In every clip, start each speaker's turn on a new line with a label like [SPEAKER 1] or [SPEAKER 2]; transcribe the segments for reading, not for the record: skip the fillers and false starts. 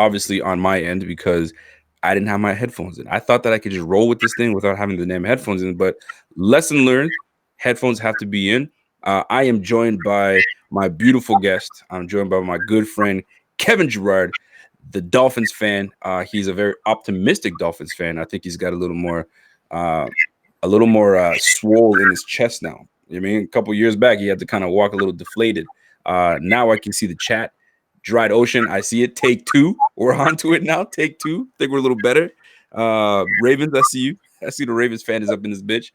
[SPEAKER 1] obviously on my end because I didn't have my headphones in. I thought that I could just roll with this thing without having the damn headphones in, but lesson learned, headphones have to be in. I am joined by my beautiful guest. I'm joined by my good friend, Kevin Gerard, the Dolphins fan. He's a very optimistic Dolphins fan. I think he's got a little more swole in his chest now. I mean, a couple years back, he had to kind of walk a little deflated. Now I can see the chat. Dried Ocean, I see it. Take two. We're on to it now. Take two. Think we're a little better. Ravens, I see you. I see the Ravens fan is up in this bitch.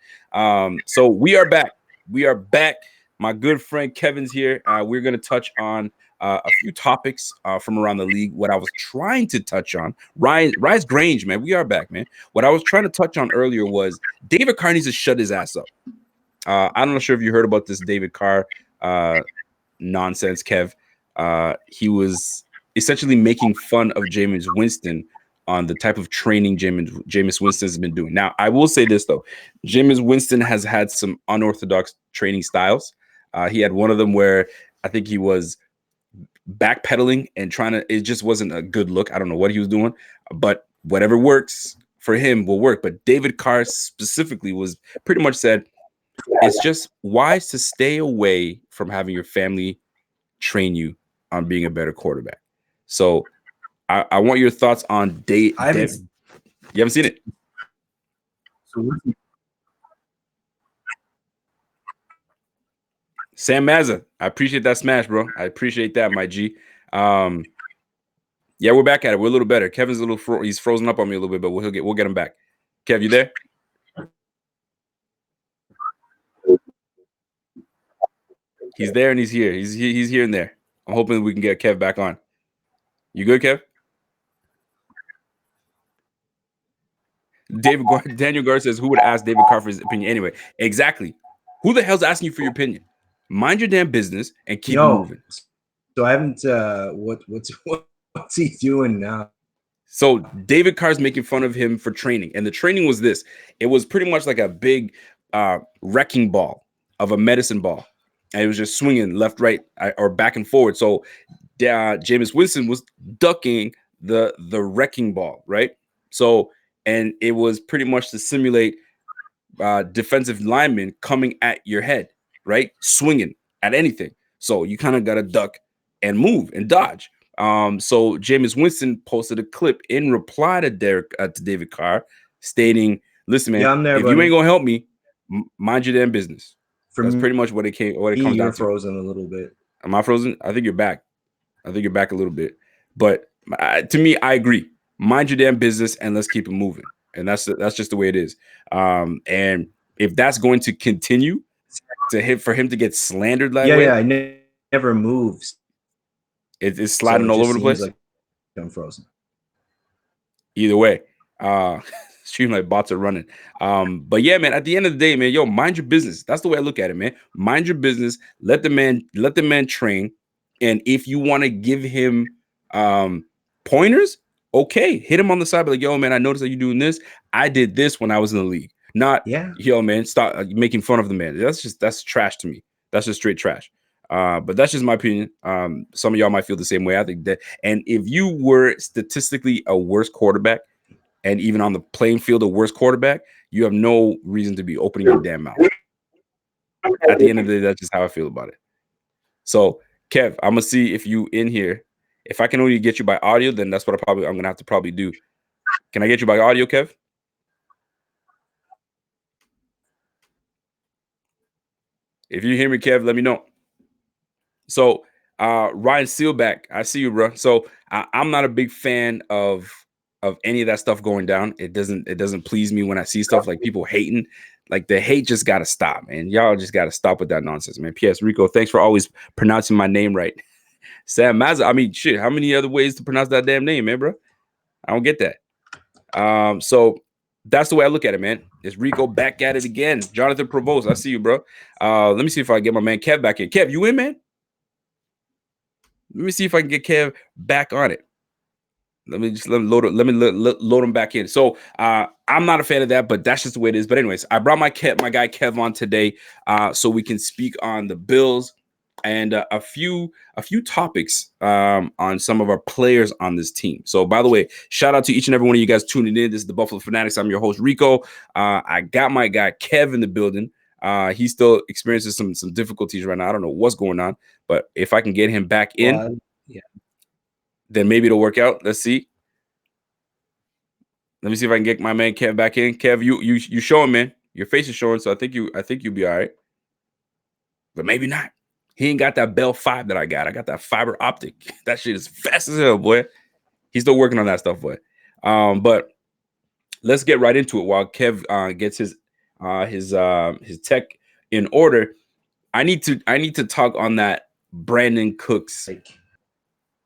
[SPEAKER 1] So we are back. We are back. My good friend Kevin's here. We're going to touch on a few topics from around the league. What I was trying to touch on, Rise Grange, man. We are back, man. What I was trying to touch on earlier was David Carr needs to shut his ass up. I'm not sure if you heard about this David Carr nonsense, Kev. He was essentially making fun of Jameis Winston on the type of training Jameis Winston has been doing. Now, I will say this, though. Jameis Winston has had some unorthodox training styles. He had one of them where I think he was backpedaling and it just wasn't a good look. I don't know what he was doing, but whatever works for him will work. But David Carr specifically was pretty much said, it's just wise to stay away from having your family train you on being a better quarterback. So I want your thoughts on You haven't seen it? Sam Mazza, I appreciate that smash, bro. I appreciate that, my G. Yeah, we're back at it. We're a little better. Kevin's a little he's frozen up on me a little bit, but we'll get him back. Kev, you there? He's there and he's here. He's here and there. I'm hoping we can get Kev back on. You good, Kev? Daniel Gar says, who would ask David Carr for his opinion anyway? Exactly. Who the hell's asking you for your opinion? Mind your damn business and keep moving.
[SPEAKER 2] So I haven't. What's he doing now?
[SPEAKER 1] So David Carr's making fun of him for training, and the training was this. It was pretty much like a big wrecking ball of a medicine ball, and it was just swinging left, right, or back and forward. So Jameis Winston was ducking the wrecking ball, right? So, and it was pretty much to simulate defensive linemen coming at your head, right? Swinging at anything. So you kind of got to duck and move and dodge. So Jameis Winston posted a clip in reply to David Carr stating, listen, man,
[SPEAKER 2] I'm there,
[SPEAKER 1] if you ain't going to help me, mind your damn business. That's pretty much what it comes down to.
[SPEAKER 2] You're frozen a little bit.
[SPEAKER 1] Am I frozen? I think you're back. I think you're back a little bit. But to me, I agree. Mind your damn business and let's keep it moving. And that's just the way it is. And if that's going to continue for him to get slandered that way.
[SPEAKER 2] Yeah, I never moves.
[SPEAKER 1] It's sliding all over the place.
[SPEAKER 2] Like I'm frozen.
[SPEAKER 1] Either way, Streamlight bots are running. But yeah, man, at the end of the day, man, yo, mind your business. That's the way I look at it, man. Mind your business. Let the man train. And if you want to give him pointers, okay, hit him on the side. Be like, yo, man, I noticed that you're doing this. I did this when I was in the league. Not, yo, man, stop making fun of the man. That's trash to me. That's just straight trash. But that's just my opinion. Some of y'all might feel the same way. I think that, and if you were statistically a worse quarterback, and even on the playing field a worse quarterback, you have no reason to be opening your damn mouth. At the end of the day, that's just how I feel about it. So, Kev, I'm gonna see if you in here. If I can only get you by audio, then that's what I'm gonna have to probably do. Can I get you by audio, Kev? If you hear me, Kev, let me know. So Ryan Sealback, I see you, bro. So I'm not a big fan of any of that stuff going down. It doesn't please me when I see stuff like people hating. Like the hate just gotta stop, man. Y'all just gotta stop with that nonsense, man. P.S. Rico, thanks for always pronouncing my name right. Sam Mazza. I mean, shit, how many other ways to pronounce that damn name, man, bro? I don't get that. So that's the way I look at it, man. It's Rico back at it again. Jonathan Provost, I see you, bro. Let me see if I can get my man Kev back in. Kev, you in, man? Let me see if I can get Kev back on it. Let me load him back in. So I'm not a fan of that, but that's just the way it is. But anyways, I brought my guy Kev on today so we can speak on the Bills and a few topics on some of our players on this team. So, by the way, shout out to each and every one of you guys tuning in. This is the Buffalo Fanatics. I'm your host, Rico. I got my guy Kev in the building. He still experiences some difficulties right now. I don't know what's going on, but if I can get him back in, then maybe it'll work out. Let's see. Let me see if I can get my man Kev back in. Kev, you showing, man. Your face is showing, so I think you'll be all right. But maybe not. He ain't got that Bell 5 that I got. I got that fiber optic. That shit is fast as hell, boy. He's still working on that stuff, boy. But let's get right into it while Kev gets his tech in order. I need to talk on that Brandon Cooks.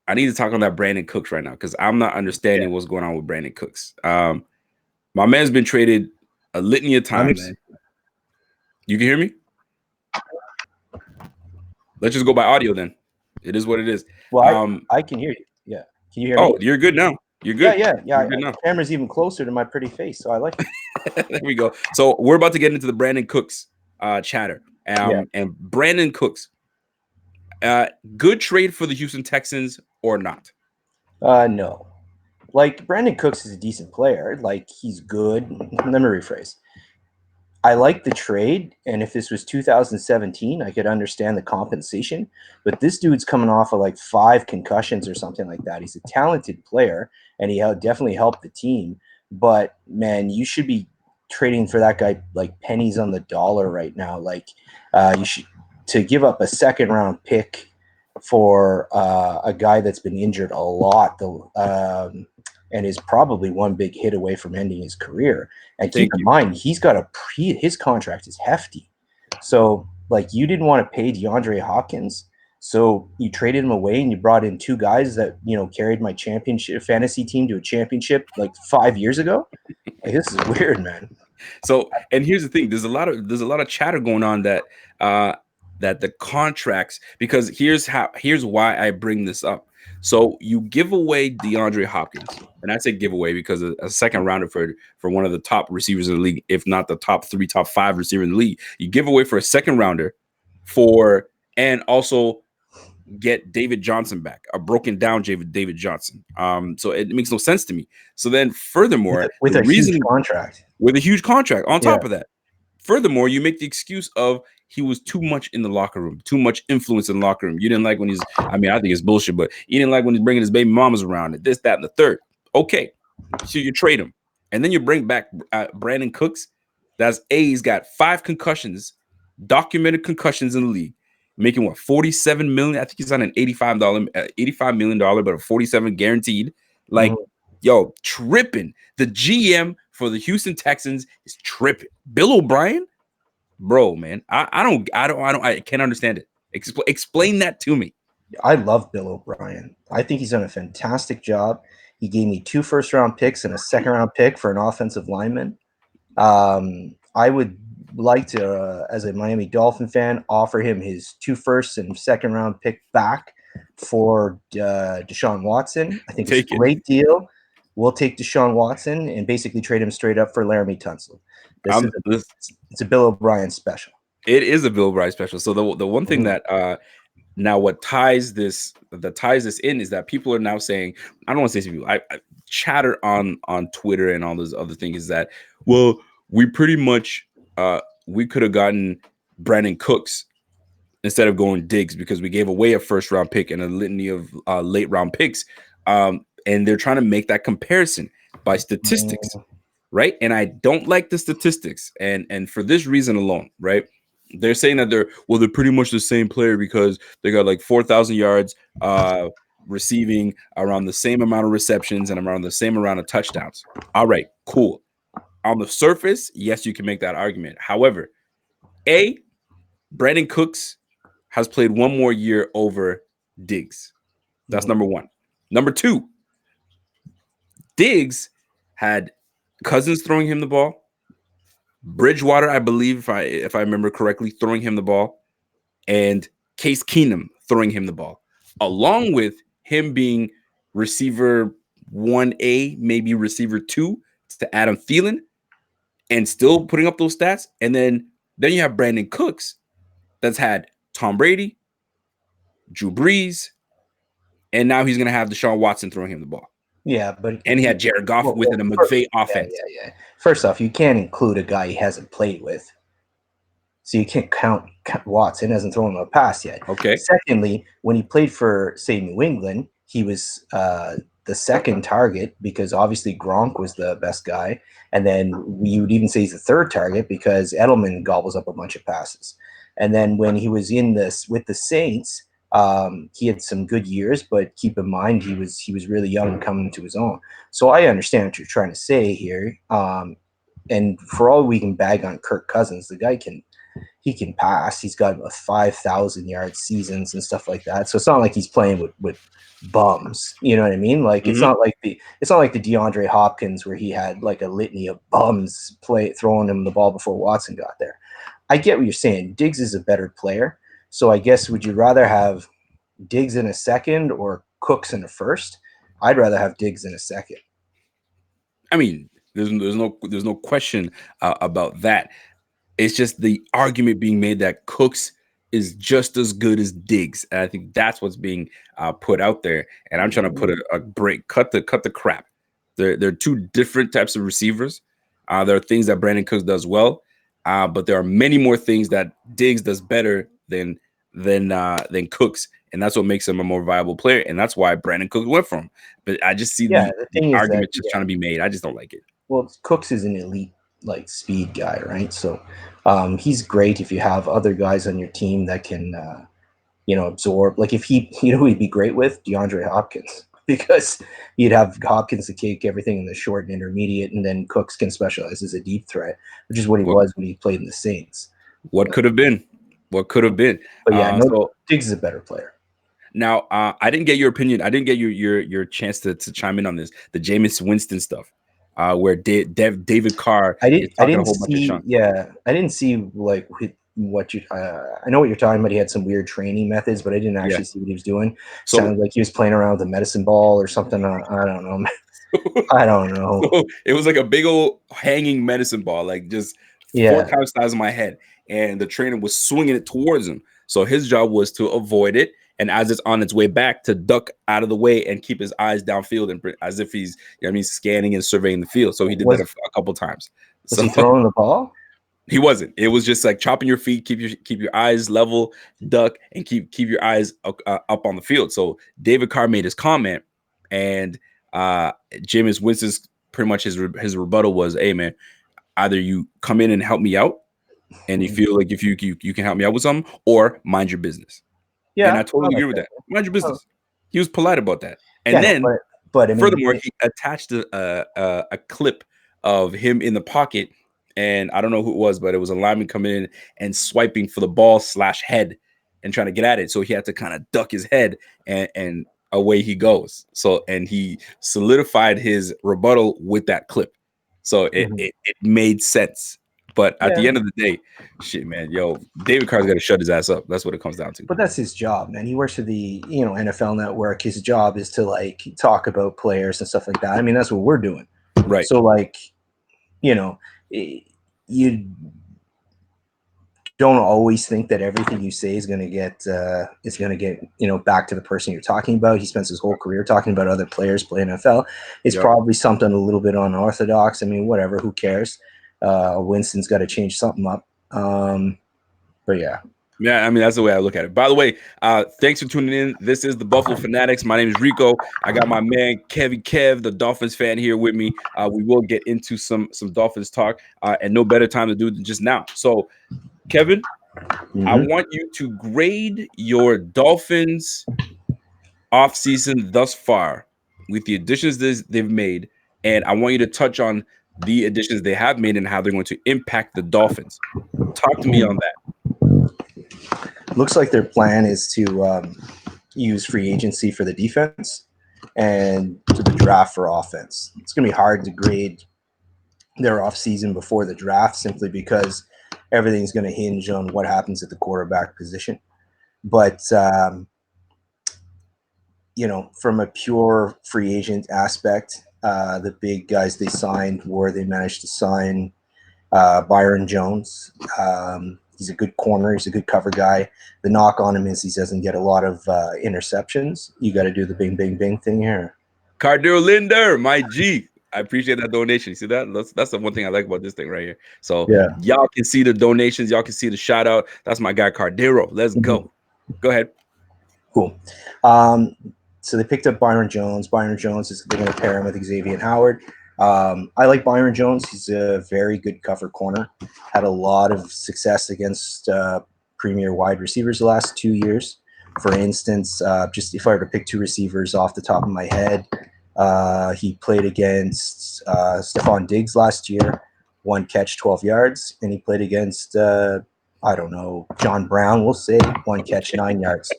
[SPEAKER 1] I need to talk on that Brandon Cooks right now because I'm not understanding what's going on with Brandon Cooks. My man's been traded a litany of times. You can hear me? Let's just go by audio then. It is what it is.
[SPEAKER 3] Well, I can hear you. Yeah. Can you hear me?
[SPEAKER 1] Oh, you're good now. You're good.
[SPEAKER 3] Yeah.
[SPEAKER 1] The
[SPEAKER 3] camera's even closer to my pretty face, so I like it.
[SPEAKER 1] There we go. So we're about to get into the Brandon Cooks chatter. And Brandon Cooks, good trade for the Houston Texans or not?
[SPEAKER 3] No. Like, Brandon Cooks is a decent player. Like, he's good. Let me rephrase. I like the trade, and if this was 2017, I could understand the compensation. But this dude's coming off of like 5 concussions or something like that. He's a talented player, and he definitely helped the team. But, man, you should be trading for that guy like pennies on the dollar right now. Like, you should to give up a second-round pick for a guy that's been injured a lot, and is probably one big hit away from ending his career. And keep in mind, he's got his contract is hefty. So, like, you didn't want to pay DeAndre Hopkins, so you traded him away and you brought in 2 guys that, carried my championship fantasy team to a championship like 5 years ago. Like, this is weird, man.
[SPEAKER 1] So, and here's the thing: there's a lot of chatter going on that the contracts, because here's why I bring this up. So you give away DeAndre Hopkins, and I say give away because a second rounder for one of the top receivers in the league, if not the top 3, top 5 receiver in the league, you give away for a second rounder and also get David Johnson back, a broken down David Johnson. So it makes no sense to me. So then furthermore,
[SPEAKER 3] with a huge contract
[SPEAKER 1] on top of that, furthermore, you make the excuse of he was too much in the locker room, too much influence in the locker room. You didn't like when I think it's bullshit, but you didn't like when he's bringing his baby mamas around, and this, that, and the third. Okay, so you trade him. And then you bring back Brandon Cooks. He's got 5 concussions, documented concussions in the league, making what, $47 million? I think he's on an $85 million, but a 47 guaranteed. Like, yo, tripping. The GM for the Houston Texans is tripping. Bill O'Brien, bro, man, I can't understand it. Explain that to me.
[SPEAKER 3] I love Bill O'Brien. I think he's done a fantastic job. He gave me 2 first-round picks and a second-round pick for an offensive lineman. I would like to, as a Miami Dolphin fan, offer him his 2 first and second-round pick back for Deshaun Watson. I think it's a great deal. We'll take Deshaun Watson and basically trade him straight up for Laramie Tunsil. It's a Bill O'Brien special.
[SPEAKER 1] It is a Bill O'Brien special. So the one thing that now what ties this in is that people are now saying, I don't want to say people, I chatter on Twitter and all those other things, is that, well, we pretty much we could have gotten Brandon Cooks instead of going Diggs because we gave away a first round pick and a litany of late round picks. And they're trying to make that comparison by statistics, right? And I don't like the statistics. And for this reason alone, right? They're saying that they're pretty much the same player because they got like 4,000 yards receiving, around the same amount of receptions, and around the same amount of touchdowns. All right, cool. On the surface, yes, you can make that argument. However, Brandon Cooks has played 1 more year over Diggs. That's number 1. Number 2, Diggs had Cousins throwing him the ball, Bridgewater, I believe, if I remember correctly, throwing him the ball, and Case Keenum throwing him the ball, along with him being receiver 1A, maybe receiver 2 to Adam Thielen, and still putting up those stats. And then you have Brandon Cooks that's had Tom Brady, Drew Brees, and now he's going to have Deshaun Watson throwing him the ball.
[SPEAKER 3] Yeah, but
[SPEAKER 1] And he had Jared Goff within a McVay offense.
[SPEAKER 3] Yeah. First off, you can't include a guy he hasn't played with. So you can't count Watson hasn't thrown him a pass yet.
[SPEAKER 1] Okay.
[SPEAKER 3] Secondly, when he played for, say, New England, he was the second target because obviously Gronk was the best guy. And then you would even say he's the third target because Edelman gobbles up a bunch of passes. And then when he was in this with the Saints, he had some good years, but keep in mind he was really young and coming to his own. So I understand what you're trying to say here. And for all we can bag on Kirk Cousins, the guy can pass. He's got 5,000 yard seasons and stuff like that. So it's not like he's playing with bums. You know what I mean? Like it's not like the DeAndre Hopkins where he had like a litany of bums throwing him the ball before Watson got there. I get what you're saying. Diggs is a better player. So I guess would you rather have Diggs in a second or Cooks in a first? I'd rather have Diggs in a second.
[SPEAKER 1] I mean, there's no question about that. It's just the argument being made that Cooks is just as good as Diggs, and I think that's what's being put out there. And I'm trying to put a break, cut the crap. They're two different types of receivers. There are things that Brandon Cooks does well, but there are many more things that Diggs does better than Cooks, and that's what makes him a more viable player. And that's why Brandon Cooks went from. But I just see the argument just trying to be made. I just don't like it.
[SPEAKER 3] Well, Cooks is an elite like speed guy, right? So he's great if you have other guys on your team that can absorb. Like if he'd be great with DeAndre Hopkins because you'd have Hopkins to take everything in the short and intermediate, and then Cooks can specialize as a deep threat, which is what he was when he played in the Saints.
[SPEAKER 1] What could have been? But
[SPEAKER 3] yeah, Diggs is a better player.
[SPEAKER 1] Now, I didn't get your opinion. I didn't get your chance to chime in on this. The Jameis Winston stuff. Where David Carr is talking a whole bunch of shit.
[SPEAKER 3] Yeah, I didn't see like what you. I know what you're talking about. He had some weird training methods, but I didn't actually see what he was doing. So, sounded like he was playing around with a medicine ball or something. I don't know. I don't know.
[SPEAKER 1] So it was like a big old hanging medicine ball, like just 4 times the size of my head, and the trainer was swinging it towards him. So his job was to avoid it. And as it's on its way back, to duck out of the way and keep his eyes downfield, and as if he's, scanning and surveying the field. So he did that a couple times.
[SPEAKER 3] Was he throwing the ball?
[SPEAKER 1] He wasn't. It was just like chopping your feet, keep your eyes level, duck, and keep your eyes up on the field. So David Carr made his comment, and Jameis Winston's pretty much his rebuttal was, "Hey man, either you come in and help me out, and you feel like if you can help me out with something, or mind your business." Yeah, and I totally agree with that. Mind your business. He was polite about that, and then, but I mean, furthermore, he attached a clip of him in the pocket, and I don't know who it was, but it was a lineman coming in and swiping for the ball / head and trying to get at it. So he had to kind of duck his head, and away he goes. So, and he solidified his rebuttal with that clip. So it made sense. But at the end of the day, shit, man, David Carr's got to shut his ass up. That's what it comes down to.
[SPEAKER 3] But that's his job, man. He works for the NFL Network. His job is to like talk about players and stuff like that. I mean, that's what we're doing,
[SPEAKER 1] right?
[SPEAKER 3] So like, you don't always think that everything you say is going to get back to the person you're talking about. He spends his whole career talking about other players play NFL. It's probably something a little bit unorthodox. I mean, whatever. Who cares? Winston's got to change something up. But yeah.
[SPEAKER 1] Yeah, I mean, that's the way I look at it. By the way, thanks for tuning in. This is the Buffalo Fanatics. My name is Rico. I got my man Kev, the Dolphins fan, here with me. We will get into some Dolphins talk, and no better time to do it than just now. So, Kevin, I want you to grade your Dolphins offseason thus far with the additions they've made, and I want you to touch on the additions they have made and how they're going to impact the Dolphins. Talk to me on that.
[SPEAKER 3] Looks like their plan is to use free agency for the defense and to the draft for offense. It's going to be hard to grade their offseason before the draft simply because everything's going to hinge on what happens at the quarterback position. But, from a pure free agent aspect, the big guys they signed they managed to sign Barnard Jones, He's a good corner. He's a good cover guy. The knock on him is he doesn't get a lot of interceptions. You got to do the bing, bing, bing thing here.
[SPEAKER 1] Cardero Linder, my G. I appreciate that donation. See that? That's the one thing I like about this thing right here. So y'all can see the donations. Y'all can see the shout out. That's my guy Cardero. Let's go. Go ahead.
[SPEAKER 3] Cool. So they picked up Barnard Jones. Barnard Jones is they're going to pair him with Xavier Howard. I like Barnard Jones. He's a very good cover corner. Had a lot of success against premier wide receivers the last 2 years. For instance, just if I were to pick 2 receivers off the top of my head, he played against Stephon Diggs last year, 1 catch, 12 yards, and he played against I don't know, John Brown, we'll say, 1 catch, 9 yards.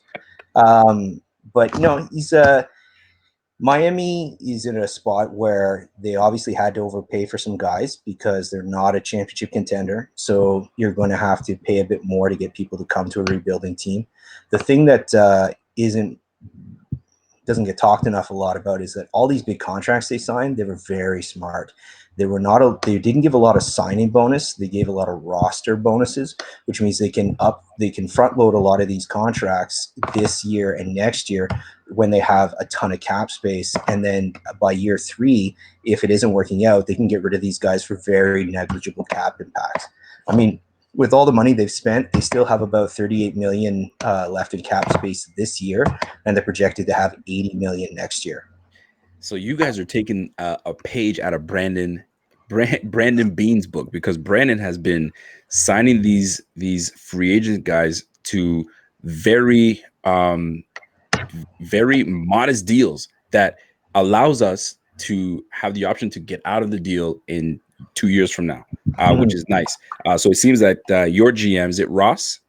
[SPEAKER 3] But no, he's Miami is in a spot where they obviously had to overpay for some guys because they're not a championship contender. So you're going to have to pay a bit more to get people to come to a rebuilding team. The thing that doesn't get talked enough a lot about is that all these big contracts they signed, they were very smart. They didn't give a lot of signing bonus. They gave a lot of roster bonuses, which means they can front load a lot of these contracts this year and next year when they have a ton of cap space. And then by year 3, if it isn't working out, they can get rid of these guys for very negligible cap impacts. I mean, with all the money they've spent, they still have about $38 million left in cap space this year, and they're projected to have $80 million next year.
[SPEAKER 1] So you guys are taking a page out of Brandon Bean's book, because Brandon has been signing these free agent guys to very modest deals that allows us to have the option to get out of the deal in 2 years from now, which is nice. So it seems that your GM, is it Ross?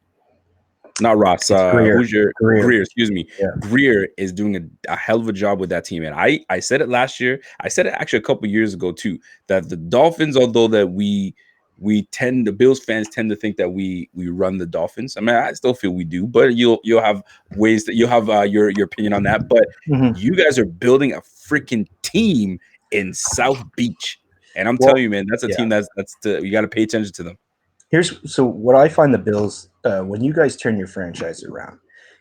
[SPEAKER 1] Not Ross. Who's your Greer? Excuse me. Yeah. Greer is doing a hell of a job with that team, and I said it last year. I said it actually a couple years ago too. That the Dolphins, although that the Bills fans tend to think that we run the Dolphins. I mean, I still feel we do, but you'll have ways that you'll have your opinion on that. But you guys are building a freaking team in South Beach, and I'm telling you, man, that's a team that's you got to pay attention to them.
[SPEAKER 3] So what I find the Bills, when you guys turn your franchise around,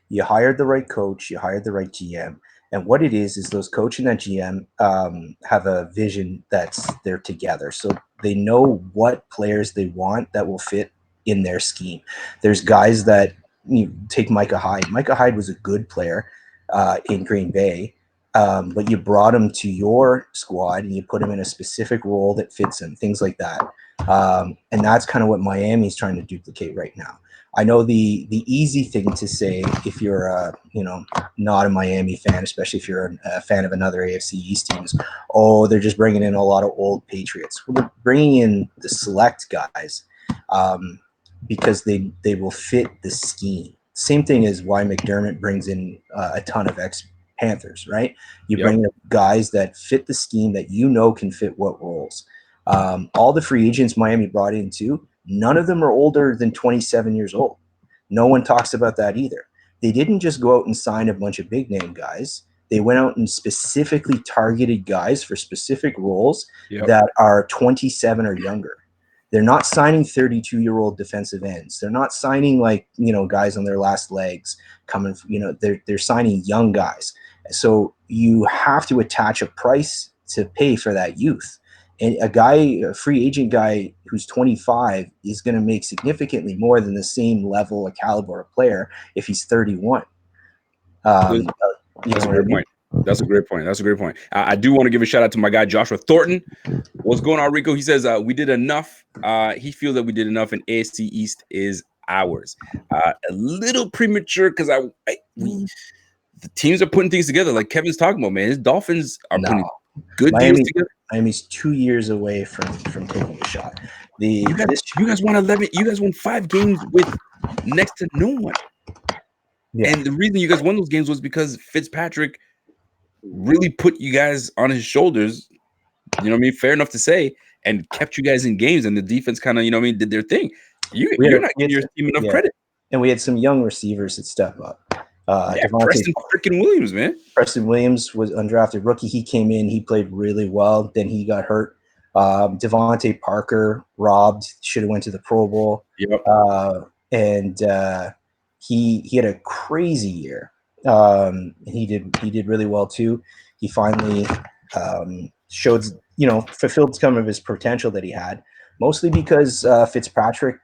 [SPEAKER 3] you hired the right coach, you hired the right GM, and what it is those coach and that GM have a vision they're together. So they know what players they want that will fit in their scheme. There's guys that you take Micah Hyde. Micah Hyde was a good player in Green Bay, but you brought him to your squad and you put him in a specific role that fits him, things like that. And that's kind of what Miami's trying to duplicate right now. I know the easy thing to say if you're not a Miami fan, especially if you're a fan of another AFC East team, is, they're just bringing in a lot of old Patriots. Well, they're bringing in the select guys because they will fit the scheme. Same thing as why McDermott brings in a ton of ex-Panthers, right? You bring in guys that fit the scheme that can fit what roles. All the free agents Miami brought in too, none of them are older than 27 years old. No one talks about that either. They didn't just go out and sign a bunch of big name guys. They went out and specifically targeted guys for specific roles that are 27 or younger. They're not signing 32-year-old defensive ends. They're not signing guys on their last legs coming. They're signing young guys. So you have to attach a price to pay for that youth. And a free agent guy who's 25 is going to make significantly more than the same level of caliber of player if he's 31.
[SPEAKER 1] That's a great point. That's a great point. I do want to give a shout out to my guy Joshua Thornton. What's going on, Rico? He says we did enough. He feels that we did enough, and AFC East is ours. A little premature because the teams are putting things together, like Kevin's talking about. Man, his Dolphins are putting good deals together.
[SPEAKER 3] Miami's 2 years away from taking a shot.
[SPEAKER 1] You guys won 11. You guys won 5 games with next to no one. Yeah. And the reason you guys won those games was because Fitzpatrick really put you guys on his shoulders. You know what I mean? Fair enough to say, and kept you guys in games, and the defense kind of, did their thing. You're not giving your team enough credit.
[SPEAKER 3] And we had some young receivers that step up.
[SPEAKER 1] Preston freaking Williams, man.
[SPEAKER 3] Preston Williams was undrafted rookie. He came in, he played really well. Then he got hurt. Devontae Parker should have went to the Pro Bowl.
[SPEAKER 1] Yep.
[SPEAKER 3] and he had a crazy year. He did really well too. He finally showed, fulfilled some of his potential that he had, mostly because Fitzpatrick,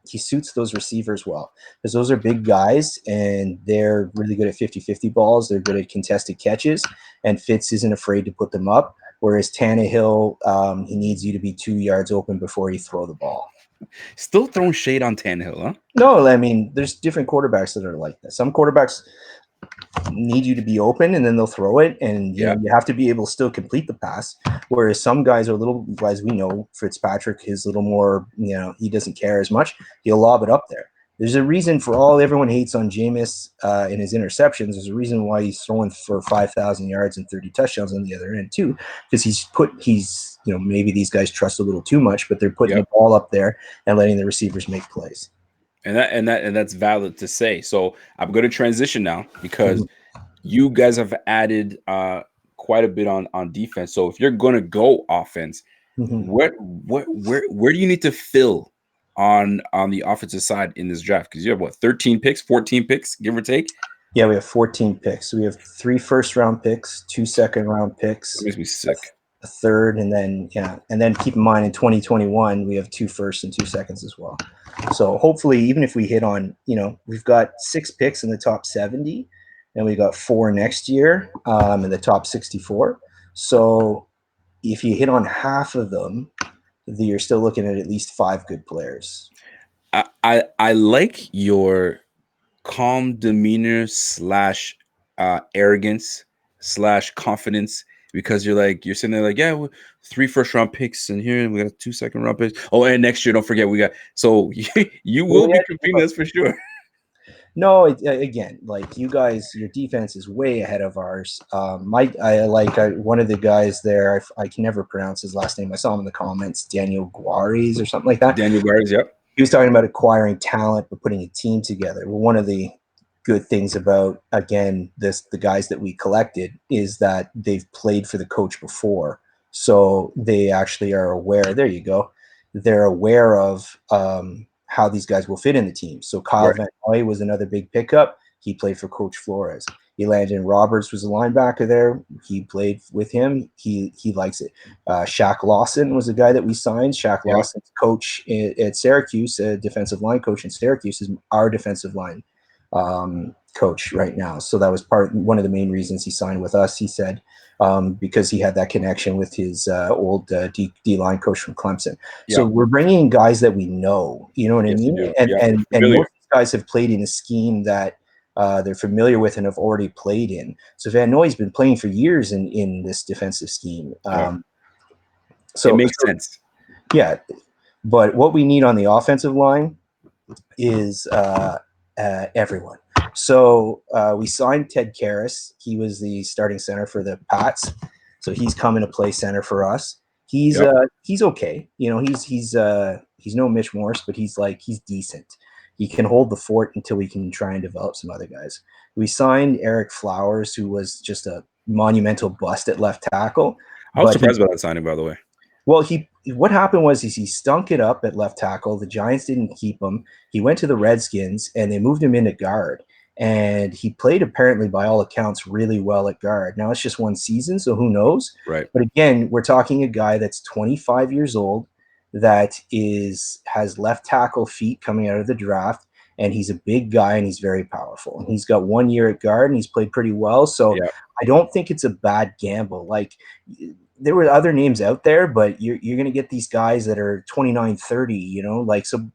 [SPEAKER 3] he suits those receivers well, because those are big guys and they're really good at 50-50 balls. They're good at contested catches, and Fitz isn't afraid to put them up. Whereas Tannehill, he needs you to be 2 yards open before you throw the ball.
[SPEAKER 1] Still throwing shade on Tannehill, huh?
[SPEAKER 3] No, I mean, there's different quarterbacks that are like that. Some quarterbacks need you to be open and then they'll throw it, and you have to be able to still complete the pass. Whereas some guys are a little, as we know, Fitzpatrick is a little more, he doesn't care as much. He'll lob it up there. There's a reason for all everyone hates on Jameis and his interceptions. There's a reason why he's throwing for 5,000 yards and 30 touchdowns on the other end too, because he's maybe these guys trust a little too much, but they're putting the ball up there and letting the receivers make plays.
[SPEAKER 1] And that's valid to say. So I'm going to transition now, because you guys have added quite a bit on defense. So if you're going to go offense, where do you need to fill on the offensive side in this draft? Because you have 13 picks, 14 picks, give or take.
[SPEAKER 3] Yeah, we have 14 picks. So we have 3 first-round picks, 2 second-round picks.
[SPEAKER 1] That makes me sick.
[SPEAKER 3] A third, and then keep in mind in 2021 we have 2 firsts and 2 seconds as well. So hopefully, even if we hit on, we've got 6 picks in the top 70, and we got 4 next year in the top 64. So if you hit on half of them, you're still looking at least 5 good players.
[SPEAKER 1] I like your calm demeanor / arrogance / confidence, because you're sitting there like, yeah, 3 first-round picks, and here we got 2 second-round picks. Oh, and next year, don't forget, we got, so you will be competing us for sure.
[SPEAKER 3] No, again, like you guys, your defense is way ahead of ours. One of the guys there, I can never pronounce his last name. I saw him in the comments, Daniel Guares or something like that.
[SPEAKER 1] Daniel Guares, yep.
[SPEAKER 3] He was talking about acquiring talent but putting a team together. Well, one of the good things about, again, the guys that we collected is that they've played for the coach before, so they actually are aware. There you go. They're aware of how these guys will fit in the team. So Kyle Van Noy was another big pickup. He played for Coach Flores. Elandon Roberts was a linebacker there. He played with him. He likes it. Shaq Lawson was a guy that we signed. Shaq Lawson's coach at Syracuse, a defensive line coach in Syracuse, is our defensive line coach right now. So that was one of the main reasons he signed with us. He said because he had that connection with his old D-line coach from Clemson. So we're bringing in guys that we know, you know what I mean? And most of these guys have played in a scheme that they're familiar with and have already played in. So Van Noy's been playing for years in this defensive scheme. So
[SPEAKER 1] it makes sense.
[SPEAKER 3] Yeah. But what we need on the offensive line is everyone. So we signed Ted Karras. He was the starting center for the Pats. So he's coming to play center for us. He's okay. He's no Mitch Morse, but he's decent. He can hold the fort until we can try and develop some other guys. We signed Eric Flowers, who was just a monumental bust at left tackle.
[SPEAKER 1] I was surprised by that signing, by the way.
[SPEAKER 3] Well, what happened was he stunk it up at left tackle. The Giants didn't keep him. He went to the Redskins, and they moved him into guard. And he played, apparently, by all accounts, really well at guard. Now, it's just one season, so who knows?
[SPEAKER 1] Right.
[SPEAKER 3] But again, we're talking a guy that's 25 years old, that has left tackle feet coming out of the draft, and he's a big guy, and he's very powerful. And he's got 1 year at guard, and he's played pretty well. So I don't think it's a bad gamble. Like, there were other names out there, but you're going to get these guys that are 29, 30, so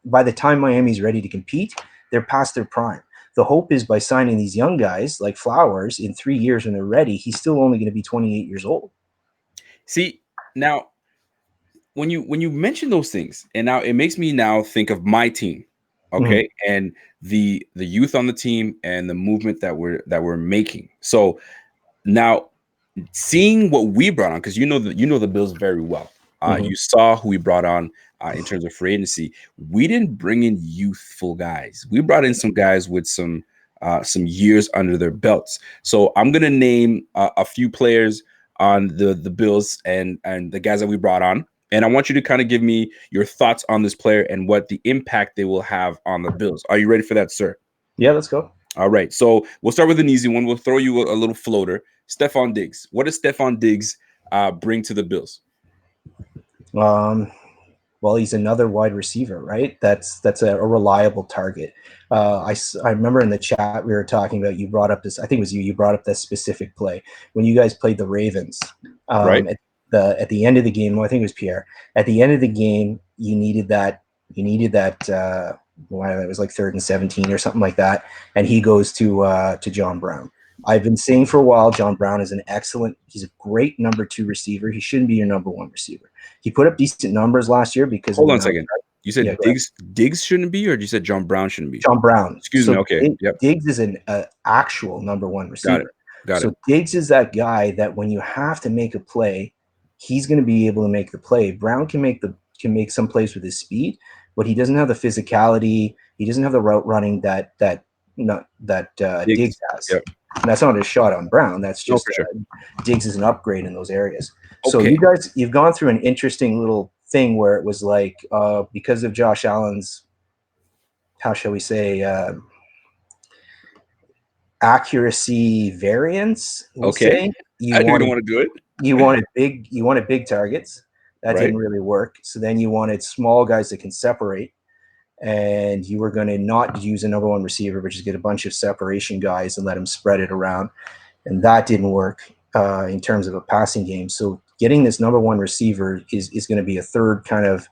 [SPEAKER 3] by the time Miami's ready to compete, they're past their prime. The hope is by signing these young guys like Flowers in 3 years when they're ready, he's still only going to be 28 years old.
[SPEAKER 1] See, now when you mention those things, and now it makes me now think of my team, okay, and the youth on the team and the movement that we're making. So now, seeing what we brought on, because you know the Bills very well. You saw who we brought on in terms of free agency. We didn't bring in youthful guys. We brought in some guys with some years under their belts. So I'm gonna name a few players on the Bills and the guys that we brought on. And I want you to kind of give me your thoughts on this player and what the impact they will have on the Bills. Are you ready for that, sir?
[SPEAKER 3] Yeah, let's go.
[SPEAKER 1] All right. So we'll start with an easy one. We'll throw you a little floater. Stephon Diggs. What does Stephon Diggs bring to the Bills?
[SPEAKER 3] Well, he's another wide receiver, right? That's a reliable target. I remember in the chat we were talking about, you brought up this, I think it was you brought up this specific play when you guys played the Ravens.
[SPEAKER 1] Right.
[SPEAKER 3] At the end of the game, well, I think it was Pierre. At the end of the game, you needed that it was like 3rd and 17 or something like that, and he goes to John Brown. I've been saying for a while, John Brown is he's a great number 2 receiver. He shouldn't be your number 1 receiver. He put up decent numbers last year because
[SPEAKER 1] Hold on a second. You said Diggs shouldn't be, or did you said John Brown shouldn't be?
[SPEAKER 3] John Brown.
[SPEAKER 1] Excuse me. Okay.
[SPEAKER 3] Diggs is an actual number 1 receiver.
[SPEAKER 1] Got it.
[SPEAKER 3] Diggs is that guy that when you have to make a play, he's going to be able to make the play. Brown can make some plays with his speed, but he doesn't have the physicality. He doesn't have the route running that Diggs has. Yep. And that's not a shot on Brown. That's just Diggs is an upgrade in those areas. Okay. So you've gone through an interesting little thing where it was like because of Josh Allen's, how shall we say, accuracy variance.
[SPEAKER 1] You don't want to do it.
[SPEAKER 3] You wanted big targets. That didn't really work. So then you wanted small guys that can separate. And you were going to not use a number 1 receiver, but just get a bunch of separation guys and let them spread it around. And that didn't work in terms of a passing game. So getting this number 1 receiver is going to be a third kind of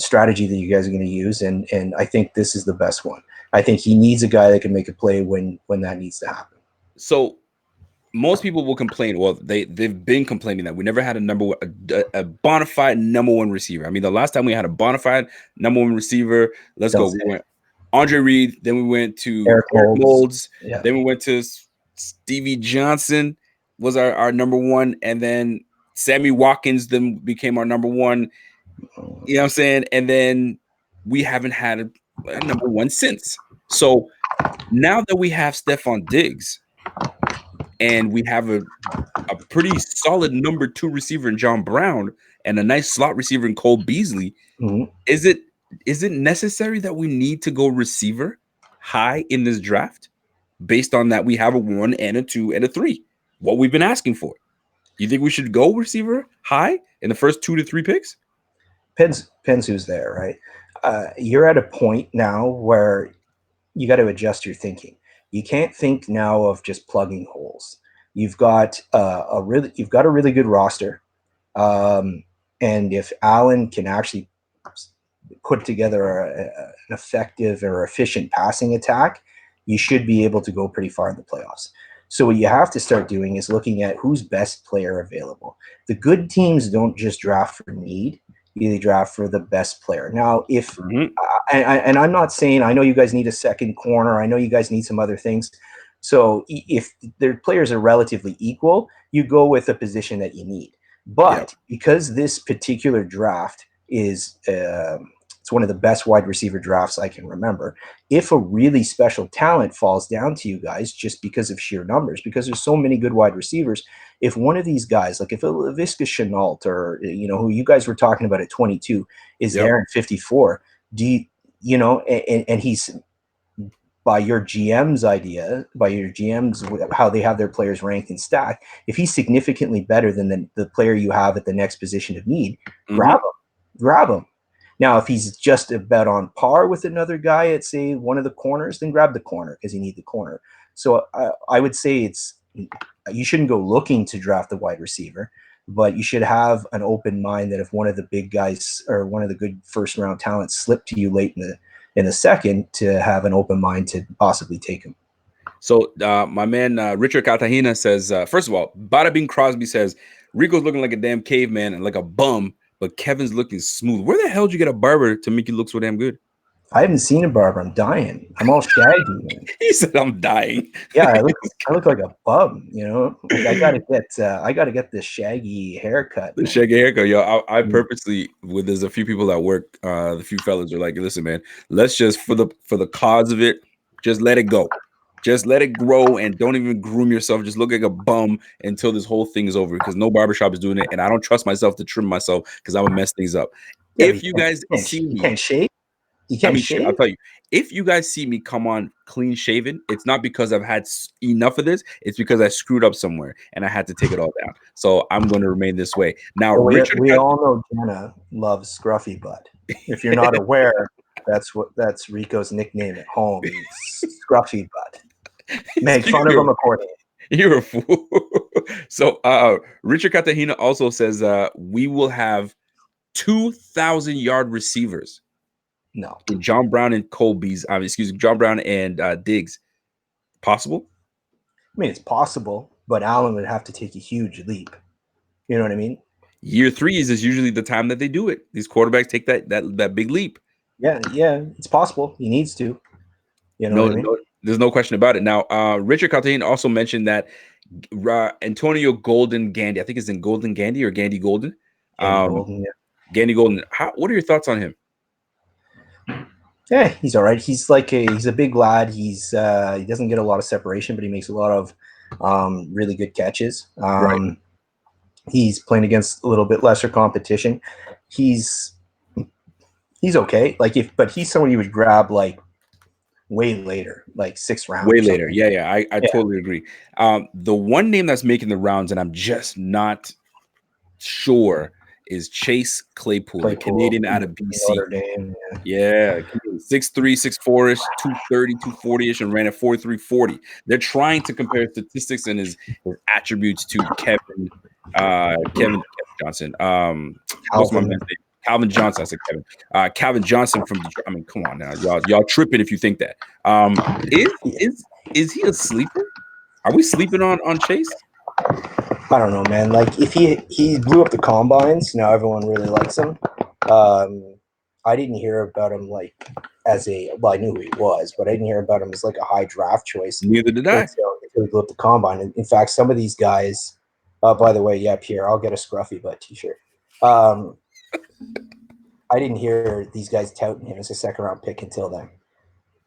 [SPEAKER 3] strategy that you guys are going to use. And I think this is the best one. I think he needs a guy that can make a play when that needs to happen.
[SPEAKER 1] So most people will complain. Well, they've been complaining that we never had a bona fide number 1 receiver. I mean, the last time we had a bona fide number 1 receiver, we went Andre Reed, then we went to Eric Moulds, then we went to Stevie Johnson was our number 1, and then Sammy Watkins then became our number 1. You know what I'm saying? And then we haven't had a number 1 since. So now that we have Stephon Diggs, and we have a pretty solid number 2 receiver in John Brown and a nice slot receiver in Cole Beasley, is it necessary that we need to go receiver high in this draft based on that we have a 1 and a 2 and a 3? What we've been asking for. You think we should go receiver high in the first 2 to 3 picks?
[SPEAKER 3] Depends who's there, right? You're at a point now where you got to adjust your thinking. You can't think now of just plugging holes. You've got a really good roster, and if Allen can actually put together an effective or efficient passing attack, you should be able to go pretty far in the playoffs. So what you have to start doing is looking at who's best player available. The good teams don't just draft for need. They draft for the best player. Now, if and I'm not saying, I know you guys need a second corner. I know you guys need some other things. So if their players are relatively equal, you go with a position that you need. But because this particular draft is it's one of the best wide receiver drafts I can remember, if a really special talent falls down to you guys just because of sheer numbers, because there's so many good wide receivers, if one of these guys, like if Laviska Shenault or, who you guys were talking about at 22 is there at 54, and he's, by your GM's idea, by your GM's, how they have their players ranked and stacked, if he's significantly better than the player you have at the next position of need, grab him. Now, if he's just about on par with another guy at, say, one of the corners, then grab the corner because you need the corner. So I would say you shouldn't go looking to draft a wide receiver, but you should have an open mind that if one of the big guys or one of the good first-round talents slip to you late in the second, to have an open mind to possibly take him.
[SPEAKER 1] So my man Richard Cartagena says, first of all, Bada Bing Crosby says, Rico's looking like a damn caveman and like a bum, but Kevin's looking smooth. Where the hell did you get a barber to make you look so damn good?
[SPEAKER 3] I haven't seen a barber. I'm dying. I'm all shaggy, man.
[SPEAKER 1] He said, "I'm dying."
[SPEAKER 3] Yeah, I look like a bum. Like I gotta get this shaggy haircut.
[SPEAKER 1] The shaggy haircut, yo. I purposely, there's a few people at work. The few fellas are like, "Listen, man, let's just for the cause of it, just let it go." Just let it grow and don't even groom yourself. Just look like a bum until this whole thing is over because no barbershop is doing it. And I don't trust myself to trim myself because I would mess things up.
[SPEAKER 3] Yeah,
[SPEAKER 1] If you guys see
[SPEAKER 3] you
[SPEAKER 1] me,
[SPEAKER 3] can't shave. You
[SPEAKER 1] I
[SPEAKER 3] can't
[SPEAKER 1] mean,
[SPEAKER 3] shave.
[SPEAKER 1] I'll tell you, if you guys see me come on clean shaven, it's not because I've had enough of this. It's because I screwed up somewhere and I had to take it all down. So I'm going to remain this way. Now,
[SPEAKER 3] Well,
[SPEAKER 1] Richard,
[SPEAKER 3] we all know Jenna loves scruffy butt. If you're not aware, that's Rico's nickname at home. Scruffy butt. Make fun of him accordingly.
[SPEAKER 1] You're a fool. So Richard Cartagena also says we will have 2,000-yard receivers.
[SPEAKER 3] No.
[SPEAKER 1] John Brown and Colby's, John Brown and Diggs. Possible?
[SPEAKER 3] I mean, it's possible, but Allen would have to take a huge leap. You know what I mean?
[SPEAKER 1] Year 3 is usually the time that they do it. These quarterbacks take that big leap.
[SPEAKER 3] Yeah, it's possible. He needs to. You know what I mean?
[SPEAKER 1] There's no question about it. Now, Richard Cartagena also mentioned that Antonio Golden Gandy, I think it's in Golden Gandy or Gandy Golden. Gandy Golden. What are your thoughts on him?
[SPEAKER 3] Yeah, he's all right. He's a big lad. He doesn't get a lot of separation, but he makes a lot of really good catches.
[SPEAKER 1] Right.
[SPEAKER 3] He's playing against a little bit lesser competition. He's okay. But he's someone you would grab like way later, like 6th round.
[SPEAKER 1] Way later. Yeah. I totally agree. The one name that's making the rounds, and I'm just not sure, is Chase Claypool, the Canadian out of BC. Yeah. 6'3", 6'4", 230, 240-ish, and ran a 4.340. They're trying to compare statistics and his attributes to Kevin Johnson. What's my man's name? Calvin Johnson. I said Kevin. Calvin Johnson from Detroit. I mean, come on now, y'all tripping if you think that. Is he a sleeper? Are we sleeping on Chase?
[SPEAKER 3] I don't know, man. Like if he blew up the combines, now everyone really likes him. I didn't hear about him I knew who he was, but I didn't hear about him as like a high draft choice.
[SPEAKER 1] Neither did I.
[SPEAKER 3] Until he blew up the combine. In fact, some of these guys. By the way, yeah, Pierre, I'll get a scruffy butt t-shirt. I didn't hear these guys touting him as a 2nd round pick until then.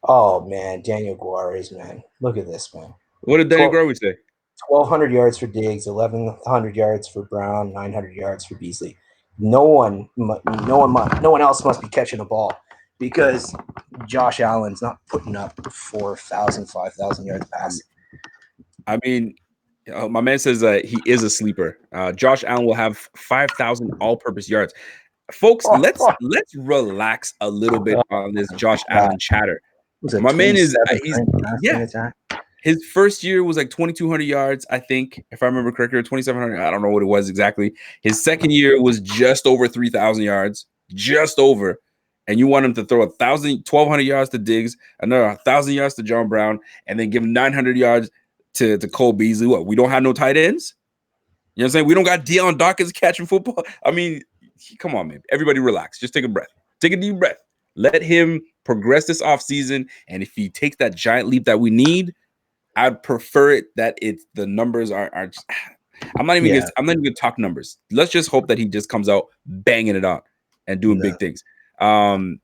[SPEAKER 3] Oh man, Daniel Guarez, man, look at this, man.
[SPEAKER 1] What did Daniel Guarez say?
[SPEAKER 3] 1,200 yards for Diggs, 1,100 yards for Brown, 900 yards for Beasley. No one else must be catching the ball because Josh Allen's not putting up 4,000, 5,000 yards passing.
[SPEAKER 1] I mean, my man says he is a sleeper. Josh Allen will have 5,000 all-purpose yards. Folks, let's relax a little bit on this Josh Allen chatter. My man is his first year was like 2,200 yards, I think, if I remember correctly, or 2,700. I don't know what it was exactly. His second year was just over 3,000 yards, just over. And you want him to throw 1,200 yards to Diggs, another 1,000 yards to John Brown, and then give him 900 yards to Cole Beasley. What? We don't have no tight ends? You know what I'm saying? We don't got Deion Dawkins catching football. I mean, come on, man. Everybody relax. Just take a breath. Take a deep breath. Let him progress this offseason. And if he takes that giant leap that we need, I'd prefer it that the numbers are just, I'm not even gonna talk numbers. Let's just hope that he just comes out banging it out and doing big things. From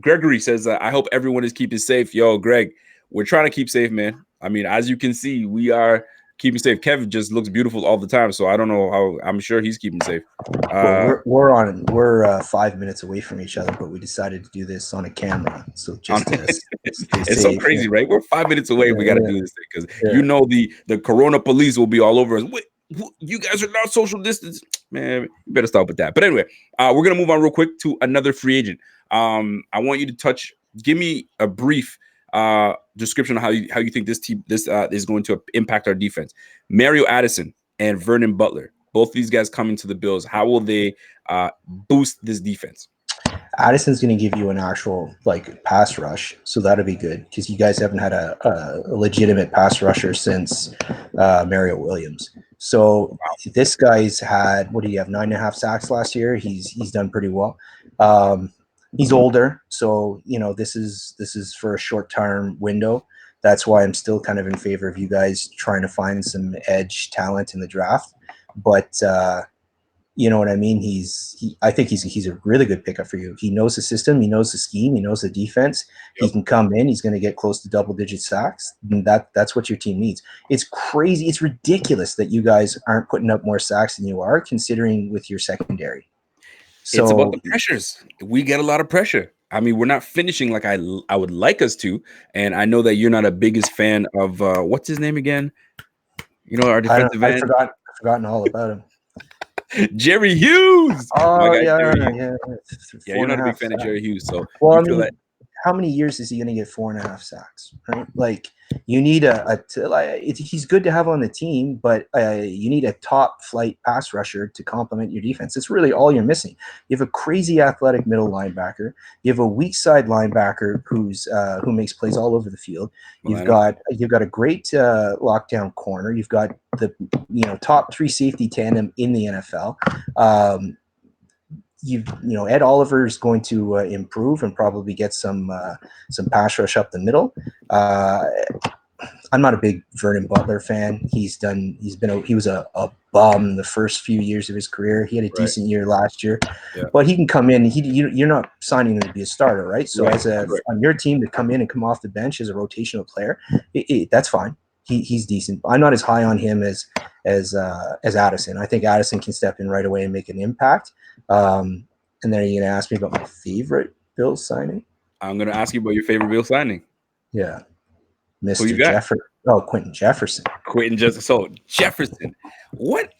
[SPEAKER 1] Gregory says, I hope everyone is keeping safe. Yo, Greg, we're trying to keep safe, man. I mean, as you can see, we are keeping safe. Kevin just looks beautiful all the time, so I don't know how. I'm sure he's keeping safe.
[SPEAKER 3] We're 5 minutes away from each other, but we decided to do this on a camera. So just
[SPEAKER 1] it's so crazy, right? We're 5 minutes away. We got to do this thing because you know the Corona police will be all over us. Wait, you guys are not social distance, man. You better stop with that. But anyway, we're gonna move on real quick to another free agent. I want you to give me a brief description of how you think this team is going to impact our defense. Mario Addison and Vernon Butler, both these guys coming to the Bills. How will they boost this defense?
[SPEAKER 3] Addison's going to give you an actual pass rush, so that'll be good because you guys haven't had a legitimate pass rusher since Mario Williams. So this guy's had 9.5 sacks last year. He's done pretty well. He's older, so this is for a short-term window. That's why I'm still kind of in favor of you guys trying to find some edge talent in the draft. But You know what I mean? I think he's a really good pickup for you. He knows the system, he knows the scheme, he knows the defense. He can come in, he's going to get close to double-digit sacks. And that's what your team needs. It's crazy, it's ridiculous that you guys aren't putting up more sacks than you are, considering with your secondary. So
[SPEAKER 1] it's about the pressures. We get a lot of pressure. I mean, we're not finishing like I would like us to, and I know that you're not a biggest fan of what's his name again? You know, our defensive end.
[SPEAKER 3] I've forgotten all about him.
[SPEAKER 1] Jerry Hughes.
[SPEAKER 3] Oh,
[SPEAKER 1] Jerry
[SPEAKER 3] yeah.
[SPEAKER 1] Hughes. Yeah, you're not a big fan of Jerry Hughes. So
[SPEAKER 3] well,
[SPEAKER 1] you feel that
[SPEAKER 3] how many years is he going to get 4.5 sacks? Right? Like, you need he's good to have on the team, but you need a top flight pass rusher to complement your defense. It's really all you're missing. You have a crazy athletic middle linebacker. You have a weak side linebacker who makes plays all over the field. You've got a great lockdown corner. You've got the top 3 safety tandem in the NFL. Ed Oliver is going to improve and probably get some pass rush up the middle. I'm not a big Vernon Butler fan. He was a bum the first few years of his career. He had a decent year last year, but he can come in. You're not signing him to be a starter, right? So on your team to come in and come off the bench as a rotational player, that's fine. He's decent. I'm not as high on him as Addison. I think Addison can step in right away and make an impact. And then are you going to ask me about my favorite Bills signing?
[SPEAKER 1] I'm going to ask you about your favorite Bills signing.
[SPEAKER 3] Yeah. Mr. Jefferson. Oh, Quentin Jefferson.
[SPEAKER 1] So Jefferson. What?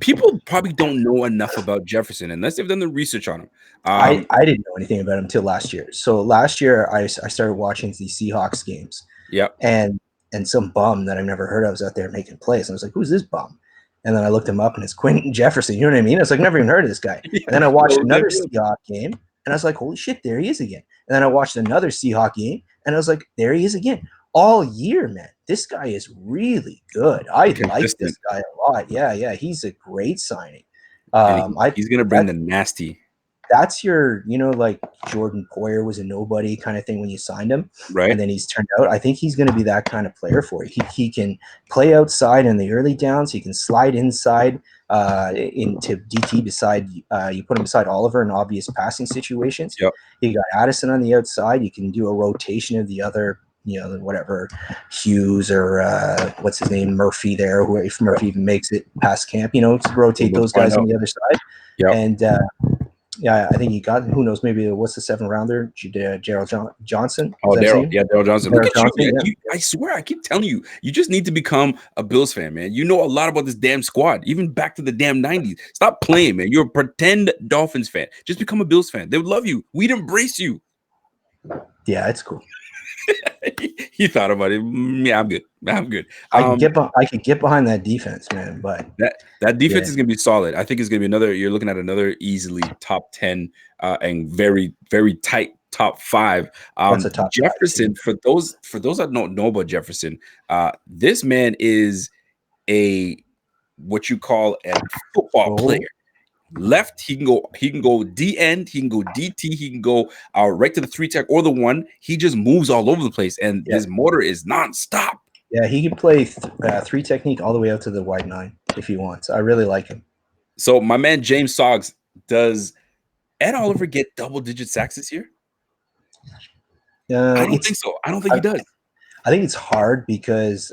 [SPEAKER 1] People probably don't know enough about Jefferson unless they've done the research on him.
[SPEAKER 3] I didn't know anything about him until last year. So last year I started watching these Seahawks games.
[SPEAKER 1] Yep.
[SPEAKER 3] And some bum that I've never heard of was out there making plays. And I was like, who's this bum? And then I looked him up, and it's Quentin Jefferson. You know what I mean? I was like, never even heard of this guy. And then I watched another Seahawks game, and I was like, holy shit, there he is again. And then I watched another Seahawks game, and I was like, there he is again. All year, man. This guy is really good. I like this guy a lot. Yeah. He's a great signing.
[SPEAKER 1] He's going to bring the nasty.
[SPEAKER 3] That's your, like Jordan Poyer was a nobody kind of thing when you signed him.
[SPEAKER 1] Right.
[SPEAKER 3] And then he's turned out. I think he's going to be that kind of player for you. He can play outside in the early downs. He can slide inside into DT beside you put him beside Oliver in obvious passing situations.
[SPEAKER 1] Yep.
[SPEAKER 3] You got Addison on the outside. You can do a rotation of the other, whatever Hughes or what's his name, Murphy there, who if Murphy even makes it past camp, to rotate those guys on the other side.
[SPEAKER 1] Yep.
[SPEAKER 3] And I think he got, who knows, maybe what's the 7th rounder? Gerald Johnson.
[SPEAKER 1] Oh, Daryl Johnson. Look at you, man.
[SPEAKER 3] Yeah.
[SPEAKER 1] I swear, I keep telling you, you just need to become a Bills fan, man. You know a lot about this damn squad, even back to the damn 90s. Stop playing, man. You're a pretend Dolphins fan. Just become a Bills fan. They would love you. We'd embrace you.
[SPEAKER 3] Yeah, it's cool.
[SPEAKER 1] He thought about it. Yeah, I'm good.
[SPEAKER 3] I could get behind that defense, man. But
[SPEAKER 1] that defense is going to be solid. I think it's going to be you're looking at another easily top 10 and very, very tight top 5.
[SPEAKER 3] Top
[SPEAKER 1] Jefferson, 5, for those that don't know about Jefferson, this man is what you call a football player. Left, he can go D end, he can go DT, he can go right to the 3 tech or the 1. He just moves all over the place, and his motor is nonstop.
[SPEAKER 3] Yeah, he can play 3 technique all the way out to the wide 9 if he wants. I really like him.
[SPEAKER 1] So my man James Soggs, does Ed Oliver get double-digit sacks this year? I don't think so. I don't think he does.
[SPEAKER 3] I think it's hard because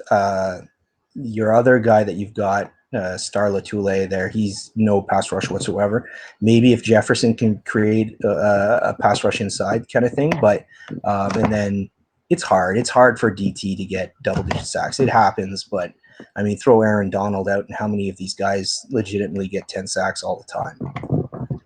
[SPEAKER 3] your other guy that you've got, Star Latule there, he's no pass rush whatsoever. Maybe if Jefferson can create a pass rush inside kind of thing, but and then it's hard. It's hard for DT to get double-digit sacks. It happens, but I mean, throw Aaron Donald out, and how many of these guys legitimately get 10 sacks all the time?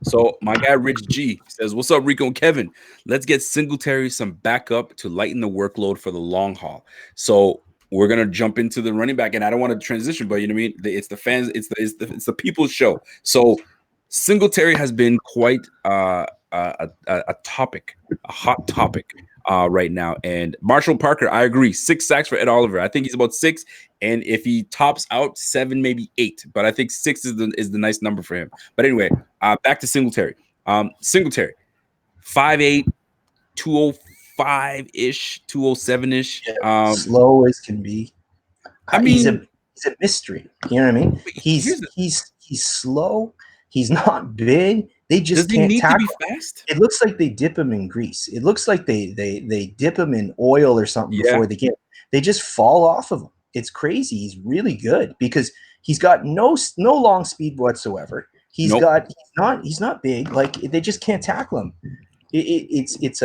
[SPEAKER 1] So my guy Rich G says, "What's up, Rico and Kevin? Let's get Singletary some backup to lighten the workload for the long haul." So we're gonna jump into the running back, and I don't want to transition, but you know what I mean. It's the fans, it's the people's show. So Singletary has been quite a topic, a hot topic right now. And Marshall Parker, I agree, 6 sacks for Ed Oliver. I think he's about 6, and if he tops out 7, maybe 8, but I think 6 is the nice number for him. But anyway, back to Singletary. Singletary, 5'8", 205-ish, 207-ish.
[SPEAKER 3] Slow as can be.
[SPEAKER 1] I mean,
[SPEAKER 3] he's a mystery. You know what I mean? He's slow, He's not big. They just
[SPEAKER 1] Does he
[SPEAKER 3] can't
[SPEAKER 1] need to
[SPEAKER 3] tackle.
[SPEAKER 1] be fast?
[SPEAKER 3] It looks like they dip him in grease. It looks like they dip him in oil or something
[SPEAKER 1] Yeah.
[SPEAKER 3] before they get. They just fall off of him. It's crazy. He's really good because he's got no long speed whatsoever. He's not big. Like they just can't tackle him. It's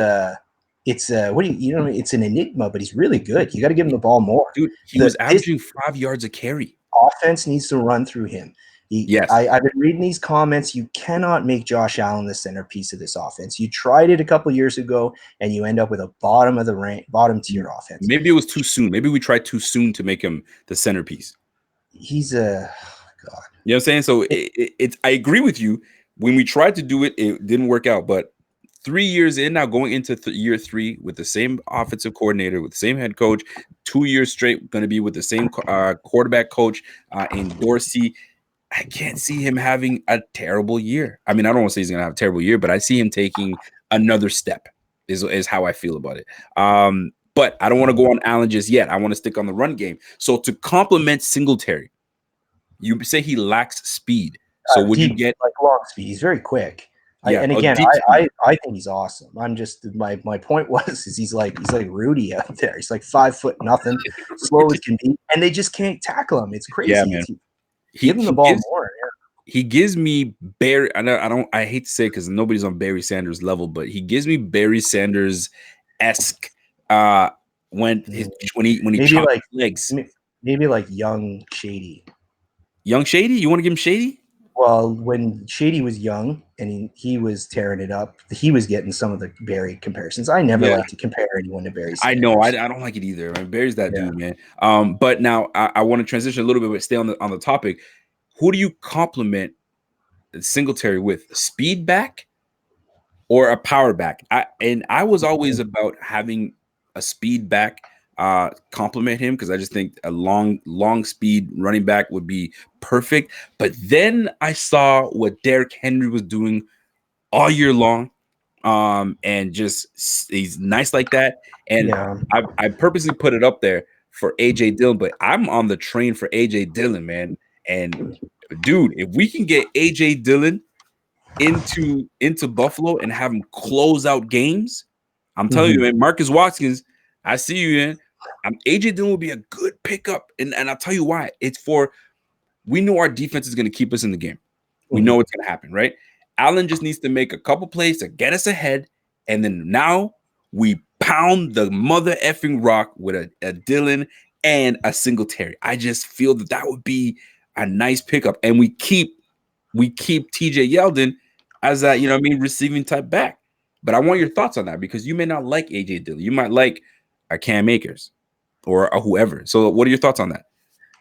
[SPEAKER 3] what do you know? It's an enigma, but he's really good. You got to give him the ball more.
[SPEAKER 1] Dude, he was averaging 5 yards a carry.
[SPEAKER 3] Offense needs to run through him.
[SPEAKER 1] Yes.
[SPEAKER 3] I've been reading these comments. You cannot make Josh Allen the centerpiece of this offense. You tried it a couple years ago, and you end up with a bottom tier offense.
[SPEAKER 1] Maybe it was too soon. Maybe we tried too soon to make him the centerpiece.
[SPEAKER 3] He's a God.
[SPEAKER 1] You know what I'm saying? So it's I agree with you. When we tried to do it, it didn't work out. But 3 years in now, going into year 3 with the same offensive coordinator, with the same head coach, 2 years straight going to be with the same quarterback coach in Dorsey. I can't see him having a terrible year. I mean, I don't want to say he's going to have a terrible year, but I see him taking another step is how I feel about it. But I don't want to go on Allen just yet. I want to stick on the run game. So to complement Singletary, you say he lacks speed. So would you get
[SPEAKER 3] like long speed? He's very quick.
[SPEAKER 1] Yeah,
[SPEAKER 3] and again, I think he's awesome. I'm just my point was he's like Rudy out there. He's like 5 foot nothing, slow as can be, and they just can't tackle him. It's crazy.
[SPEAKER 1] Yeah, man.
[SPEAKER 3] Give him the ball more. Yeah.
[SPEAKER 1] He gives me Barry. I hate to say it because nobody's on Barry Sanders level, but he gives me Barry Sanders esque when he
[SPEAKER 3] maybe
[SPEAKER 1] chops
[SPEAKER 3] like
[SPEAKER 1] legs.
[SPEAKER 3] Maybe like young Shady.
[SPEAKER 1] Young Shady? You want to give him Shady?
[SPEAKER 3] Well, when Shady was young and he was tearing it up, he was getting some of the Barry comparisons. I never like to compare anyone to Barry Sanders.
[SPEAKER 1] I know. I don't like it either. I mean, Barry's that dude, man. But now I want to transition a little bit, but stay on the topic. Who do you compliment Singletary with? Speed back or a power back? I was always about having a speed back compliment him because I just think a long speed running back would be perfect. But then I saw what Derrick Henry was doing all year long, and just he's nice like that. And I purposely put it up there for AJ Dillon, but I'm on the train for AJ Dillon, man. And dude, if we can get AJ Dillon into Buffalo and have him close out games, I'm telling you, man, Marcus Watkins, I see you, man. AJ Dillon will be a good pickup, and I'll tell you why. We know our defense is going to keep us in the game. We know it's going to happen, right? Allen just needs to make a couple plays to get us ahead, and then now we pound the mother effing rock with a Dillon and a Singletary. I just feel that would be a nice pickup, and we keep TJ Yeldon as a receiving type back. But I want your thoughts on that because you may not like AJ Dillon. You might like a Cam Akers or a whoever. So what are your thoughts on that?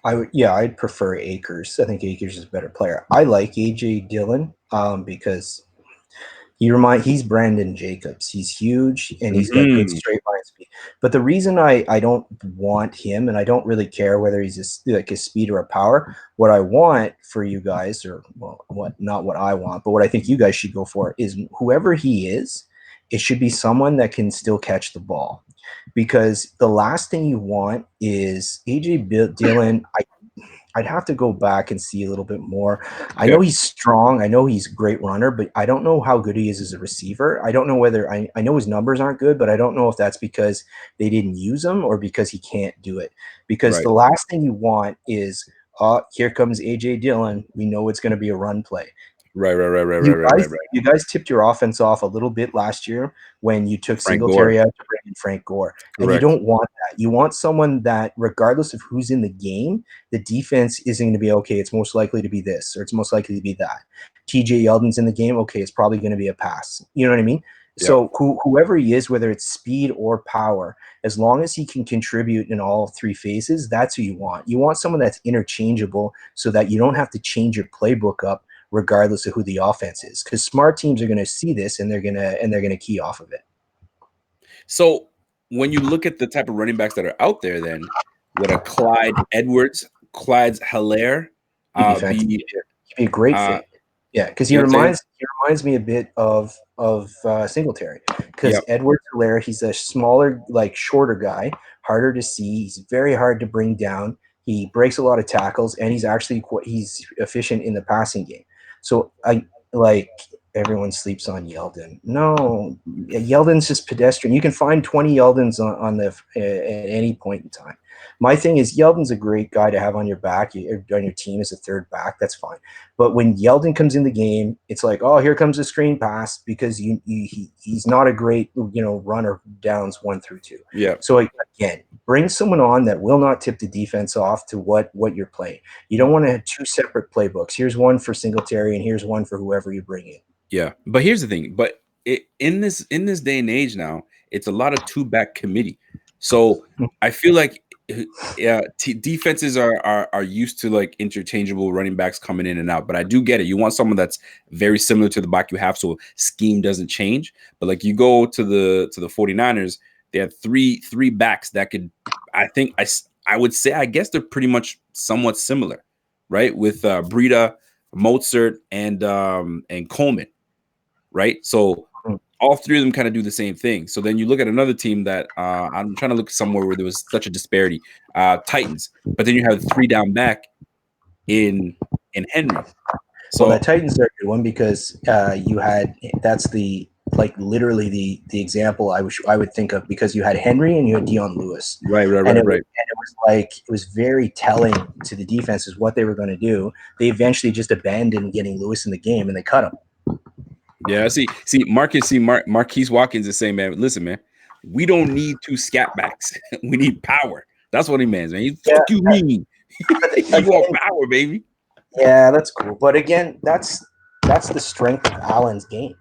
[SPEAKER 3] I'd prefer Akers. I think Akers is a better player. I like AJ Dillon because he's Brandon Jacobs. He's huge and he's got good straight line speed. But the reason I don't want him, and I don't really care whether he's a speed or a power, what I want for you guys, not what I want, but what I think you guys should go for is whoever he is, it should be someone that can still catch the ball. Because the last thing you want is AJ Dillon. I'd have to go back and see a little bit more. I know he's strong. I know he's a great runner, but I don't know how good he is as a receiver. I don't know whether I know his numbers aren't good, but I don't know if that's because they didn't use him or because he can't do it. Because the last thing you want is, here comes AJ Dillon. We know it's going to be a run play.
[SPEAKER 1] Right.
[SPEAKER 3] You guys tipped your offense off a little bit last year when you took Singletary out to bring in Frank Gore. And you don't want that. You want someone that, regardless of who's in the game, the defense isn't going to be, okay, it's most likely to be this, or it's most likely to be that. TJ Yeldon's in the game, okay, it's probably going to be a pass. You know what I mean? Yeah. So whoever he is, whether it's speed or power, as long as he can contribute in all three phases, that's who you want. You want someone that's interchangeable so that you don't have to change your playbook up regardless of who the offense is, because smart teams are going to see this and they're going to key off of it.
[SPEAKER 1] So when you look at the type of running backs that are out there, then with a Clyde Edwards, Clyde's Hilaire,
[SPEAKER 3] he'd be a great fit. Yeah, because he reminds me a bit of Singletary. Because Edwards Hilaire, he's a smaller, shorter guy, harder to see. He's very hard to bring down. He breaks a lot of tackles, and he's efficient in the passing game. So I like everyone sleeps on Yeldon. No, Yeldon's just pedestrian. You can find 20 Yeldons on the at any point in time. My thing is Yeldon's a great guy to have on your back, on your team as a third back. That's fine. But when Yeldon comes in the game, it's like, oh, here comes a screen pass because he's not a great runner downs 1 through 2.
[SPEAKER 1] Yeah.
[SPEAKER 3] So again, bring someone on that will not tip the defense off to what you're playing. You don't want to have 2 separate playbooks. Here's one for Singletary and here's one for whoever you bring in.
[SPEAKER 1] Yeah, but here's the thing. But in this day and age now, it's a lot of 2-back committee. So I feel like defenses are used to like interchangeable running backs coming in and out. But I do get it. You want someone that's very similar to the back you have, so scheme doesn't change. But like you go to the 49ers, they have three backs that could. I think I would say I guess they're pretty much somewhat similar, right? With Breida, Mozart, and Coleman, right? So all 3 of them kind of do the same thing. So then you look at another team that I'm trying to look somewhere where there was such a disparity, Titans, but then you have 3 down back in Henry. So
[SPEAKER 3] well, the Titans are a good one because that's the literally the example I would think of, because you had Henry and you had Dion Lewis.
[SPEAKER 1] Right.
[SPEAKER 3] And it was very telling to the defenses what they were going to do. They eventually just abandoned getting Lewis in the game and they cut him.
[SPEAKER 1] Yeah, see, Marquise Watkins is saying, man, listen, man, we don't need 2 scat backs. We need power. That's what he means, man. Fuck you mean. You want power, baby.
[SPEAKER 3] Yeah, that's cool. But again, that's the strength of Allen's game.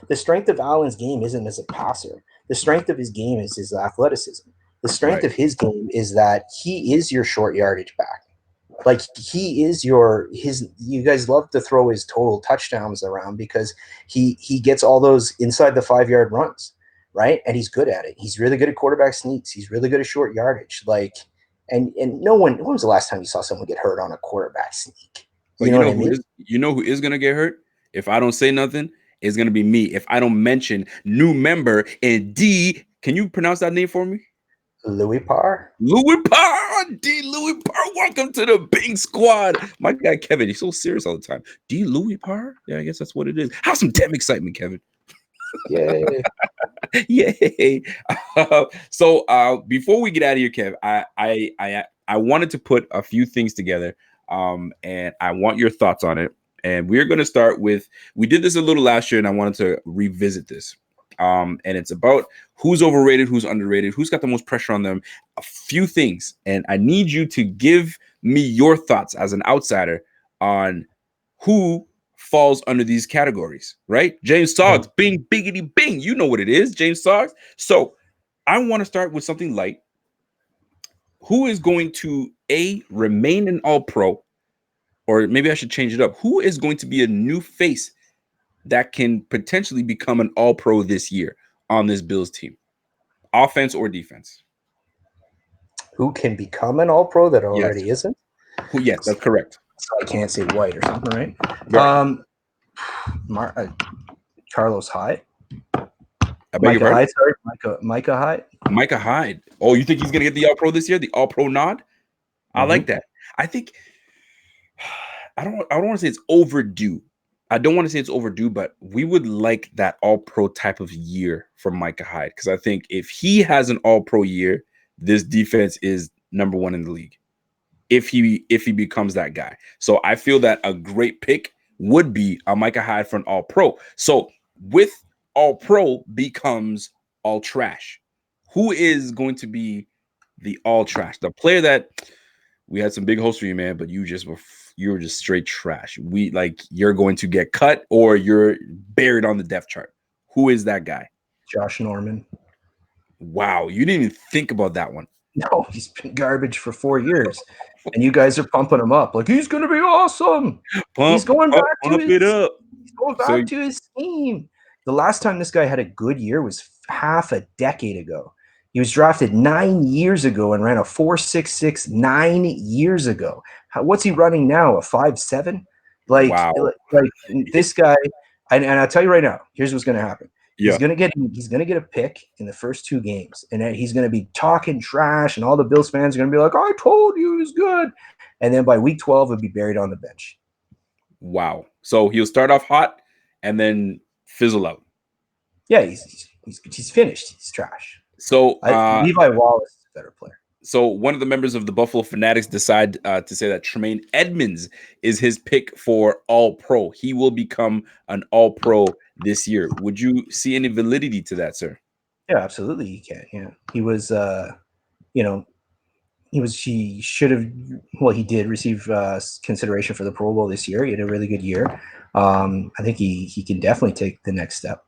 [SPEAKER 3] The strength of Allen's game isn't as a passer. The strength of his game is his athleticism. The strength of his game is that he is your short yardage back. Like he is you guys love to throw his total touchdowns around because he gets all those inside the 5-yard runs, right? And he's good at it. He's really good at quarterback sneaks. He's really good at short yardage. Like, and when was the last time you saw someone get hurt on a quarterback sneak?
[SPEAKER 1] You know what I mean? You know who is gonna get hurt? If I don't say nothing, it's gonna be me. If I don't mention new member and D, can you pronounce that name for me?
[SPEAKER 3] Louis Parr.
[SPEAKER 1] Louis Parr. Welcome to the Bing Squad. My guy Kevin, he's so serious all the time. D. Louis Parr? Yeah, I guess that's what it is. Have some damn excitement, Kevin.
[SPEAKER 3] Yeah.
[SPEAKER 1] Yay. So before we get out of here, Kev, I wanted to put a few things together. And I want your thoughts on it. And we're going to start with, we did this a little last year and I wanted to revisit this. And it's about who's overrated, who's underrated, who's got the most pressure on them, a few things. And I need you to give me your thoughts as an outsider on who falls under these categories, right? James Soggs, bing, biggity, bing. You know what it is, James Soggs. So I want to start with something light. Who is going to remain an all-pro, or maybe I should change it up. Who is going to be a new face that can potentially become an all-pro this year on this Bills team, offense or defense?
[SPEAKER 3] Who can become an all-pro that already isn't?
[SPEAKER 1] Yes, that's correct.
[SPEAKER 3] So I can't say White or something,
[SPEAKER 1] right?
[SPEAKER 3] Carlos Hyde.
[SPEAKER 1] Micah
[SPEAKER 3] Hyde. Sorry, Micah Hyde.
[SPEAKER 1] Micah Hyde. Oh, you think he's going to get the all-pro this year? The all-pro nod? I like that. I think I don't want to say it's overdue. I don't want to say it's overdue, but we would like that all-pro type of year from Micah Hyde, because I think if he has an all-pro year, this defense is number 1 in the league. If he becomes that guy. So I feel that a great pick would be a Micah Hyde for an all-pro. So with all-pro becomes all trash. Who is going to be the all trash? The player that we had some big hopes for you, man, but you were just straight trash. You're going to get cut or you're buried on the depth chart. Who is that guy?
[SPEAKER 3] Josh Norman.
[SPEAKER 1] Wow, you didn't even think about that one.
[SPEAKER 3] No, he's been garbage for 4 years, and you guys are pumping him up like he's going to be awesome. He's going back to his team. The last time this guy had a good year was half a decade ago. He was drafted 9 years ago and ran a 4.66 9 years ago. What's he running now? A 5.7?
[SPEAKER 1] Wow.
[SPEAKER 3] Like this guy. And I'll tell you right now, here's what's going to happen.
[SPEAKER 1] Yeah.
[SPEAKER 3] He's gonna get a pick in the first 2 games, and then he's gonna be talking trash, and all the Bills fans are gonna be like, "I told you he's good," and then by week 12, he'll be buried on the bench.
[SPEAKER 1] Wow. So he'll start off hot and then fizzle out.
[SPEAKER 3] Yeah, he's finished. He's trash.
[SPEAKER 1] So
[SPEAKER 3] Levi Wallace is a better player.
[SPEAKER 1] So one of the members of the Buffalo Fanatics decide to say that Tremaine Edmonds is his pick for All-Pro. He will become an All-Pro this year. Would you see any validity to that, sir?
[SPEAKER 3] Yeah, absolutely. He can. Yeah, he was. He should have. Well, he did receive consideration for the Pro Bowl this year. He had a really good year. I think he can definitely take the next step.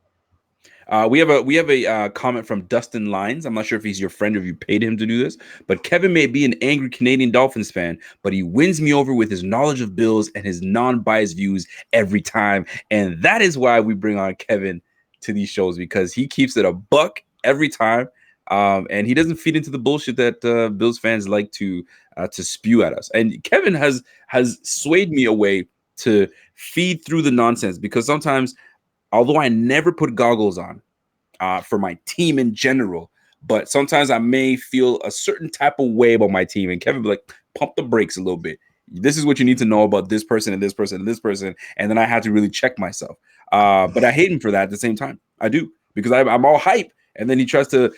[SPEAKER 1] We have a comment from Dustin Lines. I'm not sure if he's your friend or if you paid him to do this, but Kevin may be an angry Canadian Dolphins fan, but he wins me over with his knowledge of Bills and his non-biased views every time. And that is why we bring on Kevin to these shows, because he keeps it a buck every time. And he doesn't feed into the bullshit that Bills fans like to spew at us. And Kevin has swayed me away to feed through the nonsense, because sometimes, although I never put goggles on for my team in general, but sometimes I may feel a certain type of way about my team. And Kevin be like, pump the brakes a little bit. This is what you need to know about this person and this person and this person. And then I had to really check myself. But I hate him for that at the same time. I do, because I'm all hype. And then he tries to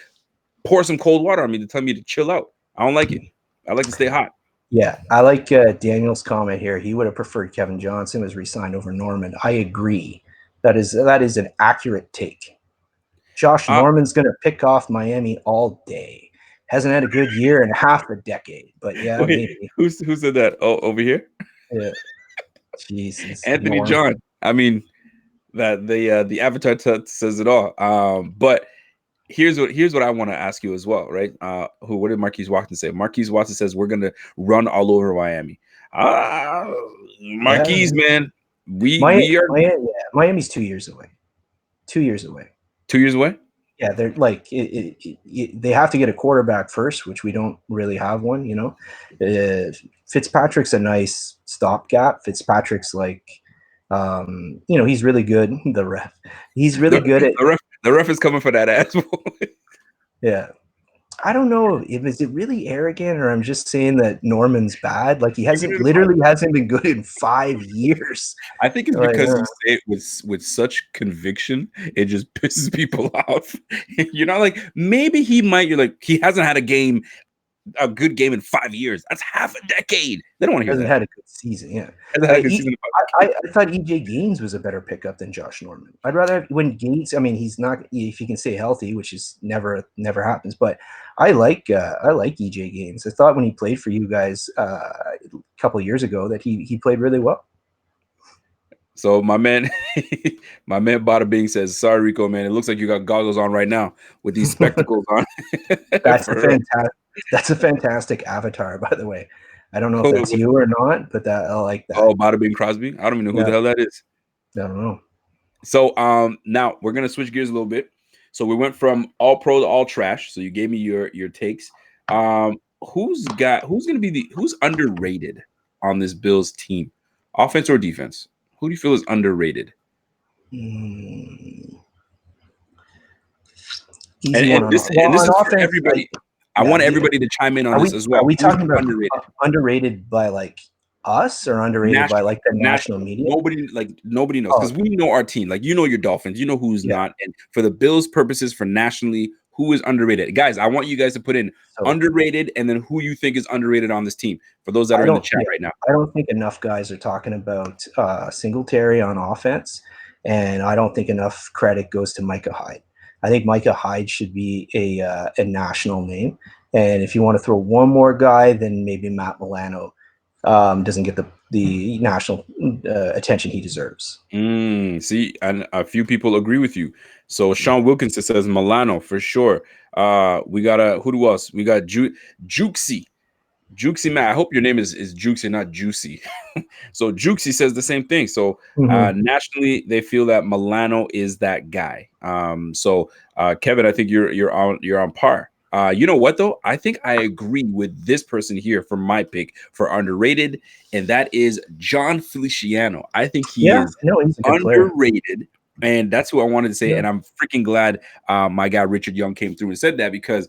[SPEAKER 1] pour some cold water on me to tell me to chill out. I don't like it. I like to stay hot.
[SPEAKER 3] Yeah, I like Daniel's comment here. He would have preferred Kevin Johnson was re-signed over Norman. I agree. That is an accurate take. Josh Norman's going to pick off Miami all day. Hasn't had a good year in half a decade, but yeah,
[SPEAKER 1] wait,
[SPEAKER 3] maybe.
[SPEAKER 1] Who said that? Oh, over here?
[SPEAKER 3] Yeah. Jesus.
[SPEAKER 1] Anthony John. I mean, that the avatar says it all. But here's what I want to ask you as well, right? What did Marquise Watson say? Marquise Watson says we're gonna run all over Miami. Marquise, man, we are
[SPEAKER 3] Miami's 2 years away. 2 years away.
[SPEAKER 1] 2 years away.
[SPEAKER 3] Yeah, they're like they have to get a quarterback first, which we don't really have one. You know, Fitzpatrick's a nice stopgap. Fitzpatrick's like, he's really good. He's really good at
[SPEAKER 1] the ref is coming for that ass.
[SPEAKER 3] Yeah. I don't know. Is it really arrogant, or I'm just saying that Norman's bad? Like, he hasn't been good in 5 years.
[SPEAKER 1] I think it's because you say it with such conviction, it just pisses people off. You're not like, maybe he might. You're like, he hasn't had a good game in 5 years. That's half a decade. They don't want to hear that.
[SPEAKER 3] Hasn't had a good season. Yeah. I thought EJ Gaines was a better pickup than Josh Norman. I'd rather have, when Gaines. I mean, he's not, if he can stay healthy, which is never happens. But I like EJ Gaines. I thought when he played for you guys a couple of years ago that he played really well.
[SPEAKER 1] So my man Bada Bing says, "Sorry, Rico, man. It looks like you got goggles on right now with these spectacles on."
[SPEAKER 3] That's a fantastic avatar, by the way. I don't know if that's you or not, but I like that.
[SPEAKER 1] Oh, Bada Bing Crosby. I don't even know who the hell that is.
[SPEAKER 3] I don't know.
[SPEAKER 1] So now we're gonna switch gears a little bit. So we went from all pro to all trash. So you gave me your takes. Who's underrated on this Bills team, offense or defense? Who do you feel is underrated?
[SPEAKER 3] And
[SPEAKER 1] this is for everybody. I want everybody to chime in on this as well.
[SPEAKER 3] Are we talking about underrated by like us, or underrated by like the national media?
[SPEAKER 1] Nobody knows, because we know our team. Like, you know your Dolphins, you know who's not. And for the Bills purposes, for nationally, who is underrated? Guys, I want you guys to put in underrated and then who you think is underrated on this team, for those that are in the chat right now.
[SPEAKER 3] I don't think enough guys are talking about Singletary on offense, and I don't think enough credit goes to Micah Hyde. I think Micah Hyde should be a national name. And if you want to throw one more guy, then maybe Matt Milano doesn't get the national attention he deserves.
[SPEAKER 1] See, and a few people agree with you. So Sean Wilkinson says Milano for sure. We got who else? We got Jukesy. Jukesy, man, I hope your name is Jukesy, not Juicy. So Jukesy says the same thing. So nationally, they feel that Milano is that guy. So Kevin, I think you're on par. You know what though? I think I agree with this person here for my pick for underrated, and that is John Feliciano. I think he's underrated, and that's who I wanted to say. And I'm freaking glad my guy Richard Young came through and said that, because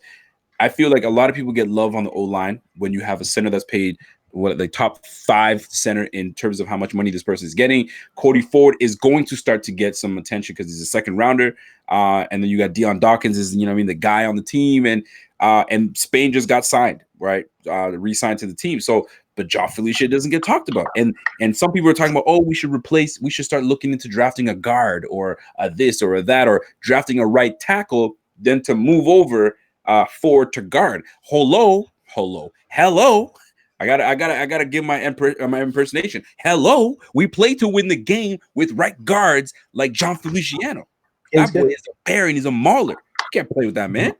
[SPEAKER 1] I feel like a lot of people get love on the O-line when you have a center that's paid the top 5 center in terms of how much money this person is getting. Cody Ford is going to start to get some attention because he's a second rounder. And then you got Deion Dawkins is, the guy on the team. And Spain just got signed, right? Re-signed to the team. So, but John Felicia doesn't get talked about. And some people are talking about, we should start looking into drafting a guard or a this or a that, or drafting a right tackle, then to move over Ford to guard. Hello. I gotta give my impersonation. Hello, we play to win the game with right guards like John Feliciano. That boy is a bear and he's a mauler. You can't play with that, man.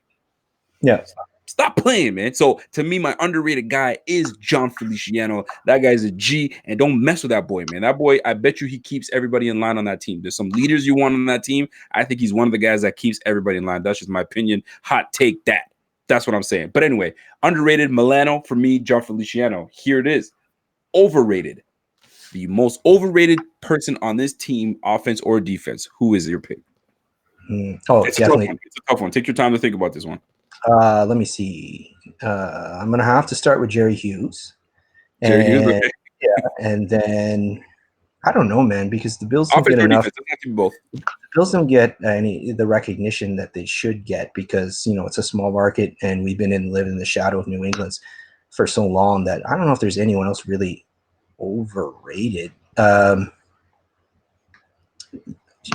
[SPEAKER 3] Yeah.
[SPEAKER 1] Stop playing, man. So to me, my underrated guy is John Feliciano. That guy's a G, and don't mess with that boy, man. That boy, I bet you he keeps everybody in line on that team. There's some leaders you want on that team. I think he's one of the guys that keeps everybody in line. That's just my opinion. Hot take that. That's what I'm saying. But anyway, underrated Milano for me, John Feliciano. Here it is. Overrated. The most overrated person on this team, offense or defense. Who is your pick?
[SPEAKER 3] It's definitely.
[SPEAKER 1] It's a tough one. Take your time to think about this one.
[SPEAKER 3] Let me see. I'm gonna have to start with Jerry Hughes. Okay. Yeah, and then I don't know, man, because the Bills don't get enough.
[SPEAKER 1] Both.
[SPEAKER 3] The Bills don't get the recognition that they should get because it's a small market and we've been living in the shadow of New England for so long that I don't know if there's anyone else really overrated.
[SPEAKER 1] I'm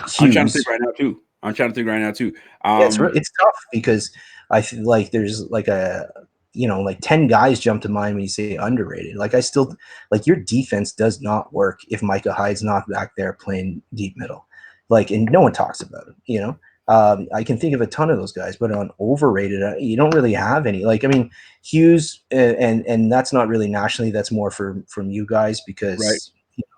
[SPEAKER 1] trying to think right now too.
[SPEAKER 3] Yeah, it's tough because I feel like there's like 10 guys jump to mind when you say underrated. Like I still your defense does not work if Micah Hyde's not back there playing deep middle. And no one talks about it, I can think of a ton of those guys, but on overrated, you don't really have any. Hughes, and that's not really nationally. That's more from you guys because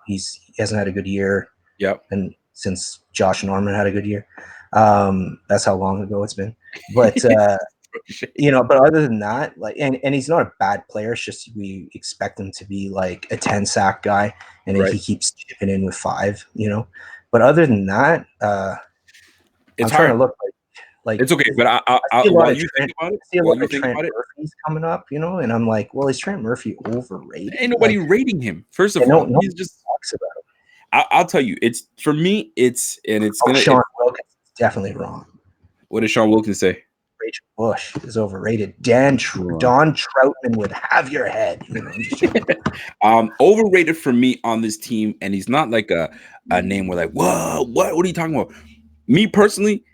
[SPEAKER 3] he hasn't had a good year.
[SPEAKER 1] Yep.
[SPEAKER 3] And since Josh Norman had a good year, that's how long ago it's been. But but other than that, and he's not a bad player. It's just we expect him to be like a 10 sack guy, and then he keeps chipping in with 5. But other than that,
[SPEAKER 1] it's
[SPEAKER 3] I'm
[SPEAKER 1] hard
[SPEAKER 3] trying to look like
[SPEAKER 1] it's okay. But while you think about it,
[SPEAKER 3] Murphy's coming up, and I'm like, well, is Trent Murphy overrated?
[SPEAKER 1] Ain't nobody rating him. First of all, he's just
[SPEAKER 3] talks about him.
[SPEAKER 1] I'll tell you, it's for me.
[SPEAKER 3] Sean Wilkins is definitely wrong.
[SPEAKER 1] What does Sean Wilkins say?
[SPEAKER 3] Rachel Bush is overrated. Don Troutman would have your head.
[SPEAKER 1] Overrated for me on this team, and he's not like a name where whoa, what are you talking about? Me personally,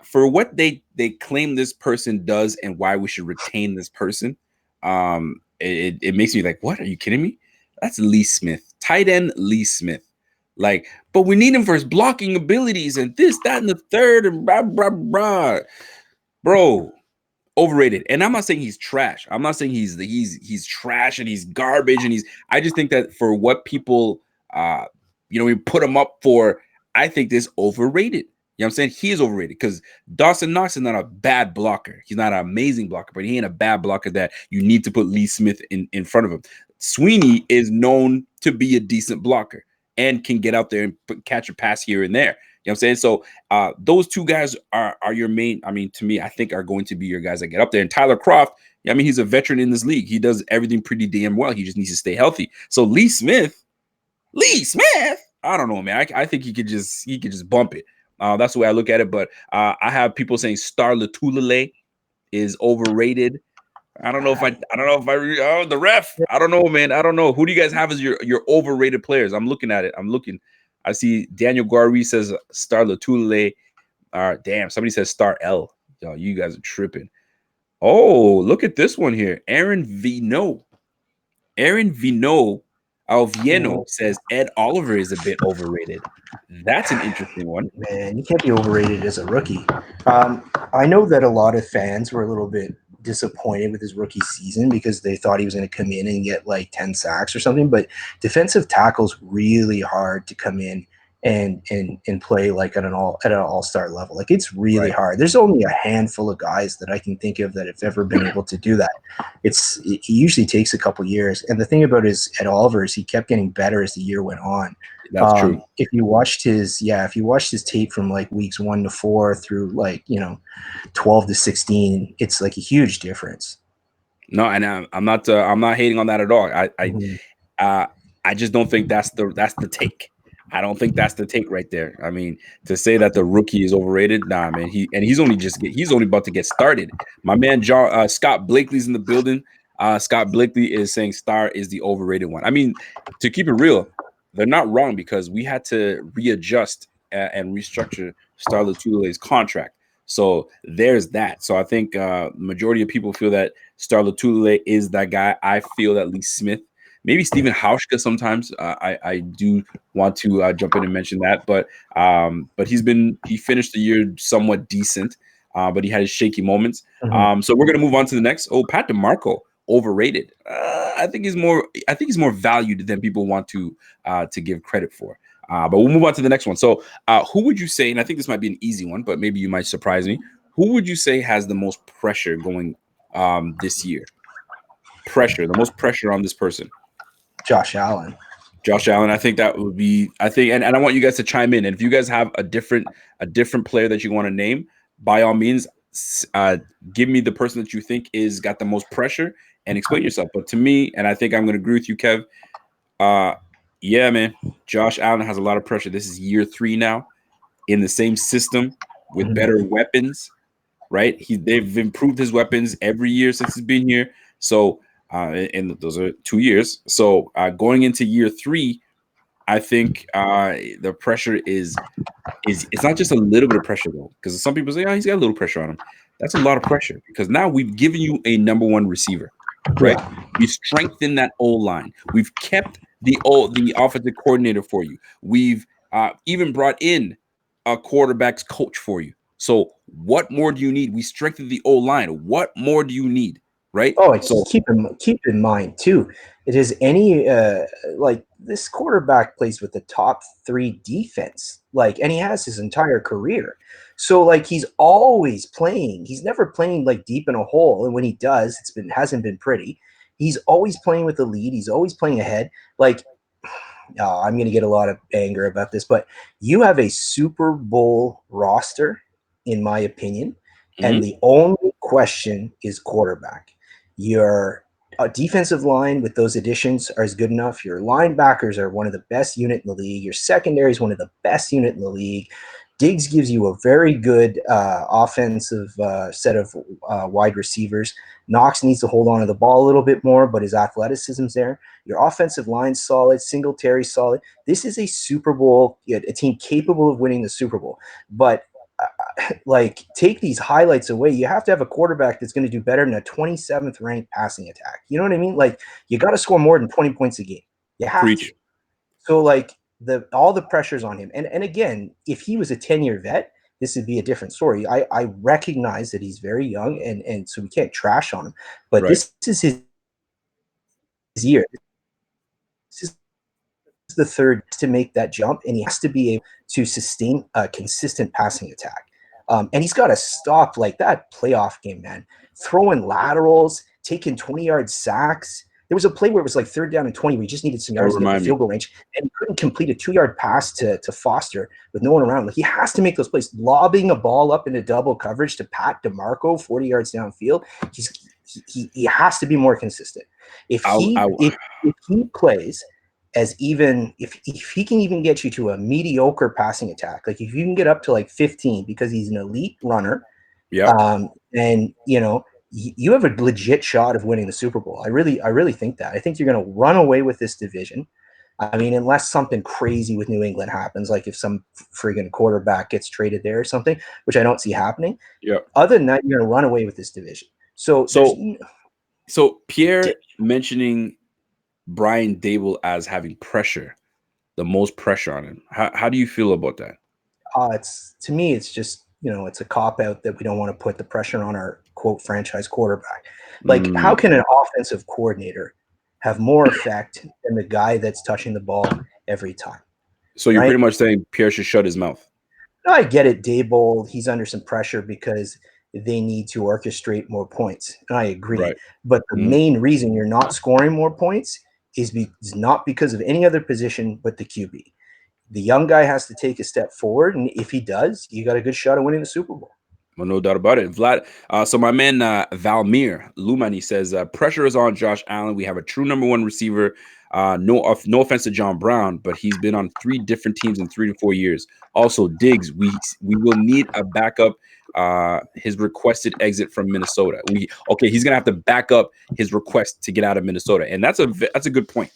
[SPEAKER 1] for what they claim this person does and why we should retain this person, it makes me like, what? Are you kidding me? That's Lee Smith, tight end Lee Smith. But we need him for his blocking abilities and this, that, and the third, and blah, blah, blah. Bro, overrated. And I'm not saying he's trash. I'm not saying he's trash and he's garbage and I just think that for what people we put him up for, I think this overrated. You know what I'm saying? He is overrated because Dawson Knox is not a bad blocker. He's not an amazing blocker, but he ain't a bad blocker that you need to put Lee Smith in front of him. Sweeney is known to be a decent blocker and can get out there and catch a pass here and there. You know what I'm saying? So those two guys are your main, to me, I think are going to be your guys that get up there. And Tyler Kroft, he's a veteran in this league. He does everything pretty damn well. He just needs to stay healthy. So Lee Smith, I don't know, man. I think he could just bump it. That's the way I look at it. But I have people saying Star Lotulelei is overrated. I don't know if the ref. I don't know, man. I don't know. Who do you guys have as your overrated players? I'm looking at it. I see Daniel Guari says Star Lotulelei. Damn, somebody says Star L. Yo, you guys are tripping. Oh, look at this one here. Aaron Vino Alvieno says Ed Oliver is a bit overrated. That's an interesting one.
[SPEAKER 3] Man, you can't be overrated as a rookie. I know that a lot of fans were a little bit disappointed with his rookie season because they thought he was going to come in and get 10 sacks or something. But defensive tackle's really hard to come in and play at an all-star level. It's really hard. There's only a handful of guys that I can think of that have ever been able to do that. He usually takes a couple years. And the thing about Ed Oliver is he kept getting better as the year went on.
[SPEAKER 1] That's true.
[SPEAKER 3] If you watched his tape from weeks 1 to 4 through 12 to 16, it's a huge difference.
[SPEAKER 1] No, and I'm not hating on that at all.
[SPEAKER 3] Mhm.
[SPEAKER 1] I just don't think that's the take. I don't think that's the take right there. I mean, to say that the rookie is overrated, nah, man. He's only about to get started. My man Scott Blakely's in the building. Scott Blakely is saying Star is the overrated one. I mean, to keep it real, they're not wrong because we had to readjust and restructure Star Latule's contract. So there's that. So I think majority of people feel that Star Latule is that guy. I feel that Lee Smith, maybe Stephen Hauschka sometimes. I do want to jump in and mention that, but he finished the year somewhat decent, but he had his shaky moments. So we're gonna move on to the next. Oh, Pat DeMarco, overrated. I think he's more valued than people want to give credit for. But we'll move on to the next one. So who would you say, and I think this might be an easy one, but maybe you might surprise me. Who would you say has the most pressure going this year? The most pressure on this person.
[SPEAKER 3] Josh Allen.
[SPEAKER 1] Josh Allen, I think that would be, and I want you guys to chime in. And if you guys have a different player that you want to name, by all means, give me the person that you think is got the most pressure and explain yourself. But to me, and I think I'm going to agree with you, Kev. Yeah, man, Josh Allen has a lot of pressure. This is year 3 now in the same system with better weapons, right? They've improved his weapons every year since he's been here. So, and those are 2 years. So going into year 3, I think the pressure is it's not just a little bit of pressure though, because some people say, oh, he's got a little pressure on him. That's a lot of pressure because now we've given you a number 1 receiver, right?
[SPEAKER 3] Yeah.
[SPEAKER 1] We strengthened that O line. We've kept the offensive coordinator for you. We've even brought in a quarterback's coach for you. So what more do you need? We strengthened the O line. What more do you need? Right.
[SPEAKER 3] Oh,
[SPEAKER 1] So
[SPEAKER 3] keep in mind too. It is any like this quarterback plays with the top 3 defense, and he has his entire career. So he's always playing. He's never playing deep in a hole, and when he does, hasn't been pretty. He's always playing with the lead. He's always playing ahead. I'm going to get a lot of anger about this, but you have a Super Bowl roster, in my opinion, and the only question is quarterback. Your defensive line with those additions is good enough. Your linebackers are one of the best unit in the league. Your secondary is one of the best unit in the league. Diggs gives you a very good offensive set of wide receivers. Knox needs to hold on to the ball a little bit more, but his athleticism's there. Your offensive line's solid. Singletary solid. This is a Super Bowl, a team capable of winning the Super Bowl. But take these highlights away. You have to have a quarterback that's going to do better than a 27th ranked passing attack. You know what I mean? You got to score more than 20 points a game. You have to. So all the pressure's on him. And again, if he was a 10-year vet, this would be a different story. I recognize that he's very young, and so we can't trash on him. But this is his year. This is the third to make that jump, and he has to be able to sustain a consistent passing attack. And he's got to stop that playoff game, man. Throwing laterals, taking 20-yard sacks. There was a play where it was 3rd down and 20. We just needed some yards to get the field goal range, and he couldn't complete a 2-yard pass to Foster with no one around. He has to make those plays. Lobbing a ball up into double coverage to Pat DeMarco 40 yards downfield. He has to be more consistent. If he plays as even if he can even get you to a mediocre passing attack, if you can get up to 15 because he's an elite runner, and you have a legit shot of winning the Super Bowl. I really think that. I think you're going to run away with this division. I mean, unless something crazy with New England happens, if some friggin' quarterback gets traded there or something, which I don't see happening.
[SPEAKER 1] Yeah.
[SPEAKER 3] Other than that, you're going to run away with this division. So
[SPEAKER 1] Pierre mentioning Brian Dable as having pressure, the most pressure on him. How do you feel about that?
[SPEAKER 3] To me, it's just, it's a cop-out that we don't want to put the pressure on our, quote, franchise quarterback. How can an offensive coordinator have more effect than the guy that's touching the ball every time?
[SPEAKER 1] So you're pretty much saying Pierre should shut his mouth.
[SPEAKER 3] No, I get it. Dable, he's under some pressure because they need to orchestrate more points. And I agree.
[SPEAKER 1] Right.
[SPEAKER 3] But the main reason you're not scoring more points is not because of any other position but the QB. The young guy has to take a step forward, and if he does, you got a good shot of winning the Super Bowl.
[SPEAKER 1] Well, no doubt about it. Vlad. So my man Valmir Lumani says pressure is on Josh Allen. We have a true number one receiver. No offense to John Brown, but he's been on 3 different teams in 3 to 4 years. Also, Diggs, we will need a backup. His requested exit from Minnesota. He's gonna have to back up his request to get out of Minnesota, and that's a good point.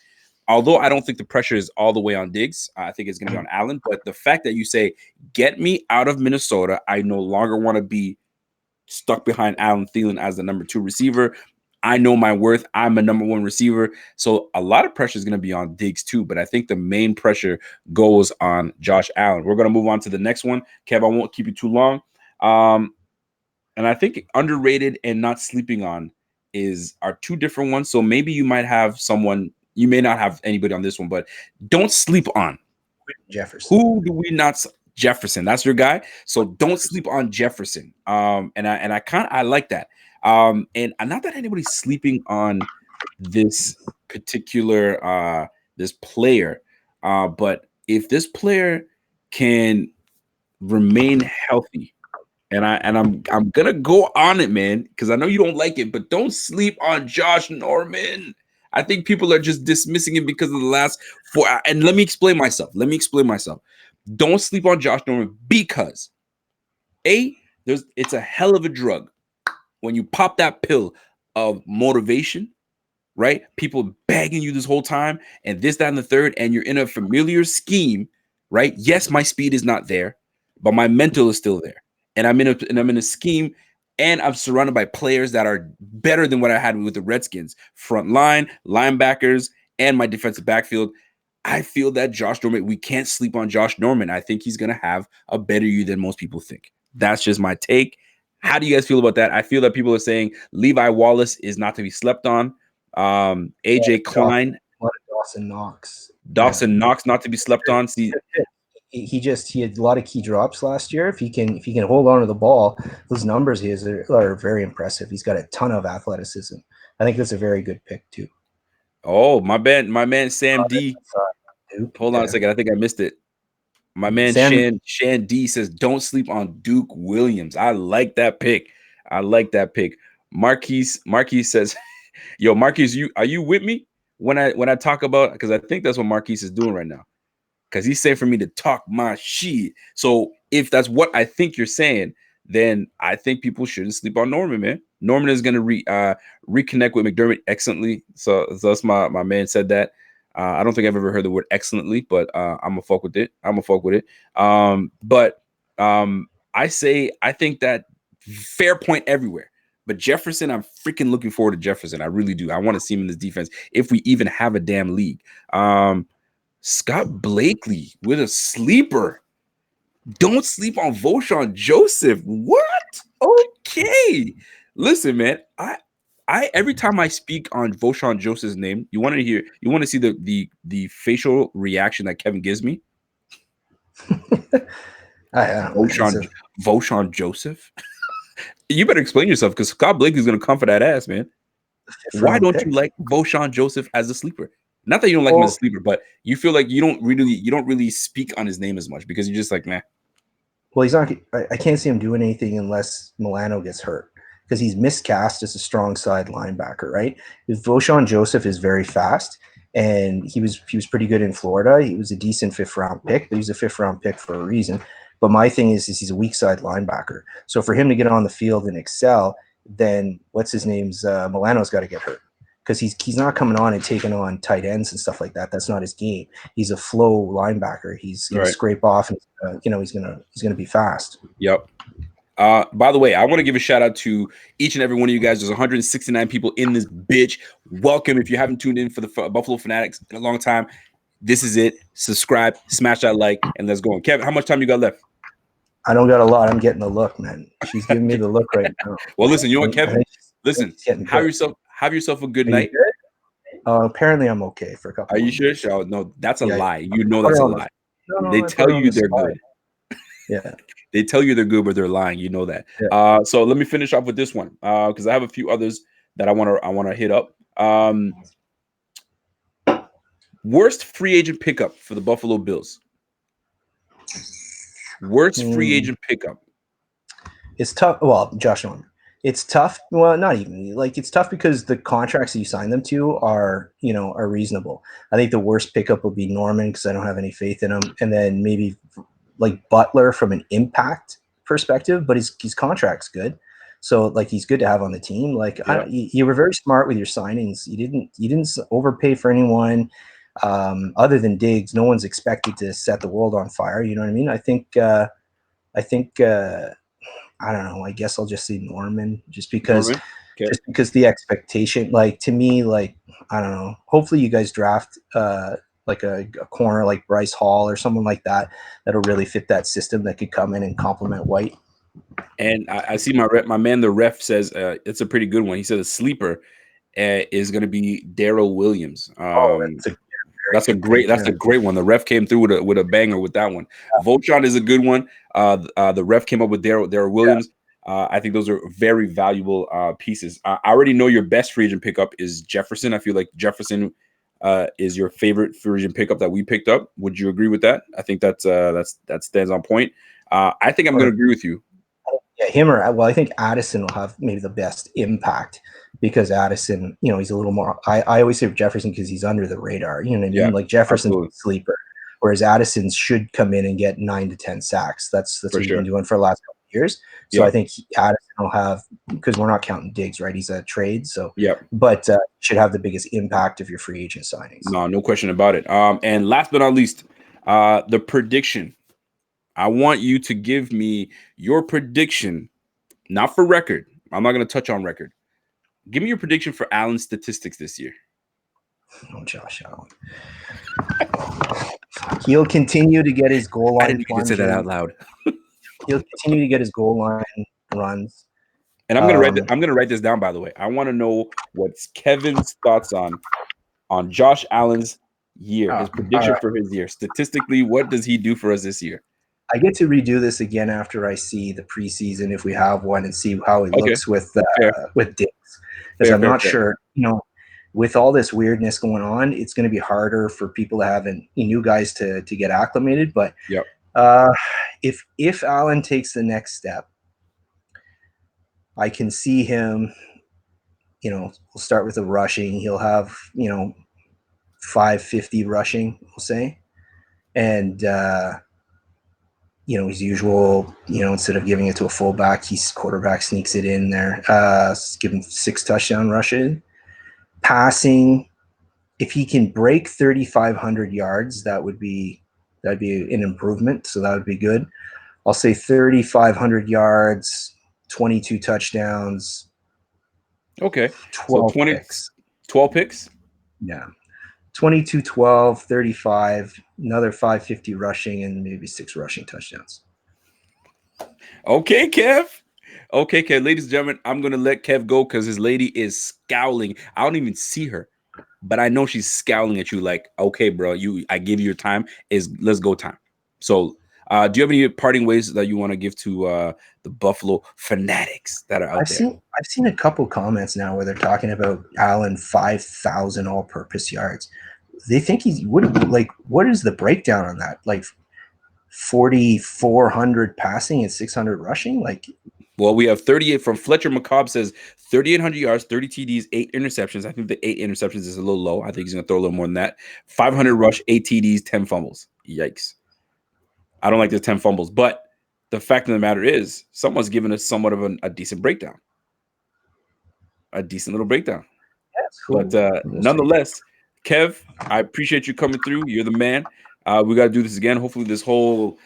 [SPEAKER 1] Although I don't think the pressure is all the way on Diggs, I think it's going to be on Allen. But the fact that you say, get me out of Minnesota, I no longer want to be stuck behind Allen Thielen as the number 2 receiver. I know my worth. I'm a number 1 receiver. So a lot of pressure is going to be on Diggs too. But I think the main pressure goes on Josh Allen. We're going to move on to the next one. Kev, I won't keep you too long. And I think underrated and not sleeping on are 2 different ones. So maybe you might have someone. You may not have anybody on this one, but don't sleep on
[SPEAKER 3] Jefferson.
[SPEAKER 1] Who do we not? Jefferson. That's your guy. So don't sleep on Jefferson. And I like that. And not that anybody's sleeping on this particular this player, but if this player can remain healthy, and I'm gonna go on it, man, because I know you don't like it, but don't sleep on Josh Norman. I think people are just dismissing him because of the last 4. And let me explain myself. Don't sleep on Josh Norman because it's a hell of a drug when you pop that pill of motivation, right? People begging you this whole time and this, that, and the third, and you're in a familiar scheme, right? Yes, my speed is not there, but my mental is still there. And I'm in a scheme, and I'm surrounded by players that are better than what I had with the Redskins. Front line, linebackers, and my defensive backfield. I feel that Josh Norman, we can't sleep on Josh Norman. I think he's going to have a better year than most people think. That's just my take. How do you guys feel about that? I feel that people are saying Levi Wallace is not to be slept on. AJ Klein.
[SPEAKER 3] Dawson Knox.
[SPEAKER 1] Dawson Knox not to be slept on. See,
[SPEAKER 3] he had a lot of key drops last year. If he can hold on to the ball, those numbers he has are very impressive. He's got a ton of athleticism. I think that's a very good pick too.
[SPEAKER 1] Oh, my man Sam D. Hold on a second. I think I missed it. My man Shan D says, don't sleep on Duke Williams. I like that pick. Marquise says, yo, Marquise, are you with me when I talk about, because I think that's what Marquise is doing right now. Because he's saying for me to talk my shit. So if that's what I think you're saying, then I think people shouldn't sleep on Norman, man. Norman is going to reconnect with McDermott excellently. So that's my man said that. I don't think I've ever heard the word excellently, but I'm gonna fuck with it. I think that fair point everywhere. But Jefferson, I'm freaking looking forward to Jefferson. I really do. I want to see him in this defense if we even have a damn league. Scott Blakely with a sleeper. Don't sleep on Voshon Joseph. What? Okay. Listen, man. I every time I speak on Voshon Joseph's name, you want to see the facial reaction that Kevin gives me? Voshon Joseph. You better explain yourself, because Scott Blakely is going to come for that ass, man. Why don't you like Voshon Joseph as a sleeper? Not that you don't like him as a sleeper, but you feel like you don't really speak on his name as much because you're just like, nah.
[SPEAKER 3] Well, he's not. I can't see him doing anything unless Milano gets hurt, because he's miscast as a strong side linebacker, right? Voshon Joseph is very fast, and he was pretty good in Florida. He was a decent 5th round pick, but he's a 5th round pick for a reason. But my thing is he's a weak side linebacker. So for him to get on the field and excel, then what's his name's Milano's got to get hurt, because he's not coming on and taking on tight ends and stuff like that. That's not his game. He's a flow linebacker. He's going to scrape off, and he's going to be fast.
[SPEAKER 1] Yep. By the way, I want to give a shout out to each and every one of you guys. There's 169 people in this bitch. Welcome. If you haven't tuned in for the Buffalo Fanatics in a long time, this is it. Subscribe, smash that like, and let's go. Kevin, how much time you got left?
[SPEAKER 3] I don't got a lot. I'm getting the look, man. She's giving me the look right now.
[SPEAKER 1] Well, listen, you know what, Kevin? Listen, have yourself a good night.
[SPEAKER 3] Apparently I'm okay for a couple.
[SPEAKER 1] Are you sure? No, that's a lie. You know that's a lie. No, they tell you they're good.
[SPEAKER 3] Yeah.
[SPEAKER 1] They tell you they're good, but they're lying. You know that. Yeah. So let me finish off with this one, because I have a few others that I want to hit up. Worst free agent pickup for the Buffalo Bills. Worst free agent pickup.
[SPEAKER 3] It's tough. Well, Josh Norman. It's tough. Well, not even like it's tough because the contracts that you sign them to are reasonable. I think the worst pickup will be Norman because I don't have any faith in him, and then maybe like Butler from an impact perspective, but his contract's good, so like he's good to have on the team. Like you were very smart with your signings. You didn't overpay for anyone other than Diggs. No one's expected to set the world on fire. You know what I mean? I think. I don't know. I guess I'll just say Norman, just because the expectation, like to me, like I don't know. Hopefully, you guys draft like a corner like Bryce Hall or someone like that that'll really fit that system that could come in and complement White.
[SPEAKER 1] And I see my man, the ref says it's a pretty good one. He said a sleeper is going to be Darrell Williams. That's a great one. The ref came through with a banger with that one. Yeah. Voltron is a good one. The ref came up with Darrell Williams. Yeah. I think those are very valuable pieces. I already know your best free agent pickup is Jefferson. I feel like Jefferson is your favorite free agent pickup that we picked up. Would you agree with that? I think that stands on point. I think I'm going to agree with you.
[SPEAKER 3] Yeah, him or I think Addison will have maybe the best impact because Addison, he's a little more. I always say Jefferson because he's under the radar. You know what I mean? Yeah, like Jefferson's a sleeper, whereas Addison should come in and get 9 to 10 sacks. That's what he's been doing for the last couple of years. So I think Addison will have, because we're not counting Diggs, right? He's a trade, so but should have the biggest impact of your free agent signings.
[SPEAKER 1] No question about it. And last but not least, the prediction. I want you to give me your prediction, not for record. I'm not going to touch on record. Give me your prediction for Allen's statistics this year.
[SPEAKER 3] Oh, Josh Allen. He'll continue to get his goal line.
[SPEAKER 1] I didn't need to say that out loud.
[SPEAKER 3] He'll continue to get his goal line runs.
[SPEAKER 1] And I'm gonna write this down, by the way. I want to know what's Kevin's thoughts on Josh Allen's year, his prediction for his year. Statistically, what does he do for us this year?
[SPEAKER 3] I get to redo this again after I see the preseason, if we have one, and see how he looks with Diggs. Because I'm not sure, with all this weirdness going on, it's going to be harder for people to have new guys to get acclimated. But if Allen takes the next step, I can see him. We'll start with the rushing. He'll have 550 rushing, we'll say, and. His usual, instead of giving it to a fullback, his quarterback sneaks it in there. Give him 6 touchdown rushes. Passing, if he can break 3,500 yards, that'd be an improvement. So that would be good. I'll say 3,500 yards, 22 touchdowns.
[SPEAKER 1] Okay.
[SPEAKER 3] 12 picks.
[SPEAKER 1] 12 picks?
[SPEAKER 3] Yeah. 22, 12, 35, another 550 rushing, and maybe 6 rushing touchdowns.
[SPEAKER 1] Okay, Kev. Ladies and gentlemen, I'm going to let Kev go because his lady is scowling. I don't even see her, but I know she's scowling at you like, okay, bro, I give you your time. Let's go time. So do you have any parting ways that you want to give to the Buffalo fanatics that are out there?
[SPEAKER 3] I've seen a couple comments now where they're talking about Allen 5,000 all-purpose yards. They think what is the breakdown on that? Like 4,400 passing and 600 rushing?
[SPEAKER 1] Well, we have 38 from Fletcher McCobb says 3,800 yards, 30 TDs, 8 interceptions. I think the 8 interceptions is a little low. I think he's going to throw a little more than that. 500 rush, 8 TDs, 10 fumbles. Yikes. I don't like the 10 fumbles, but the fact of the matter is someone's given us somewhat of a decent breakdown. A decent little breakdown.
[SPEAKER 3] That's cool.
[SPEAKER 1] But nonetheless, Kev, I appreciate you coming through. You're the man. We got to do this again. Hopefully this whole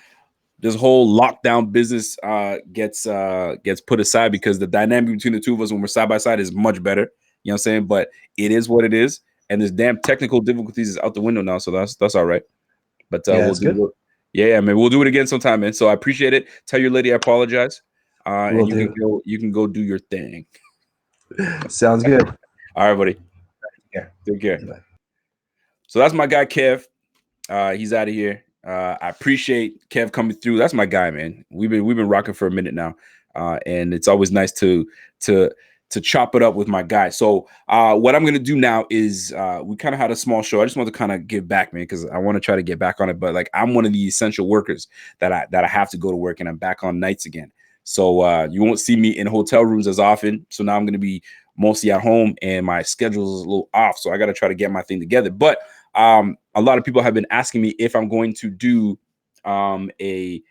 [SPEAKER 1] lockdown business gets put aside, because the dynamic between the two of us when we're side by side is much better. You know what I'm saying? But it is what it is. And this damn technical difficulties is out the window now. So that's all right. But we'll do it. Yeah, man. We'll do it again sometime, man. So I appreciate it. Tell your lady I apologize. And you can go do your thing.
[SPEAKER 3] Sounds good.
[SPEAKER 1] All right, buddy. Take care. Bye. So that's my guy, Kev. He's out of here. I appreciate Kev coming through. That's my guy, man. We've been rocking for a minute now, and it's always nice to chop it up with my guy. So what I'm gonna do now is we kind of had a small show. I just want to kind of give back, man, because I want to try to get back on it. But like, I'm one of the essential workers that I have to go to work, and I'm back on nights again. So you won't see me in hotel rooms as often. So now I'm going to be mostly at home, and my schedule is a little off. So I got to try to get my thing together. But a lot of people have been asking me if I'm going to do a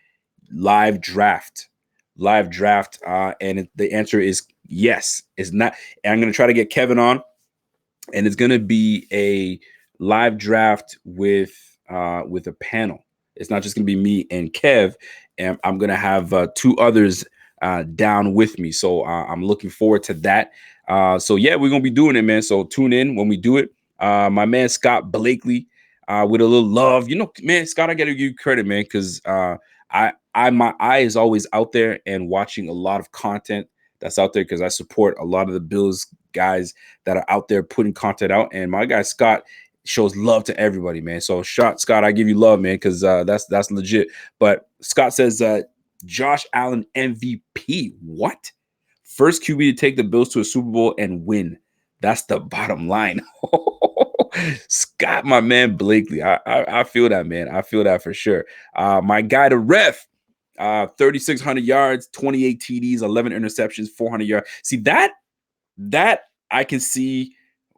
[SPEAKER 1] live draft. And the answer is yes. It's not. And I'm going to try to get Kevin on, and it's going to be a live draft with a panel. It's not just going to be me and Kev, and I'm going to have two others down with me. So I'm looking forward to that. So yeah, we're going to be doing it, man. So tune in when we do it. My man Scott Blakely with a little love. You know, man, Scott, I got to give you credit, man, because my eye is always out there and watching a lot of content that's out there, because I support a lot of the Bills guys that are out there putting content out. And my guy Scott shows love to everybody, man. So Scott, I give you love, man, because that's legit. But Scott says Josh Allen MVP. What? First QB to take the Bills to a Super Bowl and win. That's the bottom line. Scott, my man Blakely. I feel that, man. I feel that for sure. My guy, the ref, 3,600 yards, 28 TDs, 11 interceptions, 400 yards. See, that I can see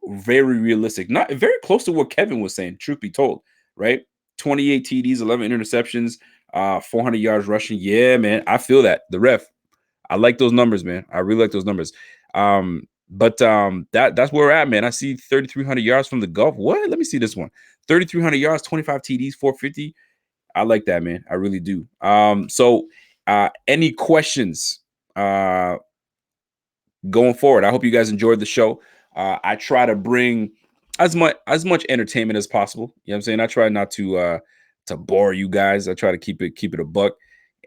[SPEAKER 1] very realistic. Not very close to what Kevin was saying, truth be told, right? 28 TDs, 11 interceptions, 400 yards rushing. Yeah, man. I feel that. The ref. I like those numbers, man. I really like those numbers. But that's where we're at, man. I see 3,300 yards from the Gulf. What? Let me see this one. 3,300 yards, 25 TDs, 450. I like that, man. I really do. So any questions going forward? I hope you guys enjoyed the show. I try to bring as much entertainment as possible. You know what I'm saying? I try not to bore you guys. I try to keep it a buck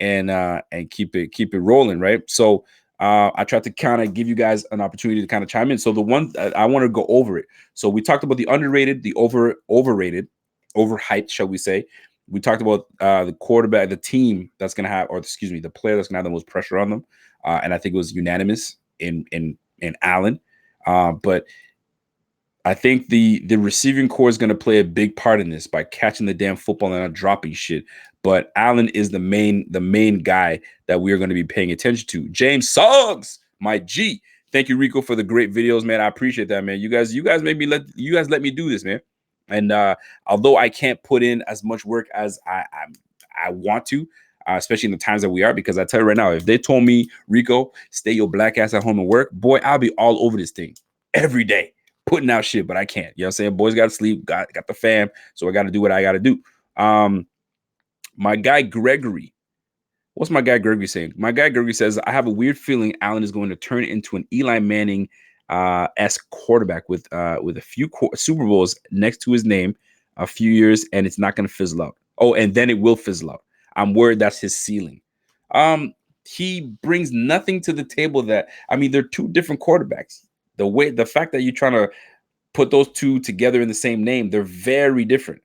[SPEAKER 1] and keep it rolling, right? So I tried to kind of give you guys an opportunity to kind of chime in. So the one I want to go over it. So we talked about the underrated, the overrated, overhyped, shall we say. We talked about the quarterback, the team that's going to have, or excuse me, the player that's going to have the most pressure on them. And I think it was unanimous in Allen. But I think the receiving core is going to play a big part in this by catching the damn football and not dropping shit. But Allen is the main guy that we are going to be paying attention to. James Suggs, my G. Thank you, Rico, for the great videos, man. I appreciate that, man. You guys let me do this, man. And although I can't put in as much work as I want to, especially in the times that we are, because I tell you right now, if they told me, Rico, stay your black ass at home and work, boy, I'll be all over this thing every day, putting out shit, but I can't. You know what I'm saying? Boys got to sleep, got the fam, so I got to do what I got to do. My guy Gregory, what's my guy Gregory saying? My guy Gregory says, I have a weird feeling Allen is going to turn into an Eli Manning esque quarterback with a few Super Bowls next to his name, a few years, and it's not going to fizzle out. Oh, and then it will fizzle out. I'm worried that's his ceiling. He brings nothing to the table they're two different quarterbacks. The fact that you're trying to put those two together in the same name, they're very different